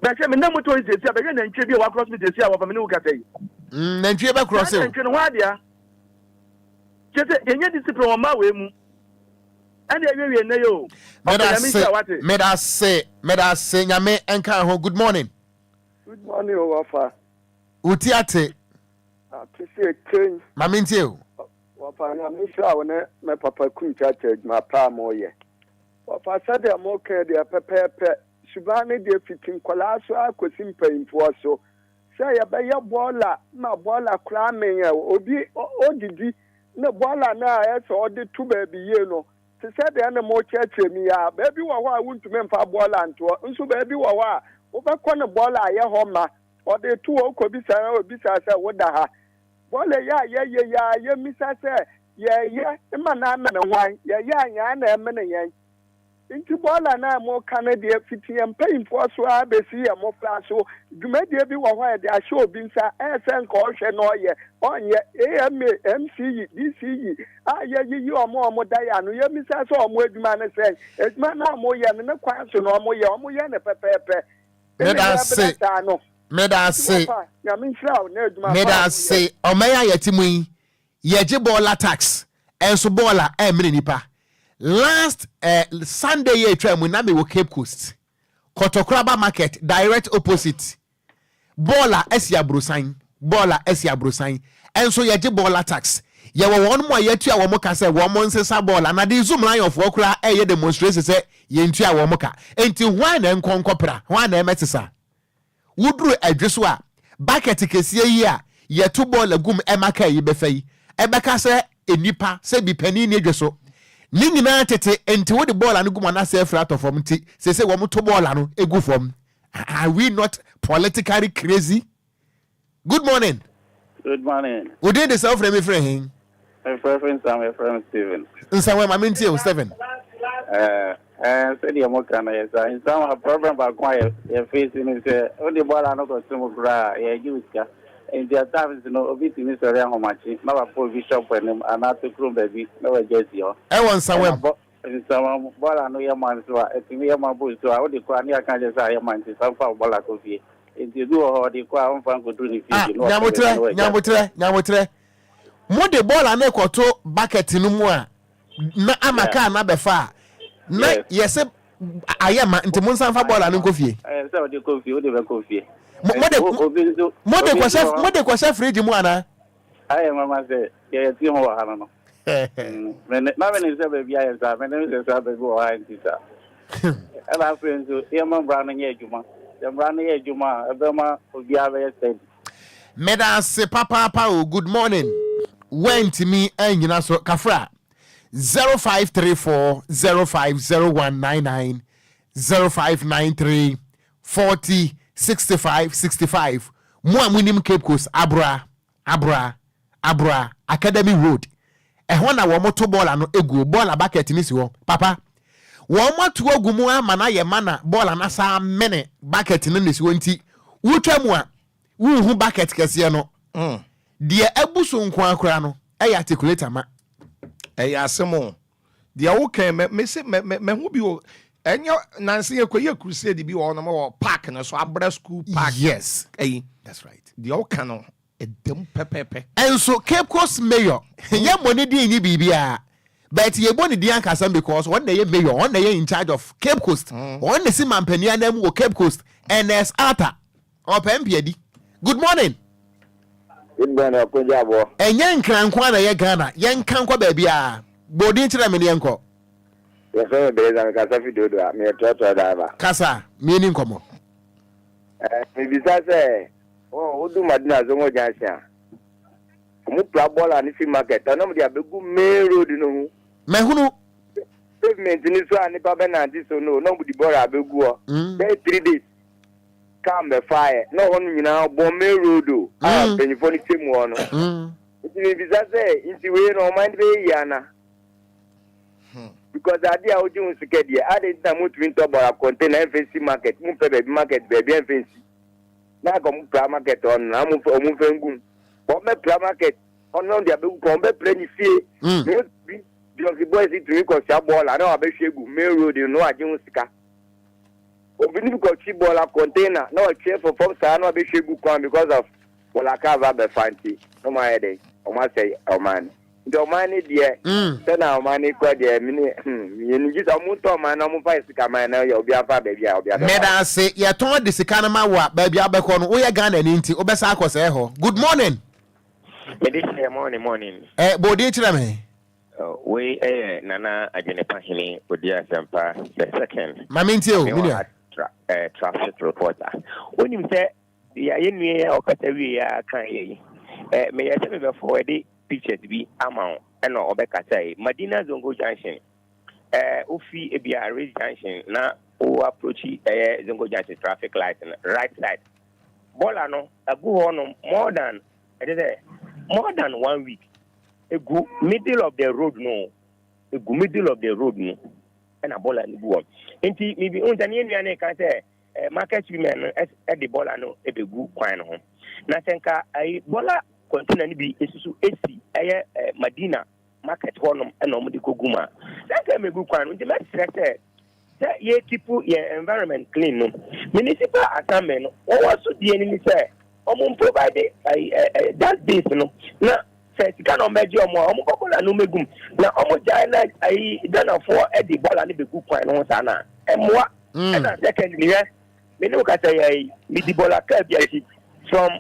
ba say me na moto is say ba ye na ntwe bi wa cross me say wa fa me no kata yi. Na ntwe ba cross. Na ntwe no wa dia. Chete yenye discipline o ma we mu. And we na yo. Me da say nyame enkan ho good morning. Good morning Wafa. Utiate. Appreciate change. Mama ntie. Wafa na me sha wo ne me papa kun chache ma pa mo ye. Wafa said am okay dey pepepe subane dey fitin kwala so akosi mpanyimfo so. Say ya be ya bola na bola kra men ya obi odidi na bola na eso odi tu ba bi ye no. Se said the animal church me ya baby wa wa wuntu me mfa bola nto nso baby wa wa wo be ko ne bola ye ho ma o de tu o ko bi sa se wo da ha bola ya ye misa se ye ma na me hwan ye anya na me ne yen nti bola na mo kan de fiti em payimfo so a be si ye mo fra so dwumadie bi wa hwa de a show bi nsa e se nka o hwe no ye onye AMA MCE DCE ye omo daya no ye misa so omo adwuma ne se adwuma na mo ye ne kwan so no omo ye ne pepepe me da say omaya yetimu ye je bola tax enso bola e mini nipa last Sunday ye twam na me wo Cape Coast Kotokraba market direct opposite bola esia brosan enso ye je bola tax ye wo won mo ye tua wo mo ka se wo mo nsesa bola na de zoom line of okra ye demonstrate se ye ntua wo mo ka enti hwan na nkonkopra hwan na emetesa wudru adweso a bucket kesie yi a ye to bola gum emaka yi befai ebeka se enipa se bi pani ni adweso ni nyina tete enti wo de bola no gum na se fra to form ti se wo mo to bola no egu form. Are we not politically crazy? Good morning. Good morning. Would you self name friend? My friend Steven. Nsawe ma minti o Steven. Said you mo kana yesa. In some problem ba kwa ye facing is only bola no go sumo gra ye juiska. In the times no obiti ni sori ahomachi. Na ba po bishop enem anato krum baby. Na we get yo. E won sawe. In some bola no ye man so etimi ye man bo so a odi kwa ni aka je sa ye man ti some fa bola ko fie. Enti du ho di kwa on fan ko du ni fie no. Nyamotre. Mo de bola na ekoto bucket no mu a na amaka na befa na yese ayema nti mo nsan fa bola no ko fie. Se odi ko fie odi be ko fie. Mo de ko chef fridge mu ana. Mama say ye ti ho wa hana no. Na me se be bia ye sa me ne se sa be go ha nti sa. Ela friend so ye man bra na ye adwuma. Ye bra na ye adwuma e be ma Obia be steady. Meda se papa o good morning. Went me enyina so kafra 0534 050199 0593 40 65 mo amunim Cape Coast Abra Academy Road ehon na wo moto bola no egu bola bucket ni si wo papa wo moto agumu ama na ye mana bola na sa mene bucket ni si wo nti wutwamu a wuhu bucket kese no de abuso nko akora no e articulator ma e asemo de wo kan me se me hu bi o enya nanse ye koye crusade bi wo no mo park na so abra school park. Yes, that's right. De wo kan no edem pepepe enso Cape Coast mayor ye money di ni bibia but ye boni di ankasa because one day mayor one day in charge of Cape Coast one day si mampania na mu Cape Coast NS Arthur opempiadi. Good morning. Good morning, Okogyeabour. Enye nkran na ye Ghana. Ye nkan kwa baabi a. Bodi nkyerɛ me ne yenko. Yes, sir, Beza, me kasa video do. Me toto driver. Kasa, me ni nkomo. Me bisa say, oh, odu madina zongo jansia. Omu pra bola ni fi market. Na mo dia begu main road no. Me hunu Pavement ni so ani pa be na anti so no. No mo di bola begu o. 3 days. Come be fire. No one nyina bo main road o. Ah, benifo ni temu o no. Me bisa say, inti we no mind be yana. Because the idea of doing security, I didn't know to into about a container FNC market, move baby market, baby FNC. Now come to market on, I'm moving. But my market, on the above, come plenty fee. The boys to me because ball, I know I bet you main road, you know, I don't see. Open because she ball a container, no a chair for folks, I know I bet you because of what I can't have fancy. No my headache, or must say, oh man. The money dear, then our money quite dear. You just a motor man, no more man. Now you'll be a baby. Meda say, you told this economy what baby Abacon, we are Ghanaian into Obesakos echo. Good morning. Morning. Bodi Chilame. We Nana Agenepa Hini, Obia Sampa, the second. Mamintio, traffic reporter. When you say, the Ayene or Kataria can may I tell you before picture to be amount and Obeka say Madina Zongo Junction Ufi Obia Ridge Junction na o approach Zongo Junction traffic light and right side Bolano a go on more than 1 week a go middle of the road no and a bola ni go enti maybe on tani can say market women at the bolano e be go kwan ho na senka ai bola container ni bi esusu esi Madina market honum and omudi koguma that time egu kwan nti me stress ye keep your environment clean no municipal assembly no also die ni say omo provide that base no na say sika no meji omo kokola no megum na omo jai na ai dana for edi bola ni begu kwan no sa na emwa na secondly me no ka say mi di bola ka bi from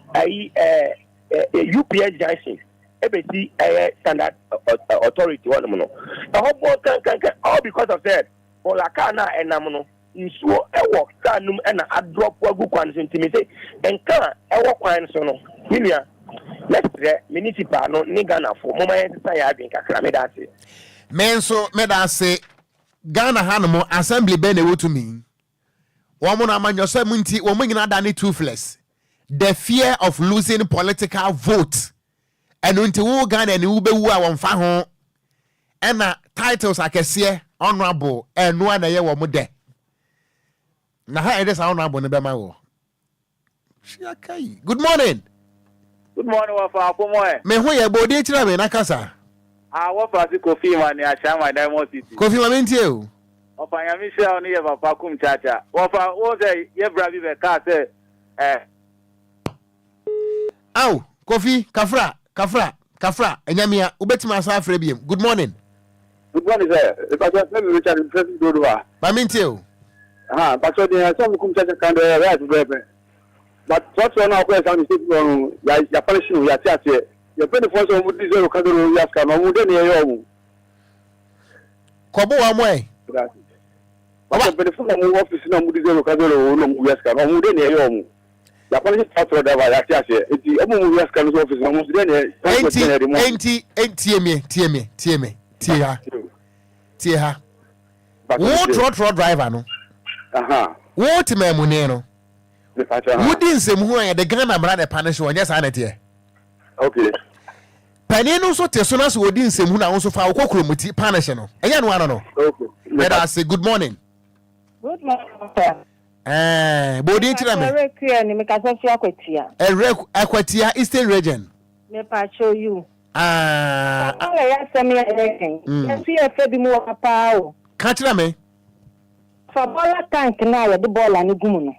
UPS Junction, ABC standard authority one mono. The whole can all because of that. For la kana and namono, you saw a walk canum and a drop what good ones into me say, and can a walk one sono. Milia, let's say municipal no nigana for moment say I think a cramedasi. Menso medase Ghana Hanamo Assembly Benewo to me. Womana man yourself munti woman dani toothless. The fear of losing political vote. And until we Ghana and ube wa wamfa ho. And titles I can see honorable and one a year wo de. Na ha it is honorable ne be ma wo. Good morning. Good morning, Wafa Apomoe. Me ho ye bodi chira me na kasa. Wafa si Kofi man ya chama Diamond City. Kofi ma mentie o. Wafa ya mi share oni ye papa kum chacha. Wafa wo say ye brabi be ka say Aw, Kofi, Kafra, Enyamia, ubetima asa afre biem. Good morning. Good morning, sir. The pastor said Richard in President Dodua. Mamintio. Pastor de some kum chacha kan de right brebe. But what one now question is on ya punishing ya tiache. You pay the force of what zero kadoro ya ska no mu de ne yo. Kobo wa moe. What pay the force of office no mu zero kadoro no mu ya ska no mu de ne yo. Ya police patrol driver ya tiache. Enti omo ya ska no office no mu de ne. Enti Tie ha. Wo tro driver no. Wo ti memu ne no. Wo di nsem hu an de Ghana mra de punish wo nya sa na tie. Okay. Pani no so te so na so wo di nsem hu na wo so fa wo kokromuti punish no. Enya no ano no. Okay. Let us say good morning. Good morning, sir. Bodi tira me. Erekia ni me kasa fi akwatia. Akwatia Eastern region. Me pa show you. Ala ya semi everything. Ya fi efe bi mu papa o. Ka tira me. For bola tank na ya de bola ni gumu no.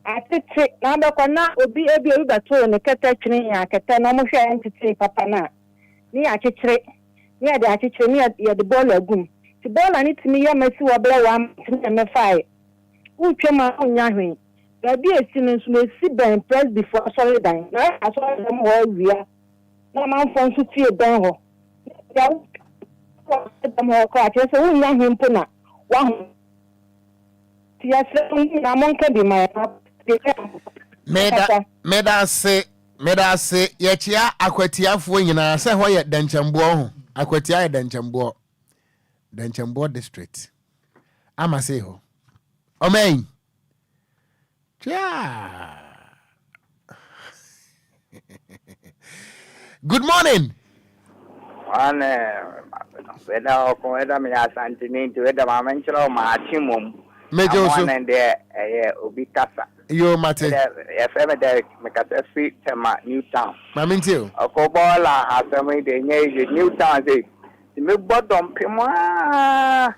Atete na be kwa na obi ebi bato ne kete twene ya kete na mo hwe entity papa na. Ni ya kekere. Ni ya de akekere ni ya de bola gum. Ti bola ni timi ya masi wo bla wa timi me fai. Utwe ma onya hwen. Baby is seen to see Ben press before sorry dying. I saw them all we are. No man from to see a banho. Them all crack. Yes, I will not him puna. One. Yes, I'm can be my Meda say yechia akwatiafo nyina se ho ye danchambo ho akwatia ye danchambo district ama say ho omen yeah. Good morning. Whether me asantini to whether my mention my chimum. Major so and there Obikasa. Yo mate. FM there make a street tema New Town. Maminti. Okobola asemi de nye New Town say. Me bottom pema.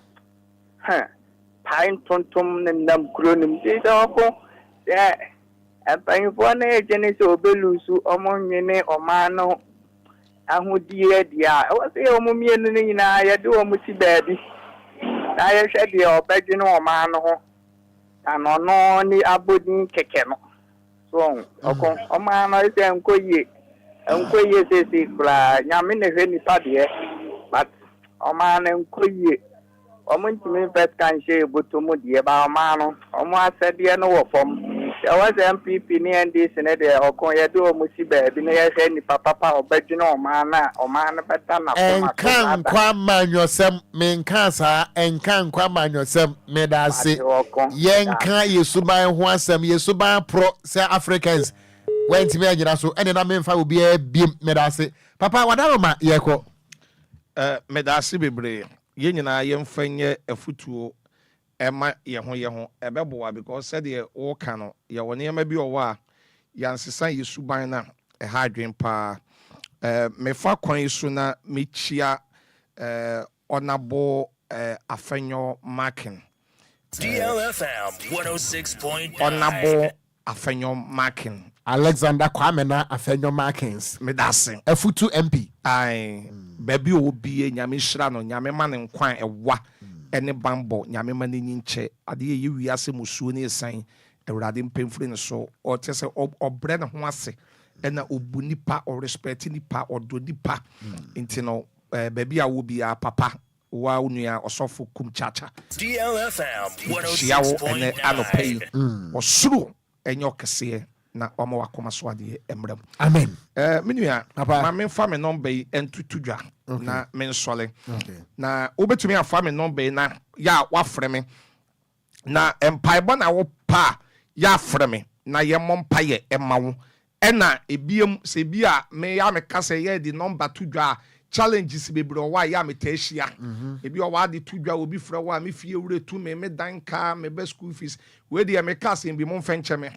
Pine tontum nam kronim de oko. Yeah. Apan for na jeni so belusu omonwene omano ahudie dia. O say omumienu ni nyina ya de omusi baabi. Na ye hwe de obedwene omano ho. Anono ni abodin keke no. So okon omano ise enkoye sesi kula nyame ne hwe nipa de. But omano enkoye omuntimi first kan she botomu de ba omano omo asede no wo fom. There was MPP ni NDC ne de okon ye do omusi baabi ne ye hwe nipa papa obedwene omano beta na enkan kwa manyosem menkasa enkan kwa manyosem medase yenka yesuban ho asem yesuban pro say Africans went me anyina so ene na memfa obi e biem medase papa wadaroma yeko medase bebre ye nyina yemfanye afutuo ema ye ho ebeboa because said ye wo kan ye woni ema bi owo a yansesa yesuban na ha adwen pa mefa kwan isu na mechia onabo afenyo marking DLFM 106.9 onabo afenyo marking Alexander Kwame na afenyo markings medase afutu MP ai baby obi nyame hira no nyame ma ne nkwan ewa ene bambo nyame ma ne nyinche ade ye wiase musuo ne san ewrade mpemfure ne so o tese obre ne ho ase ena obu nipa o respect nipa odo nipa intino baby a wo bia papa wa unua osofo kum chacha DLFM 106.9 ene anopay osuru enyo kese na omo wakoma so ade emrem amen menua papa ma me fa me number entutudwa na me nsole na obetumi afa me number na ya wafre me na empaibo na wo pa ya afre me na ye mompa ye emawo ena ebiem se bia me ya me kase ye di number tudwa challenges bebre wa ya me tahia ebi o wa di tudwa obi fra wa me fie wure tu me danka me be school fees we di me kase bi mo mfenche me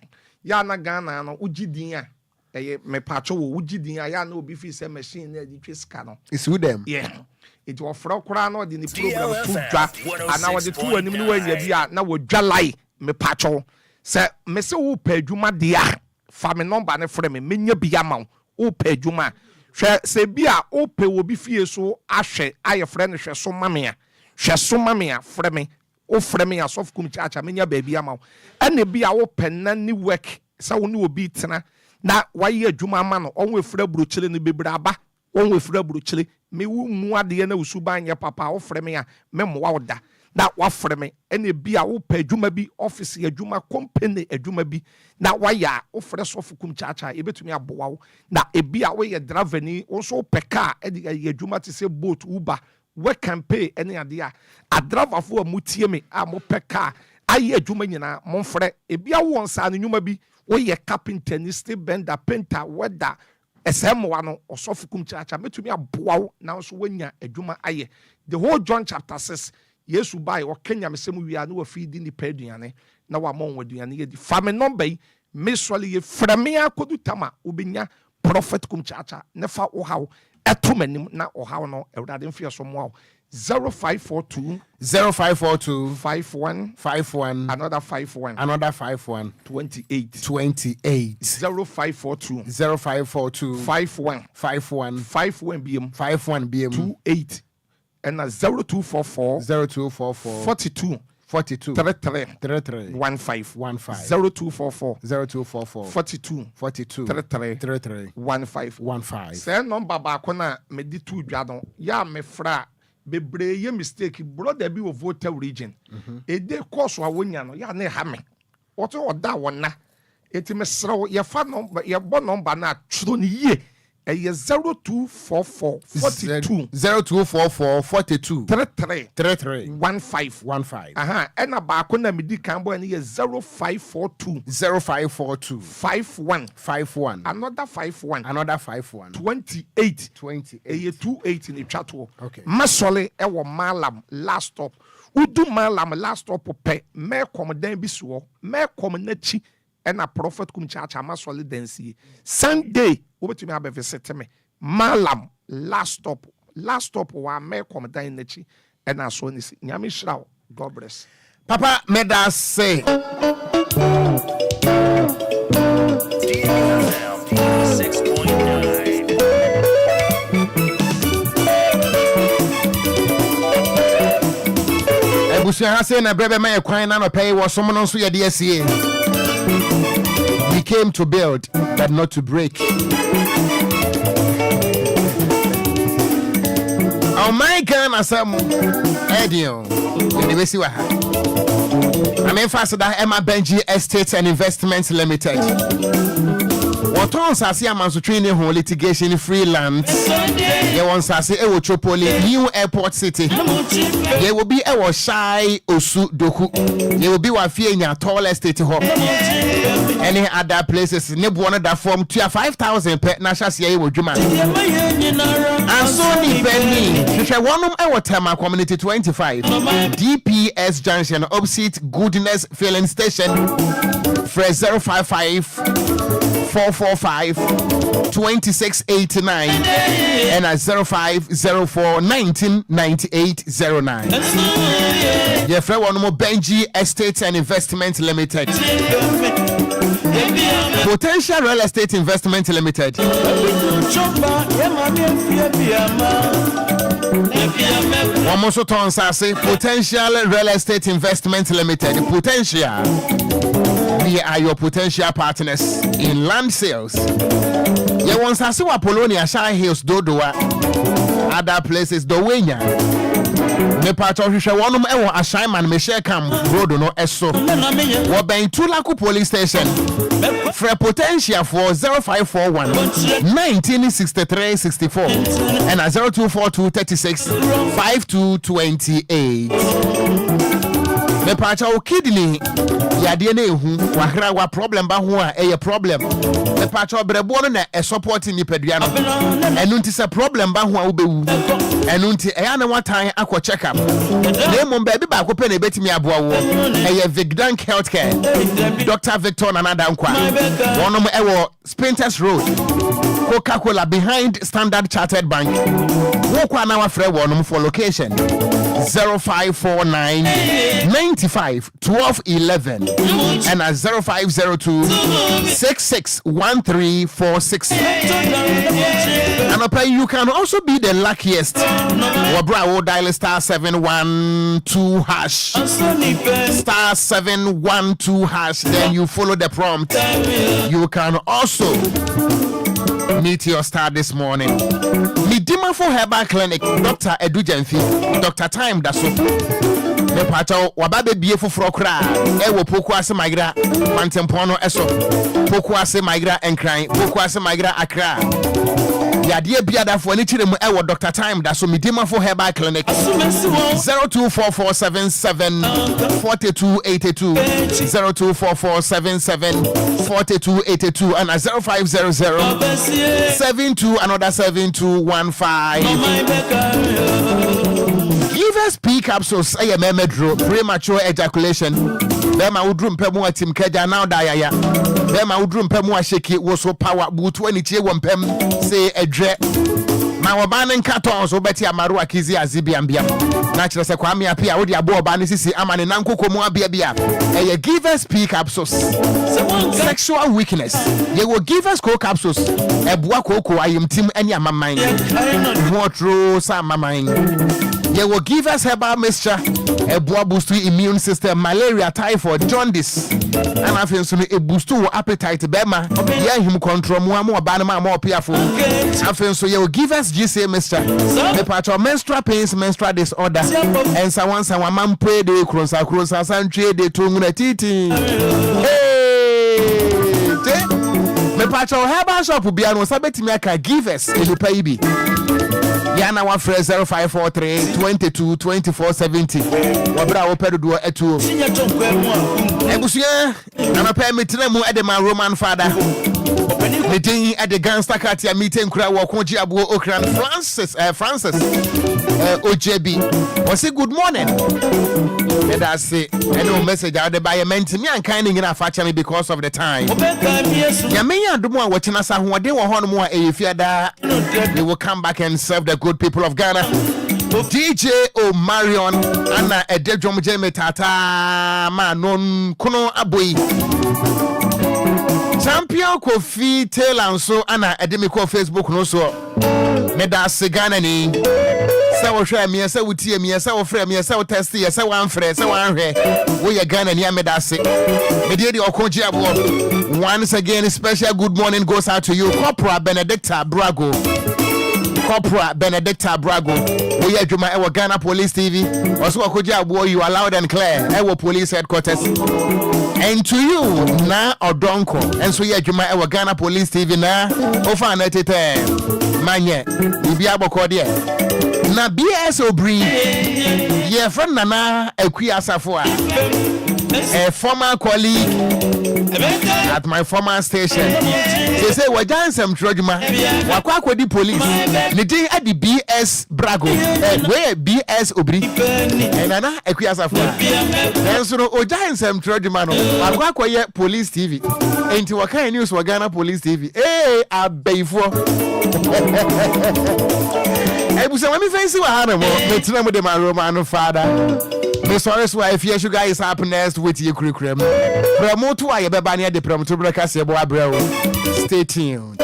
ya na Ghana no ugidin a eye me pacho wo ugidin a ya na obi fi se machine na di twiska no it's with them yeah it was fra kura no di ni program tudwa ana wo di tu anim no wanya bi a na wo dwalai me pacho se me se wo pa adwuma de a fa me number ne frɛ me menya bi ama wo pa adwuma hwɛ se bi a wo pa wo bi fie so ahwɛ aye frɛ ne hwɛ so mamea hwɛ so mamea frɛ me o frɛ me asof kum chacha menya ba bi ama ene bi a wo penna ni work sa wo ni obi tena na waye adwuma ama no onwe frɛ burochire ni bebra aba onwe frɛ burochire me wu mu ade na usuban ye papa wo frɛ me a me mo wa oda na wa frɛ me ene bi a wo pa adwuma bi office adwuma company adwuma bi na waya wo frɛ sof kum chacha e betumi aboa wo na ebi a wo ye driver ni wo so peka e de adwuma te se boat uber we can pay any idea a driver for mutie me a mo peka aye adwuma nyina mo mfrɛ ebi a wo nsa no nyuma bi wo ye carpenter ni steel bender painter weather esemwa no osofukum chacha metumi aboa wo na so wanya adwuma aye the whole John chapter 6 Yesu bai o Kenya mesem wi na wa feed ni paduane na wa mon waduane ye di fame number me sole ye frame akodu tama obenya prophet kum chacha ne fa wo hawo etomanim na ohaw no ewrade mfie so mo 0542 51 another 51 28 0542 51 BM 28 and 0244 42 42 33 33 15 15 0244 0244 42 42 33 33 15 say number baako na me di tu dwa no ya me fra bebre ye mistake brother bi wo voter region ede course wa wonya no ya na ha me woto oda wona eti me srew ye fa number ye bo number na tworo ni ye eye 0244 42 0244 42 33 33 15 aha ena baako na me di kan boy ni ye 0542 51 another 51 28 eye 28 ni twato okay masole e wo malam last stop udu malam last stop pe me kom dan bi so me kom na chi ena prophet kum chacha masole dansi Sunday obetumi abe visit me malam last stop wa me kom dan na chi ena so ni si nyame hirawo God bless papa meda say DLFM 6.9 Ebusia ha say na brebe me kwan na no pay wo som no so ye de asie. We came to build but not to break. Oh my God, asam Edion. We see what I'm in fast that Emma Benji Estates and Investments Limited. What on Sasi Amansu training home litigation freelance. They want Sasi Ewotropoli, new airport city. They will be a shy Osu Doku. They will be Wafia in your tall estate home. Any other places, Nebuana that form 5,000 per Nasha Sia Wojuma. And so the penny, one of our Tama Community 25, DPS Junction, opposite Goodness Filling Station, Fresh 055 445 2689 and at 0504 199809. Your friend one more Benji Estates and Investment Limited. Potential Real Estate Investment Limited. One more so ton say Potential Real Estate Investment Limited. Potential. We are your potential partners in land sales. You want to see what Polonia, Shine Hills, Dodoa, other places, Dowenya. Me part of the one of a Shineman, Michelle Cam, Road, no Esso. What being Tulaku Police Station for potential for 0541 1963 64 and a 0242 36 5228. Me part of kidney. Yadie na ehu wahra wa problem ba ho a e problem me patcho brebo no na e support ni padua no enu nti se problem ba ho a wo bewu enu nti e ya na watan akọ check up na mum ba bi ba ko pe na betimi aboa wo e ye Vigdank Healthcare Dr. Victor Nanankwa wonom e wo Spinters Road Coca-Cola behind Standard Chartered Bank wo kwa na wafre wonom for location 0549 95 12 11 and at 0502 661346. And you can also be the luckiest. Wabra will dial star 712 hash. Star 712 hash. Then you follow the prompt. You can also meet your star this morning. Midima for Herbal Clinic, Dr. Edu Jenfi, Dr. Time Daso. Me pato wababe bie foforo kra e wo poku ase magra mantempono eso poku ase magra enkran poku ase magra akra yade biada fo ni kiremu e wo Dr. Time Daso Midima for Herbal Clinic 024477 4282 024477 4282 and 0500 72 another 7215. Give us P capsules a memedro premature ejaculation. Bema udrum pemu atim keja now daya. Bema udrum pemu asheki woso power butu any che wampem say a dre. Ma wabanen cartons obeti amaru akizi azibi ambia. Natural se kwami apia odi abo obani sisi amane nanko komu abia bia. E give us P capsules. Sexual weakness. Ye will give us co capsules. E bua koko ayim tim any amamine. Motro sa mamain. Ye will give us herbal mixture Eboa boost immune system, malaria, typhoid, jaundice. And I feel so a boost to appetite, bema. Yeah, him control more banama, more peerful. I feel so you give us GC, Mr. The part of menstrual pains, menstrual disorder, and someone man pray the cross, and trade the tongue titi. Hey, me part of herbal shop will be an osabeti me give us in the baby. Yana one phrase 0543 22 24 70. Wabra opedo do etu. Ebusuya na pay me tremu e de my Roman father. Meeting at the gangster katia meeting kura Okogyeabour Ocran Francis OJB. Was it good morning? And I say no message out there by a man to me and kind of facha me because of the time. Ya me ya do more watching us who they were on more if they will come back and serve the good people of Ghana. DJ O'Marion Anna Edejom Jeme Tata Manon Kono Aboy Champion Kofi Taylor so Anna Edemiko Facebook no so Meda Segana ni Sawo hwe me say wutie me say wo frɛ me say wo test ye say wan frɛ say wan hwe wo ye Ghana ni Meda se me dey Okogyeabour. Once again special good morning goes out to you Corporal Benedicta Brago. Corporal Benedicta Brago. We are Juma Ewa Ghana Police TV. Also Okogyeabour, you are loud and clear. Ewa Police Headquarters. And to you, na Odonko. And so yeah, Juma Ewa Ghana Police TV na Ofa Netete Manye. Ibiabo Kodie. Na BS Obri. Ye friend Nana Enquires a former colleague at my former station. They say we dance some trojuma. Wakwa di police. Ni dey at the BS Brago. Where BS Obri. And Nana Enquires Then so o dance some trojuma no. Wakwa ye police TV. Enti waka news wa Ghana Police TV. Eh abeifo. Ebusa wami fancy wa hana mo. Metina mo de my Roman father. Sorry, so if you guys happiness with your curriculum, promote to I be near the promote to broadcast your boy bro. Stay tuned.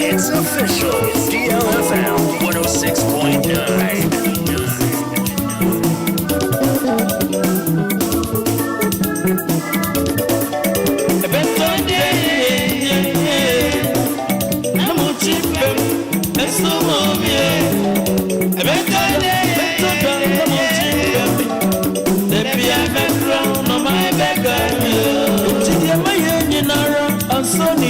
It's official. DLFM 106.9. So